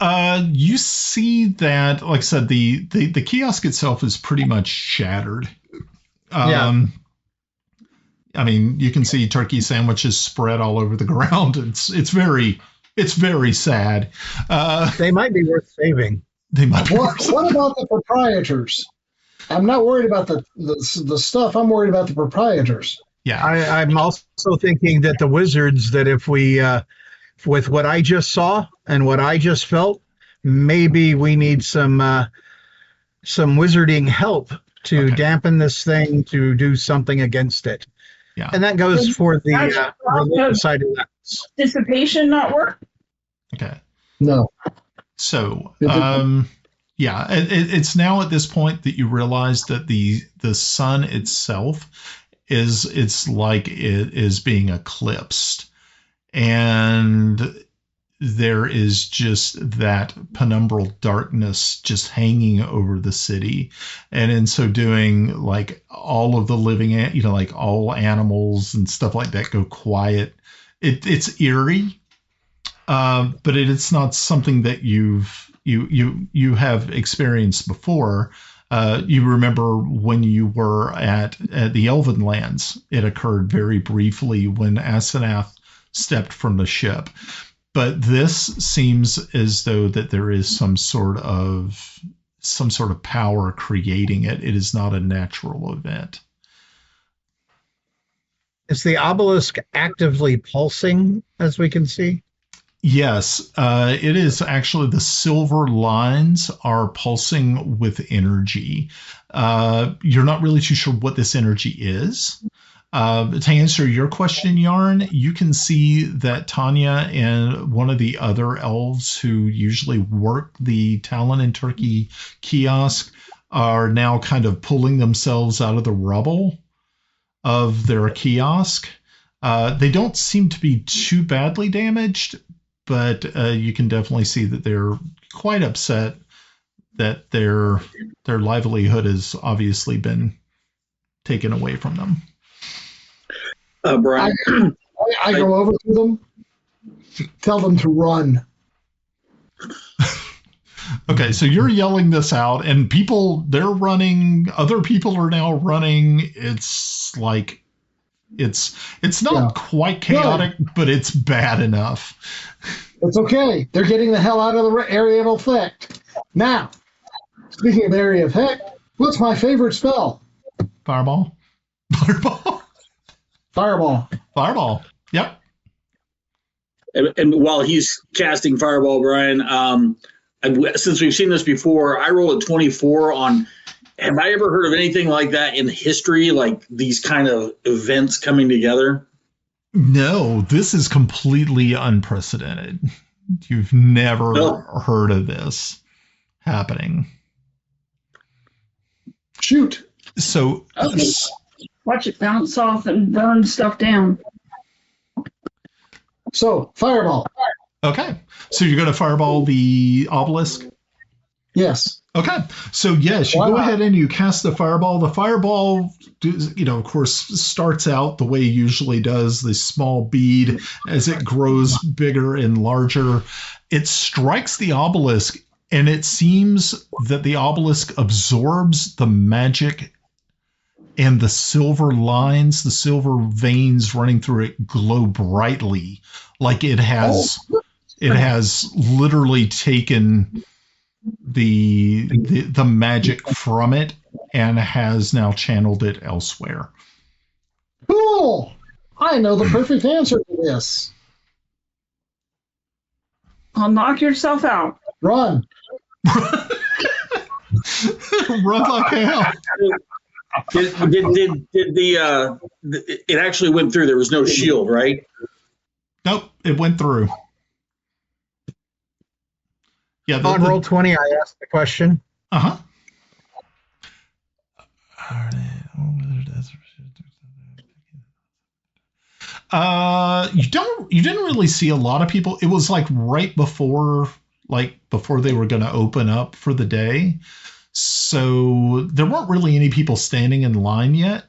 You see that, like I said, the kiosk itself is pretty much shattered. I mean, you can see turkey sandwiches spread all over the ground. It's very sad. They might be worth saving. They might be What about the proprietors? I'm not worried about the stuff. I'm worried about the proprietors. Yeah, I'm also thinking that the wizards, that if we, with what I just saw and what I just felt, maybe we need some wizarding help to dampen this thing, to do something against it. Yeah, and that goes for the side of that. Dissipation not work? Okay. No. So, it's now at this point that you realize that the sun itself it's like it is being eclipsed, and there is just that penumbral darkness just hanging over the city, and in so doing, like all of the living, like all animals and stuff like that go quiet. It's eerie, but it's not something that you have experienced before. You remember when you were at the Elven Lands, it occurred very briefly when Asenath stepped from the ship. But this seems as though that there is some sort of power creating it. It is not a natural event. Is the obelisk actively pulsing, as we can see? Yes, it is actually. The silver lines are pulsing with energy. You're not really too sure what this energy is. To answer your question, Yarn, you can see that Tanya and one of the other elves who usually work the Talon and Turkey kiosk are now kind of pulling themselves out of the rubble of their kiosk. They don't seem to be too badly damaged, but you can definitely see that they're quite upset that their livelihood has obviously been taken away from them. Brian, I go over to them, tell them to run. Okay, so you're yelling this out, and they're running. Other people are now running. It's like it's not quite chaotic, but it's bad enough. It's okay. They're getting the hell out of the area of effect. Now, speaking of area of effect, what's my favorite spell? Fireball. Fireball. Yep. And while he's casting Fireball, Brian, since we've seen this before, I rolled a 24 on. Have I ever heard of anything like that in history? Like these kind of events coming together? No, this is completely unprecedented. You've never heard of this happening. Shoot. So watch it bounce off and burn stuff down. So, Fireball. Okay. So you're going to fireball the obelisk? Yes. Okay. So, yes, you go ahead and you cast the fireball. The fireball, of course, starts out the way it usually does, this small bead. As it grows bigger and larger, it strikes the obelisk, and it seems that the obelisk absorbs the magic, and the silver lines, the silver veins running through it glow brightly, like it has literally taken the magic from it and has now channeled it elsewhere. Cool. I know the perfect answer to this. I'll knock yourself out. Run. Run like hell. Did it actually went through? There was no shield, right? Nope, it went through. Yeah. On roll 20, I asked the question. Uh-huh. You didn't really see a lot of people. It was like right before they were going to open up for the day. So there weren't really any people standing in line yet,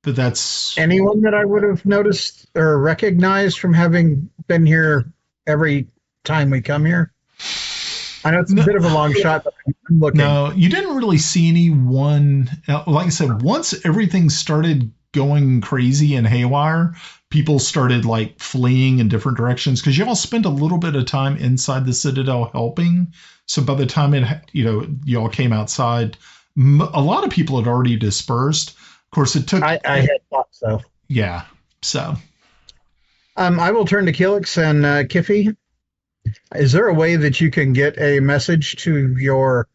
but that's... Anyone that I would have noticed or recognized from having been here every time we come here? I know it's a bit of a long shot, but I'm looking. No, you didn't really see anyone. Like I said, once everything started going crazy and haywire, people started like fleeing in different directions because y'all spent a little bit of time inside the Citadel helping. So by the time y'all came outside, a lot of people had already dispersed. Of course, it took. I had thought so. Yeah. So. I will turn to Kelex and Kiffi. Is there a way that you can get a message to your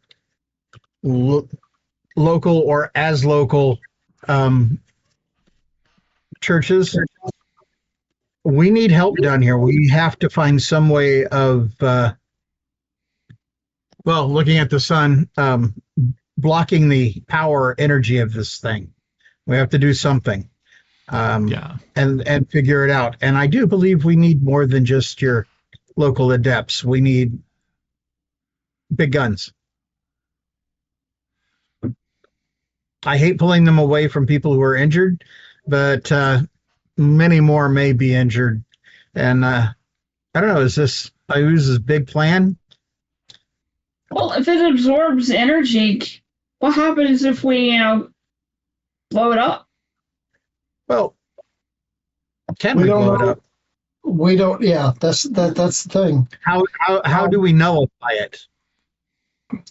local or as local churches? We need help down here. We have to find some way of, looking at the sun, blocking the power energy of this thing. We have to do something and figure it out. And I do believe we need more than just your local adepts. We need big guns. I hate pulling them away from people who are injured, but many more may be injured. And I don't know, is this Ayuz's big plan? Well, if it absorbs energy, what happens if we, blow it up? Well, can we blow it up? We don't. Yeah, that's the thing. How do we nullify it?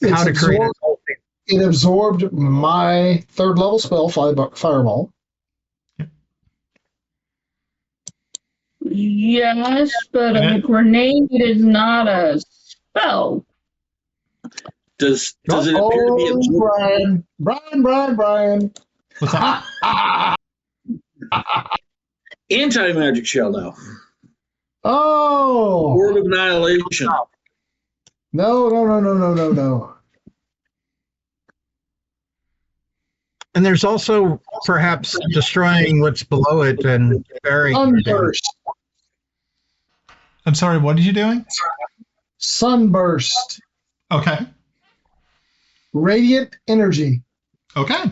How to create it? It absorbed my 3rd level spell, Fireball. Yes, but a grenade is not a spell. Does it appear to be absorbed? Brian. What's that? Anti-magic shell now. Oh. Word of annihilation. No. And there's also perhaps destroying what's below it and burying Sunburst. I'm sorry, what are you doing? Sunburst. Okay. Radiant energy. Okay.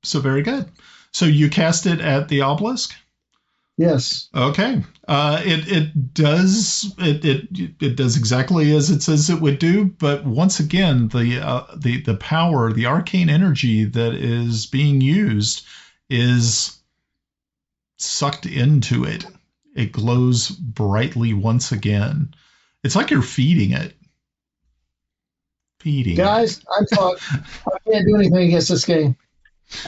So very good. So you cast it at the obelisk? Yes. Okay. It does exactly as it says it would do, but once again, the power, the arcane energy that is being used is sucked into it. It glows brightly once again. It's like you're feeding it. Guys, I thought I can't do anything against this game.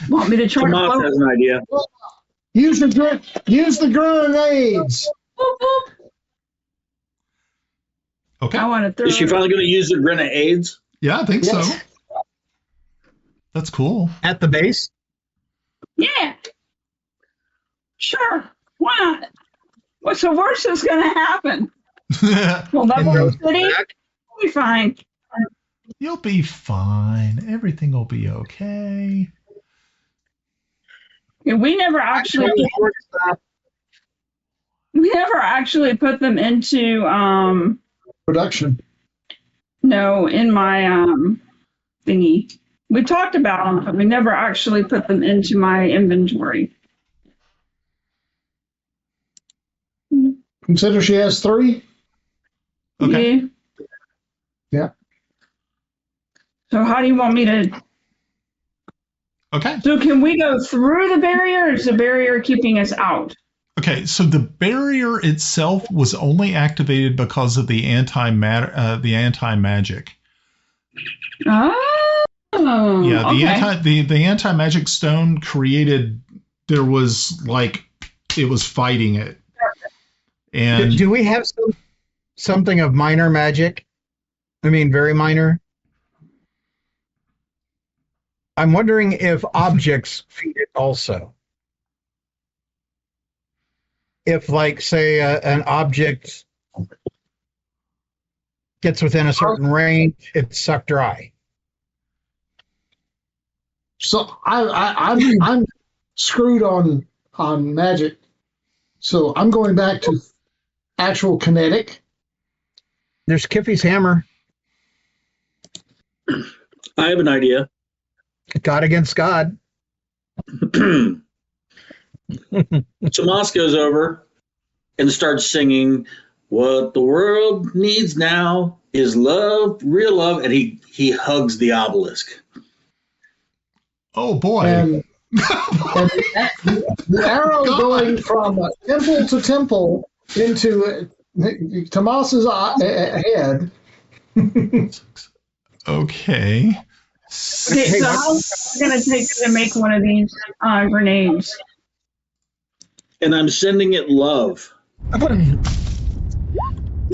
Want me to try Tomas has an idea. Use the grenades. Boop, boop. Okay. I want to throw. Is she finally going to use the grenades? Yeah, I think so. Yes. That's cool. At the base? Yeah. Sure. Why not? What's the worst that's going to happen? Well, that And will goes city. back? We'll be fine. You'll be fine. Everything will be okay. Yeah, we never actually put them into Production. no, in my thingy. We talked about them, but we never actually put them into my inventory. Consider she has 3. Okay. Yeah. Yeah. So how do you want me to? Okay. So can we go through the barrier, or is the barrier keeping us out? Okay, so the barrier itself was only activated because of the anti-magic. Oh, Yeah, okay. the anti-magic stone created. There was it was fighting it, and Do we have something of minor magic? I mean, very minor. I'm wondering if objects feed it also. If, say, an object gets within a certain range, it's sucked dry. So I'm screwed on magic. So I'm going back to actual kinetic. There's Kiffi's hammer. I have an idea. God against God. Tomas goes over and starts singing, "What the world needs now is love, real love," and he hugs the obelisk. oh boy, And the arrow God. going from temple to temple into Tomas's head. okay. Okay, so how long is it going to take to make one of these grenades? And I'm sending it love.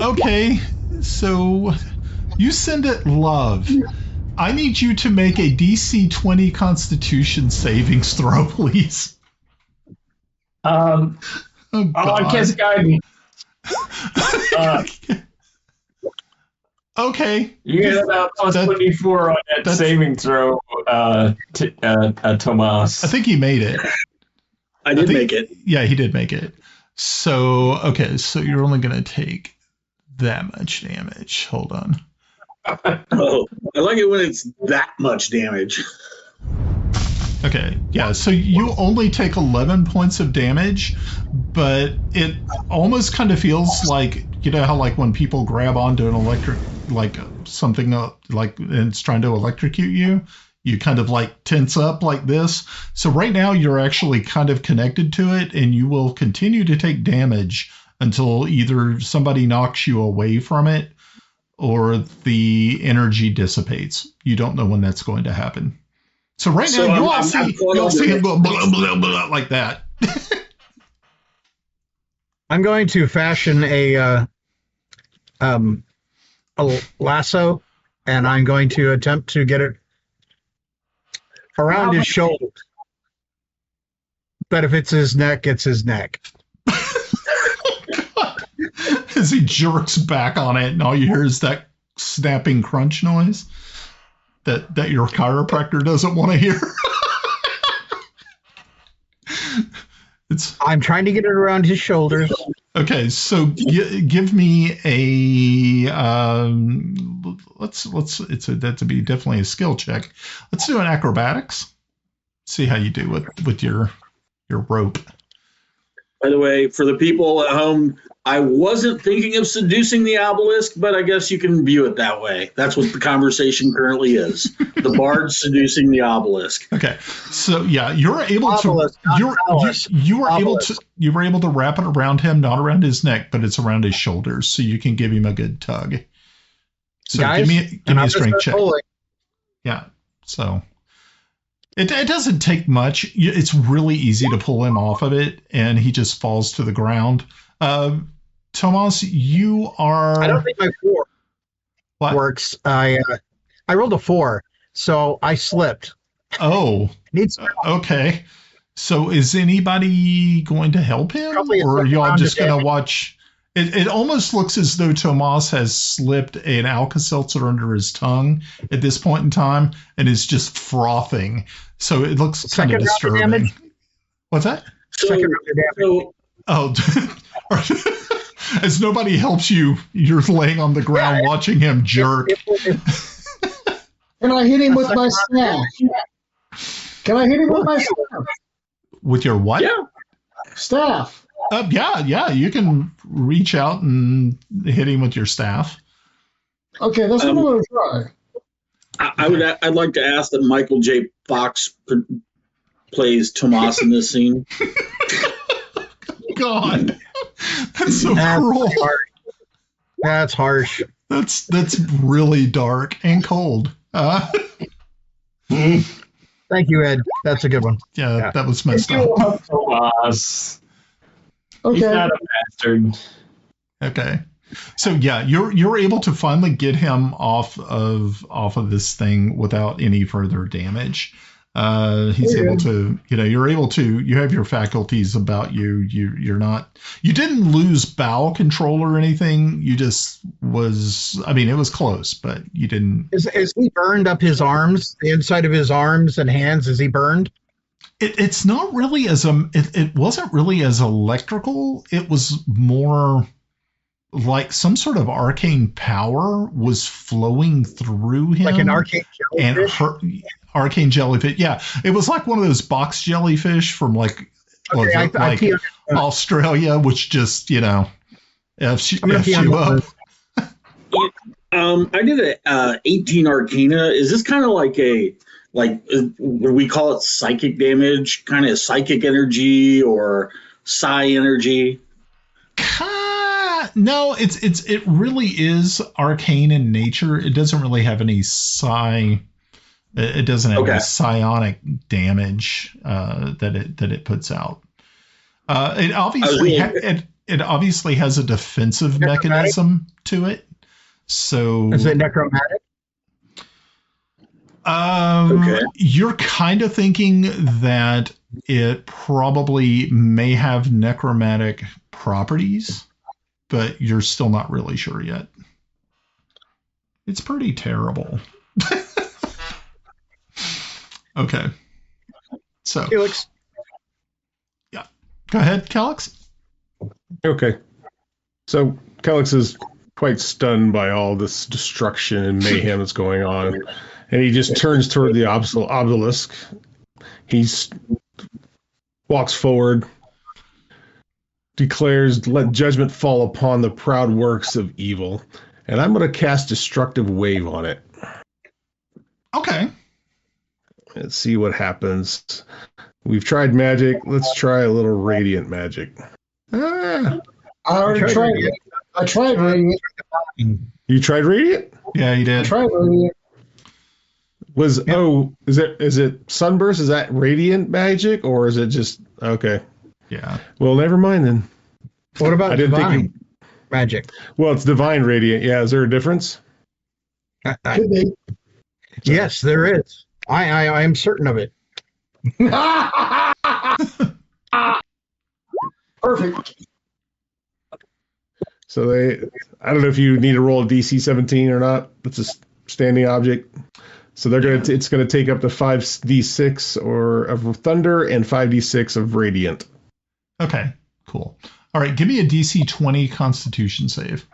Okay, so you send it love. I need you to make a DC 20 Constitution savings throw, please. Oh, I guess guidance. Okay. You get about plus 24 on that saving throw, Tomas. I think he made it. I did make it. Yeah, he did make it. So, okay, so you're only going to take that much damage. Hold on. Oh, I like it when it's that much damage. Okay, yeah, so you only take 11 points of damage, but it almost kind of feels like, you know how when people grab onto an electric, something and it's trying to electrocute you, you kind of tense up like this. So right now you're actually kind of connected to it, and you will continue to take damage until either somebody knocks you away from it or the energy dissipates. You don't know when that's going to happen. So right now you'll see him go blah, blah, blah, like that. I'm going to fashion a lasso, and I'm going to attempt to get it around his shoulder. But if it's his neck, it's his neck. As he jerks back on it, and all you hear is that snapping crunch noise that your chiropractor doesn't want to hear. I'm trying to get it around his shoulders. Okay, so give me a that'd be definitely a skill check. Let's do an acrobatics. See how you do with your rope. By the way, for the people at home, I wasn't thinking of seducing the obelisk, but I guess you can view it that way. That's what the conversation currently is. The bard seducing the obelisk. Okay, so yeah, you're able Obelisk, to not phallus. you were able Obelisk. to you were able to wrap it around him, not around his neck, but it's around his shoulders, so you can give him a good tug. So Guys, give me and a I'm strength just check. rolling. Yeah, so it doesn't take much. It's really easy to pull him off of it, and he just falls to the ground. Tomas, you are. I don't think my 4 What? works. I rolled a 4, so I slipped. Oh, Needs okay. So is anybody going to help him, Probably a or are second y'all round just of going to damage. watch? It almost looks as though Tomas has slipped an Alka-Seltzer under his tongue at this point in time and is just frothing. So it looks kind Second of round of disturbing. damage? What's that? So, Second round of damage. Oh, as nobody helps you, you're laying on the ground watching him jerk. Can I hit him with my staff? Can I hit him with my staff? With your what? yeah. Staff. Yeah, you can reach out and hit him with your staff. Okay, that's what I'm going to try. I'd like to ask that Michael J. Fox plays Tomas in this scene. God, that's so That's cruel. harsh. That's harsh. That's really dark and cold. Thank you, Ed. That's a good one. Yeah, that was messed You up. love Tomas. He's Okay. not a bastard. Okay, so yeah, you're able to finally get him off of this thing without any further damage. He's able to, you have your faculties about you. You didn't lose bowel control or anything. You just it was close, but you didn't. Is he burned up his arms, the inside of his arms and hands? Is he burned? It's not really it wasn't really as electrical. It was more like some sort of arcane power was flowing through him. Like an arcane and jellyfish? arcane jellyfish. Yeah, it was like one of those box jellyfish from Australia, which just F's you up. I did a 18 Arcana. Is this kind of like would we call it psychic damage, kind of psychic energy or psi energy? No, it really is arcane in nature. It doesn't really have any psi. It doesn't have any psionic damage that it puts out. It obviously has a defensive mechanism to it. So Is it necromantic? You're kind of thinking that it probably may have necromantic properties, but you're still not really sure yet. It's pretty terrible. Okay. So, Kelex. Yeah. Go ahead, Kelex. Okay. So Kelex is quite stunned by all this destruction and mayhem that's going on. And he just turns toward the obelisk. He walks forward, declares, "Let judgment fall upon the proud works of evil." And I'm going to cast Destructive Wave on it. Okay. Let's see what happens. We've tried magic. Let's try a little radiant magic. I already tried it. I tried radiant. You tried radiant? Yeah, you I did. tried radiant. Is it sunburst? Is that radiant magic or is it just okay? Yeah. Well, never mind then. What about I didn't think divine magic? Well, it's divine radiant. Yeah, is there a difference? Could be. Yes, there is. I am certain of it. Perfect. So I don't know if you need to roll a DC 17 or not. It's a standing object. So it's gonna take up to 5d6 of thunder and 5d6 of radiant. Okay. Cool. All right. Give me a DC 20 Constitution save.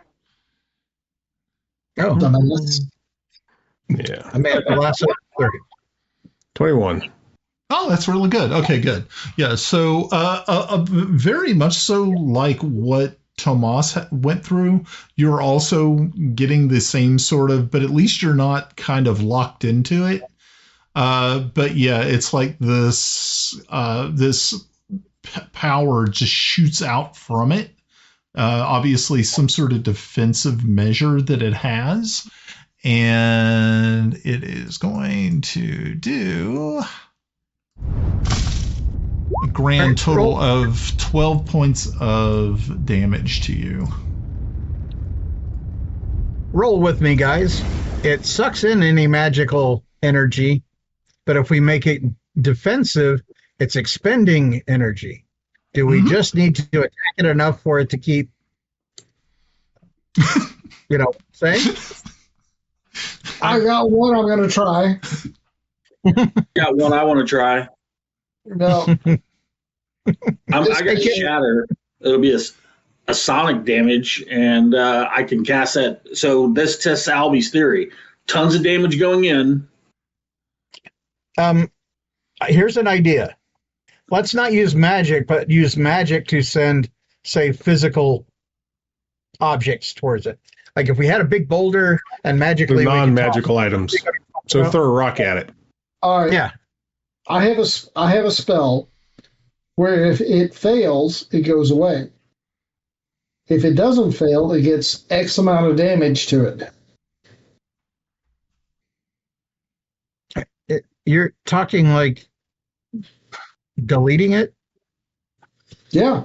Oh, Yeah. I may have the last 30. 21. Oh, that's really good. Okay, good. Yeah, so very much so like what Tomas went through. You're also getting the same sort of, but at least you're not kind of locked into it. But yeah, it's like this power just shoots out from it. Obviously, some sort of defensive measure that it has, and it is going to do a grand total of 12 points of damage to you. Roll with me, guys. It sucks in any magical energy, but if we make it defensive, it's expending energy. Do we just need to attack it enough for it to keep, saying? I got one I'm going to try. Got one I want to try. No. I got Shatter. It'll be a sonic damage, and I can cast that. So this tests Albie's theory. Tons of damage going in. Here's an idea. Let's not use magic, but use magic to send, say, physical objects towards it. Like if we had a big boulder and magically non-magical items. So throw a rock at it. All right. Yeah. I have a spell where if it fails, it goes away. If it doesn't fail, it gets X amount of damage to it. You're talking like deleting it? Yeah.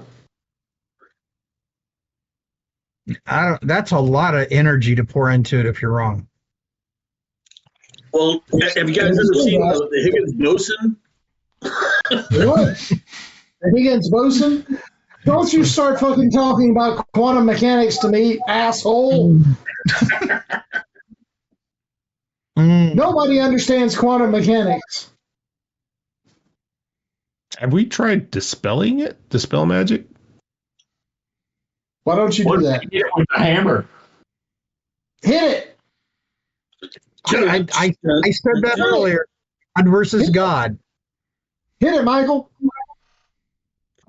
That's a lot of energy to pour into it if you're wrong. Well, have you guys ever seen the Higgins boson? What? The Higgins boson? Don't you start fucking talking about quantum mechanics to me, asshole. Nobody understands quantum mechanics. Have we tried dispelling it? Dispel magic? Why don't you do that? Hit it with a hammer. Hit it. I said that earlier. God versus God. Hit it, Michael.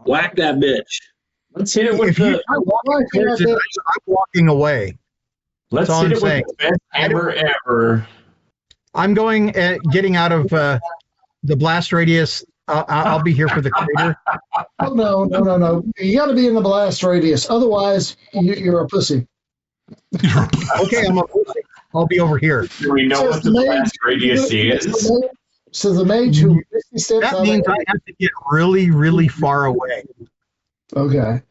Whack that bitch. Let's hit it with the. I'm walking away. Let's hit it with the best hammer ever. I'm going getting out of the blast radius. I'll be here for the crater. Oh, no. You got to be in the blast radius. Otherwise, you're a pussy. Okay, I'm a pussy. I'll be over here. Do we know what the blast radius is? So the mage who steps that means I have to get really, really far away. Okay.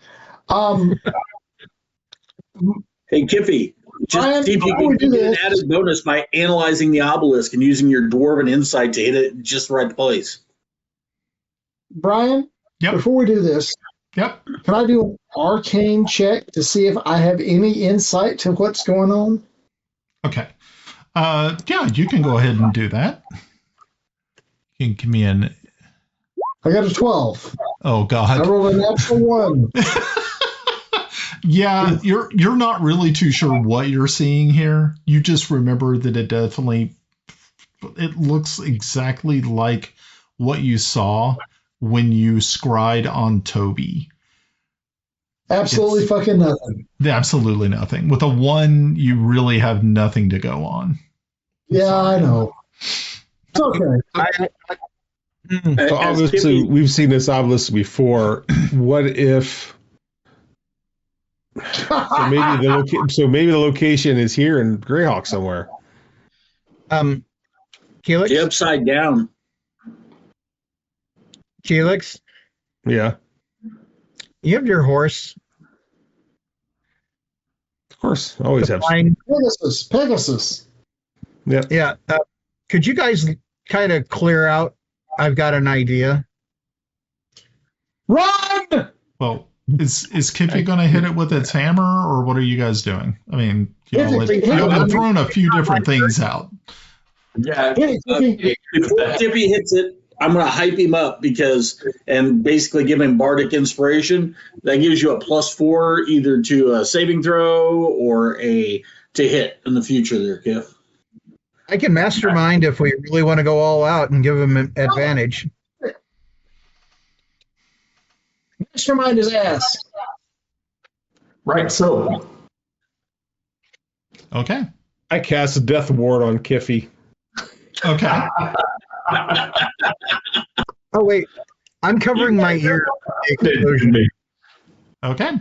Hey, Kiffi, just see if you can get an added bonus by analyzing the obelisk and using your dwarven insight to hit it just the right place. Brian, before we do this, can I do an arcane check to see if I have any insight to what's going on? Okay. Yeah, you can go ahead and do that. You can give me an... I got a 12. Oh, God. I rolled a natural 1. Yeah, you're not really too sure what you're seeing here. You just remember that it looks exactly like what you saw when you scryed on Toby. Absolutely fucking nothing. Absolutely nothing. With a 1, you really have nothing to go on. Yeah, I know. It's okay. So obviously, we've seen this obelisk before. What if... So maybe the location is here in Greyhawk somewhere. Kelex? The upside down. Kelex? Yeah. You have your horse. Of course. Always have. Pegasus. Yeah. Yeah. Could you guys kind of clear out? I've got an idea. Run! Well, is Kiffi going to hit it with its hammer, or what are you guys doing? I mean, I'm throwing a few different things out. Yeah. Before Kiffi hits it, I'm going to hype him up and basically give him bardic inspiration. That gives you a +4 either to a saving throw or to hit in the future there, Kiff. I can mastermind if we really want to go all out and give him an advantage. Mastermind his ass. Right, so. Okay. I cast a death ward on Kiffi. Okay. Oh wait, I'm covering my ear. Okay.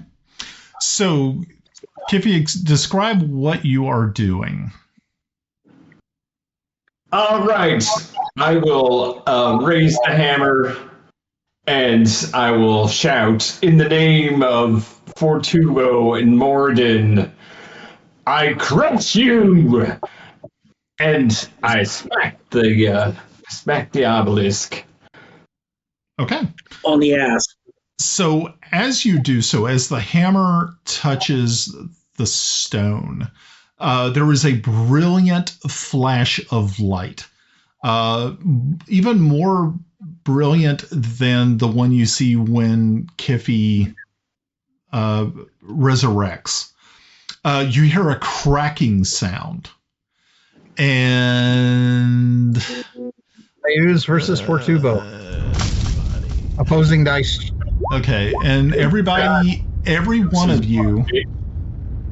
So, Kiffi, describe what you are doing. All right. I will raise the hammer and I will shout, in the name of Fortubo and Morden, I crush you! And I smack the obelisk. Okay. On the ass. So as you do so, as the hammer touches the stone, there is a brilliant flash of light, even more brilliant than the one you see when Kiffi resurrects. You hear a cracking sound. And Use versus Fortubo. Opposing dice. Okay, and every one of you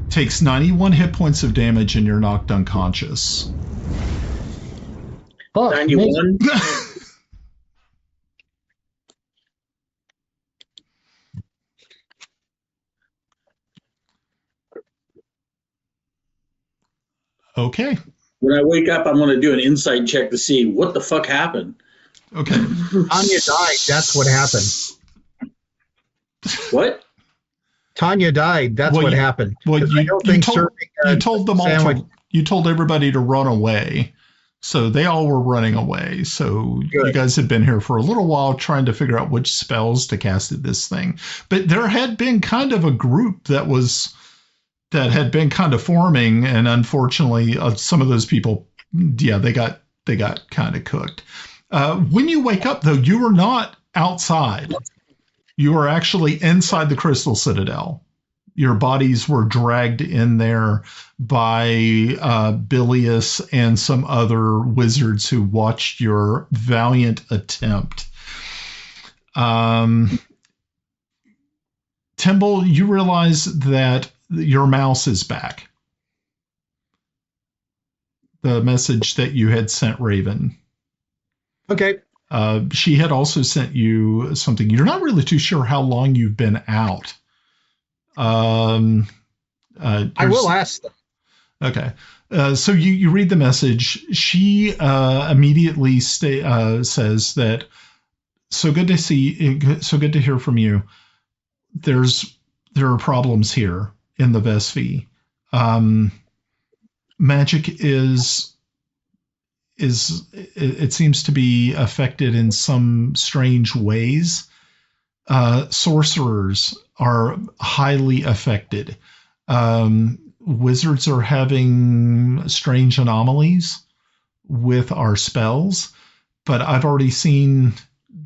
takes 91 hit points of damage and you're knocked unconscious. 91? Okay. When I wake up, I'm going to do an insight check to see what the fuck happened. Okay. Tanya died. That's what happened. What? Tanya died. That's what happened. Well, you told them all you told everybody to run away. So they all were running away. So you guys had been here for a little while trying to figure out which spells to cast at this thing. But there had been kind of a group that had been kind of forming, and unfortunately some of those people, they got kind of cooked. When you wake up, though, you are not outside. You are actually inside the Crystal Citadel. Your bodies were dragged in there by Bilius and some other wizards who watched your valiant attempt. Timble, you realize that your mouse is back. The message that you had sent Raven. Okay. She had also sent you something. You're not really too sure how long you've been out. I will ask them. Okay. So you read the message. She immediately says that, so good to hear from you. There are problems here in the Vespi. Magic it seems to be affected in some strange ways. Sorcerers are highly affected. Wizards are having strange anomalies with our spells, but I've already seen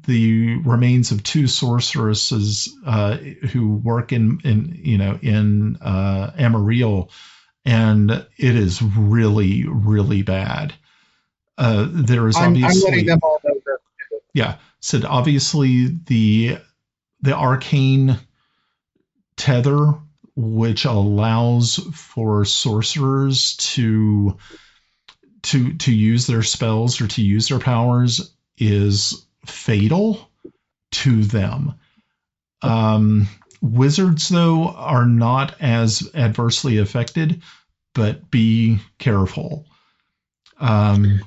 the remains of two sorceresses who work in Amarillo, and it is really, really bad. There is obviously, I'm letting them all know that. Yeah, said obviously the arcane tether, which allows for sorcerers to use their spells or to use their powers, is fatal to them. Wizards, though, are not as adversely affected, but be careful. And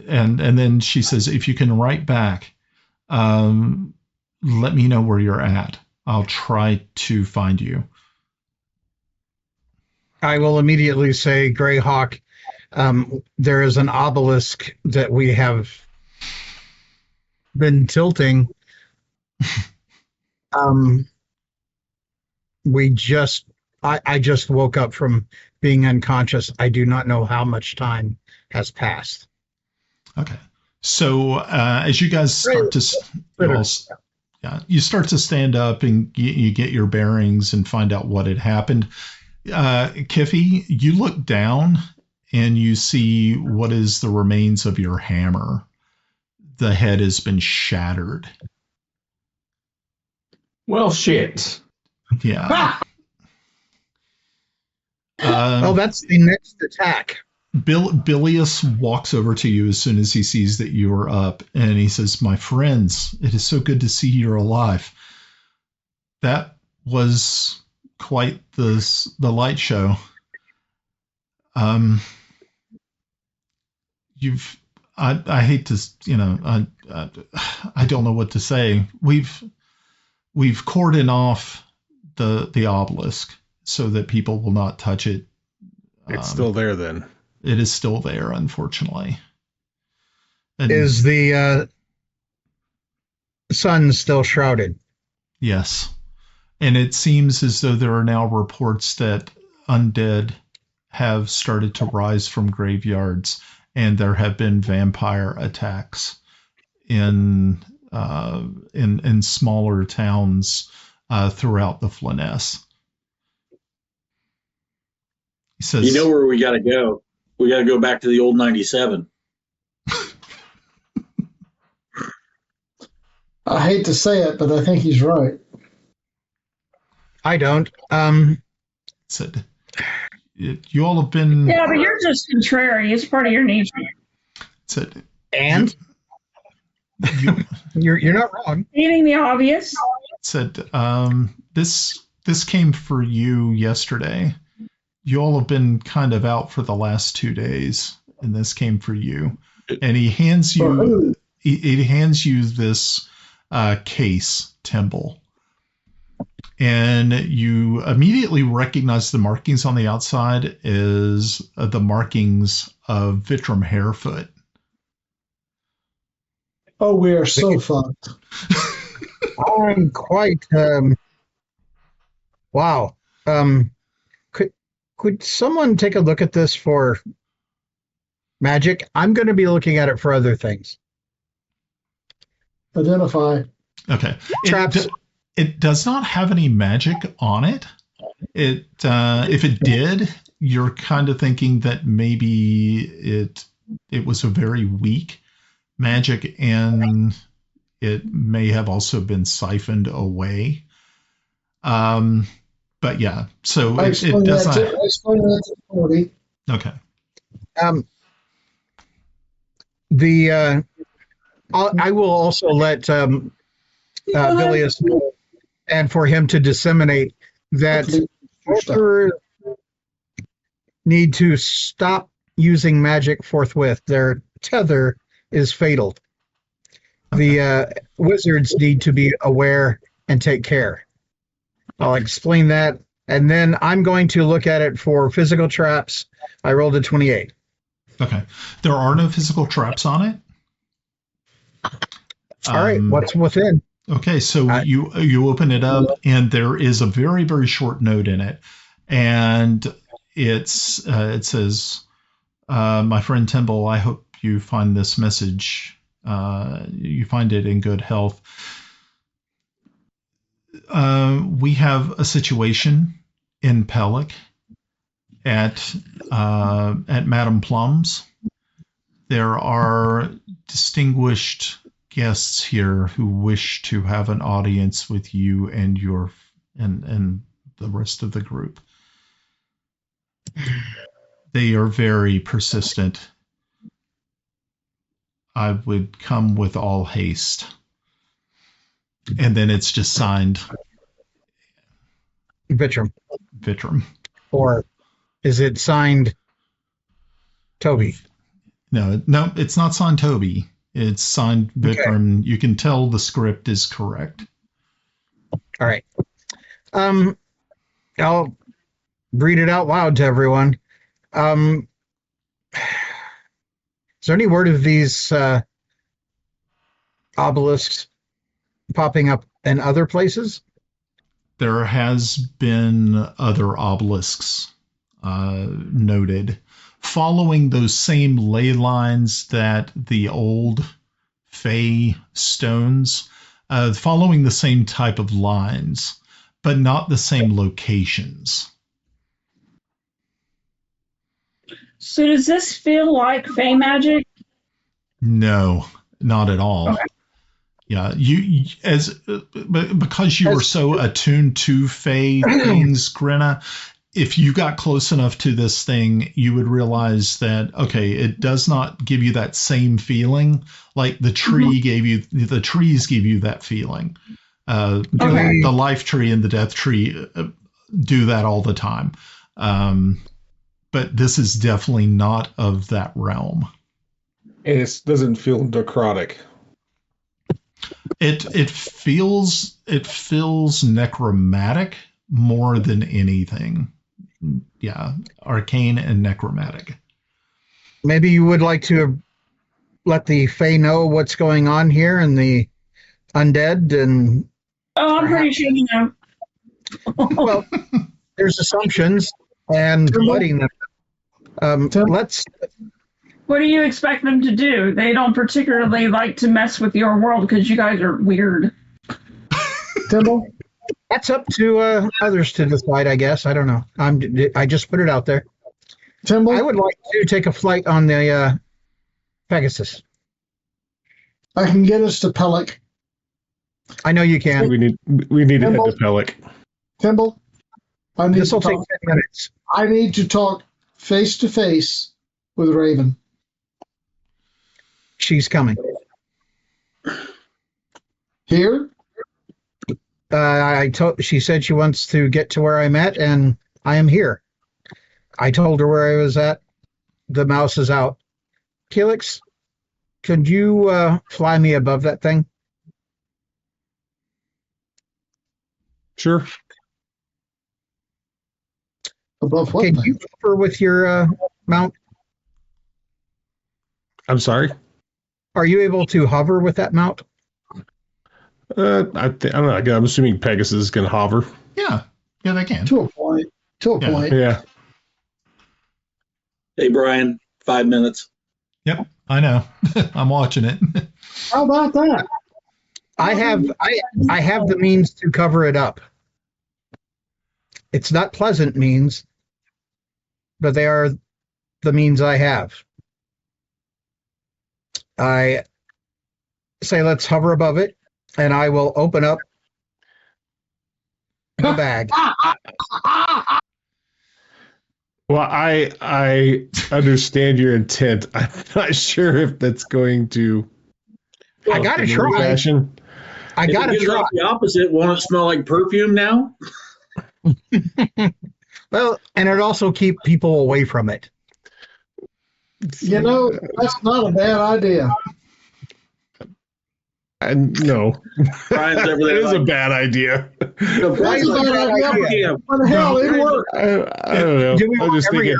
then she says, if you can write back, let me know where you're at. I'll try to find you. I will immediately say, Greyhawk, there is an obelisk that we have been tilting. I just woke up from being unconscious. I do not know how much time has passed. Okay. So as you guys start you start to stand up and you get your bearings and find out what had happened. Kiffi, you look down and you see what is the remains of your hammer. The head has been shattered. Well, shit. Yeah. That's the next attack. Bilius walks over to you as soon as he sees that you are up, and he says, "My friends, it is so good to see you're alive. That was quite the light show. I hate to, I don't know what to say. We've cordoned off the obelisk so that people will not touch it. It's still there then. It is still there, unfortunately. And Is the sun still shrouded? yes. And it seems as though there are now reports that undead have started to rise from graveyards, and there have been vampire attacks in smaller towns throughout the Flanaess. He says, You know where we got to go? We got to go back to the old 97. I hate to say it, but I think he's right. I don't. said, you all have been... Yeah, but you're just contrary. It's part of your nature. Said, And you're not wrong. Stating the obvious. Said, this came for you yesterday. You all have been kind of out for the last 2 days, and this came for you. And he hands you this case, Timble. And you immediately recognize the markings on the outside as the markings of Vitram Harefoot. Oh, we are so fucked. I'm quite. Wow. Could someone take a look at this for magic? I'm going to be looking at it for other things. Identify. Okay. Traps. It does not have any magic on it. If it did, you're kind of thinking that maybe it was a very weak magic, and it may have also been siphoned away. But yeah, so it does not. I explained that to Cody. Okay. I will also let Bilius know, and for him to disseminate that sorcerers need to stop using magic forthwith. Their tether is fatal. The wizards need to be aware and take care. I'll explain that, and then I'm going to look at it for physical traps. I rolled a 28. Okay. There are no physical traps on it. All right, what's within? Okay, so you open it up, and there is a very, very short note in it, and it says, "My friend Timble, I hope you find this message. You find it in good health. We have a situation in Pelic at Madame Plum's. There are distinguished guests here who wish to have an audience with you and and the rest of the group. They are very persistent. I would come with all haste." And then it's just signed Vitram. Or is it signed Toby? No, it's not signed Toby. It's signed Vitram. Okay. You can tell the script is correct. All right. I'll read it out loud to everyone. Is there any word of these obelisks popping up in other places? There has been other obelisks noted, following those same ley lines that the old Fey stones, following the same type of lines, but not the same locations. So does this feel like Fey magic? No, not at all. Yeah, because you were so attuned to Fey things, Grenna, if you got close enough to this thing, you would realize that, okay, it does not give you that same feeling like the tree gave you. The trees give you that feeling. The life tree and the death tree do that all the time. But this is definitely not of that realm. And it doesn't feel necrotic. It feels necromantic more than anything. Yeah, arcane and necromantic. Maybe you would like to let the Fae know what's going on here and the undead and. Oh, I'm pretty sure you know. Well, there's assumptions and letting them. Let's. What do you expect them to do? They don't particularly like to mess with your world because you guys are weird. Timble? That's up to others to decide, I guess. I don't know. I just put it out there. Timble? I would like to take a flight on the Pegasus. I can get us to Pelic. I know you can. We need to head to Pelic. Timble? This will take 10 minutes. I need to talk face to face with Raven. She's coming. Here? She said she wants to get to where I'm at, and I am here. I told her where I was at. The mouse is out. Kelex, could you fly me above that thing? Sure. Above what? Can you hover with your mount? I'm sorry? Are you able to hover with that mount? I don't know. I'm assuming Pegasus can hover. Yeah, they can. To a point. Yeah. Hey, Brian, 5 minutes. Yep, I know. I'm watching it. How about that? I have the means to cover it up. It's not pleasant means, but they are the means I have. I say let's hover above it, and I will open up the bag. Well, I understand your intent. I'm not sure if that's going to. I gotta try. Fashion. I gotta try. The opposite. Won't it smell like perfume now? Well, and it also keep people away from it. You know, that's not a bad idea. No, Brian's over there. It is a bad idea. That's a bad idea. What the hell? It worked. I don't know. I'm just thinking,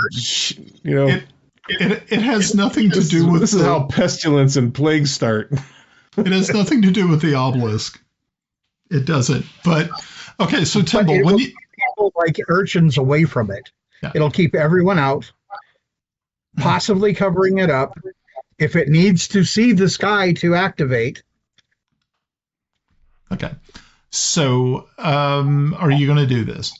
It has nothing to do with this is how pestilence and plague start. It has nothing to do with the obelisk. It doesn't. But okay, so Timble, when you people like urchins away from it, it'll keep everyone out, possibly covering it up. If it needs to see the sky to activate. Okay. So, are you going to do this?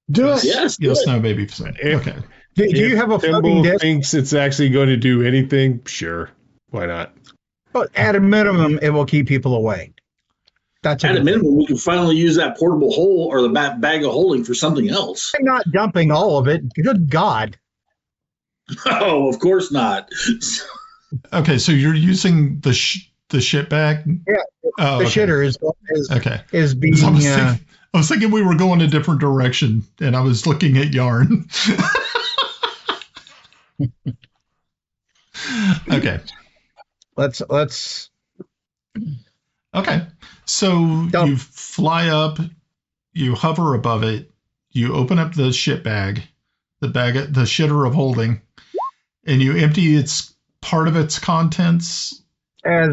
Do it. Yes. No, baby. Okay. Do you have a floating disc? Thinks it's actually going to do anything? Sure. Why not? But at a minimum, it will keep people away. That's At a minimum, we can finally use that portable hole or the bag of holding for something else. I'm not dumping all of it. Good God. Oh, of course not. Okay, so you're using the shit bag? Yeah, the shitter is being. I was thinking we were going a different direction, and I was looking at yarn. Okay. Let's. Okay, so you fly up, you hover above it, you open up the shit bag, the shitter of holding, and you empty its part of its contents. I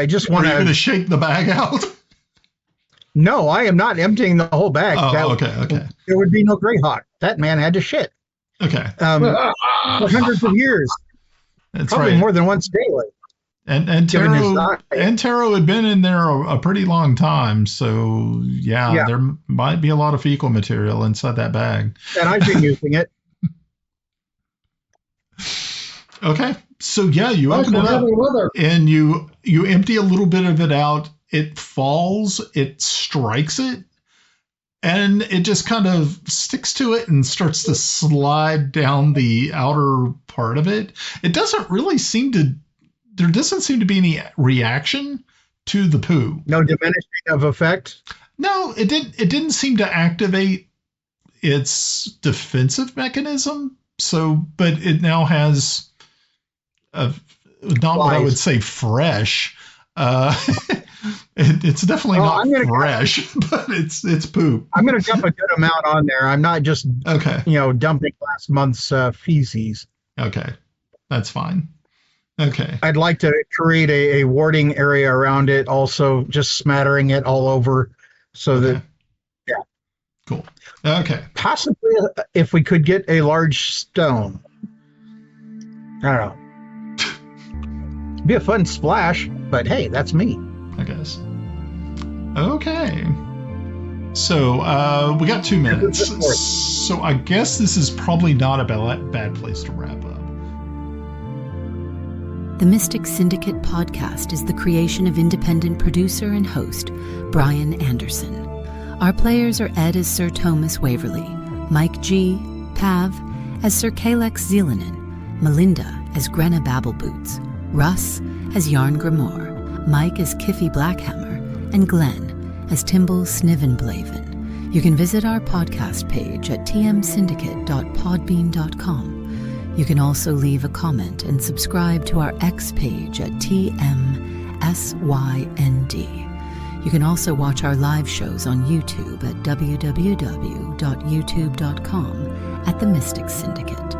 just want to shake the bag out. No, I am not emptying the whole bag. Oh, okay. There would be no Greyhawk. That man had to shit. Okay. For hundreds of years. That's probably right. More than once daily. And Taro had been in there a pretty long time, so there might be a lot of fecal material inside that bag. And I've been using it. Okay. So yeah, you Nice open it up having weather. and you empty a little bit of it out. It falls, it strikes it, and it just kind of sticks to it and starts to slide down the outer part of it. It doesn't really seem to, there doesn't seem to be any reaction to the poo. No diminishing of effect? No, it didn't seem to activate its defensive mechanism. So, but it now has not what I would say fresh. It's definitely not fresh, but it's poop. I'm going to dump a good amount on there. I'm not just dumping last month's feces. Okay, that's fine. Okay. I'd like to create a warding area around it, also just smattering it all over so that, yeah. Cool. Okay. Possibly if we could get a large stone. I don't know. It'd be a fun splash, but hey, that's me. I guess. Okay. So we got 2 minutes. So I guess this is probably not a bad place to wrap up. The Mystic Syndicate podcast is the creation of independent producer and host Brian Anderson. Our players are Ed as Sir Thomas Waverly, Mike G. Pav as Sir Kelex Zelenen, Melinda as Grenna Babbleboots, Russ as Járngrímur, Mike as Kiffi Blackhammer, and Glenn as Timble Snivenblaven. You can visit our podcast page at tmsyndicate.podbean.com. You can also leave a comment and subscribe to our X page at TMSYND. You can also watch our live shows on YouTube at www.youtube.com at The Mystic Syndicate.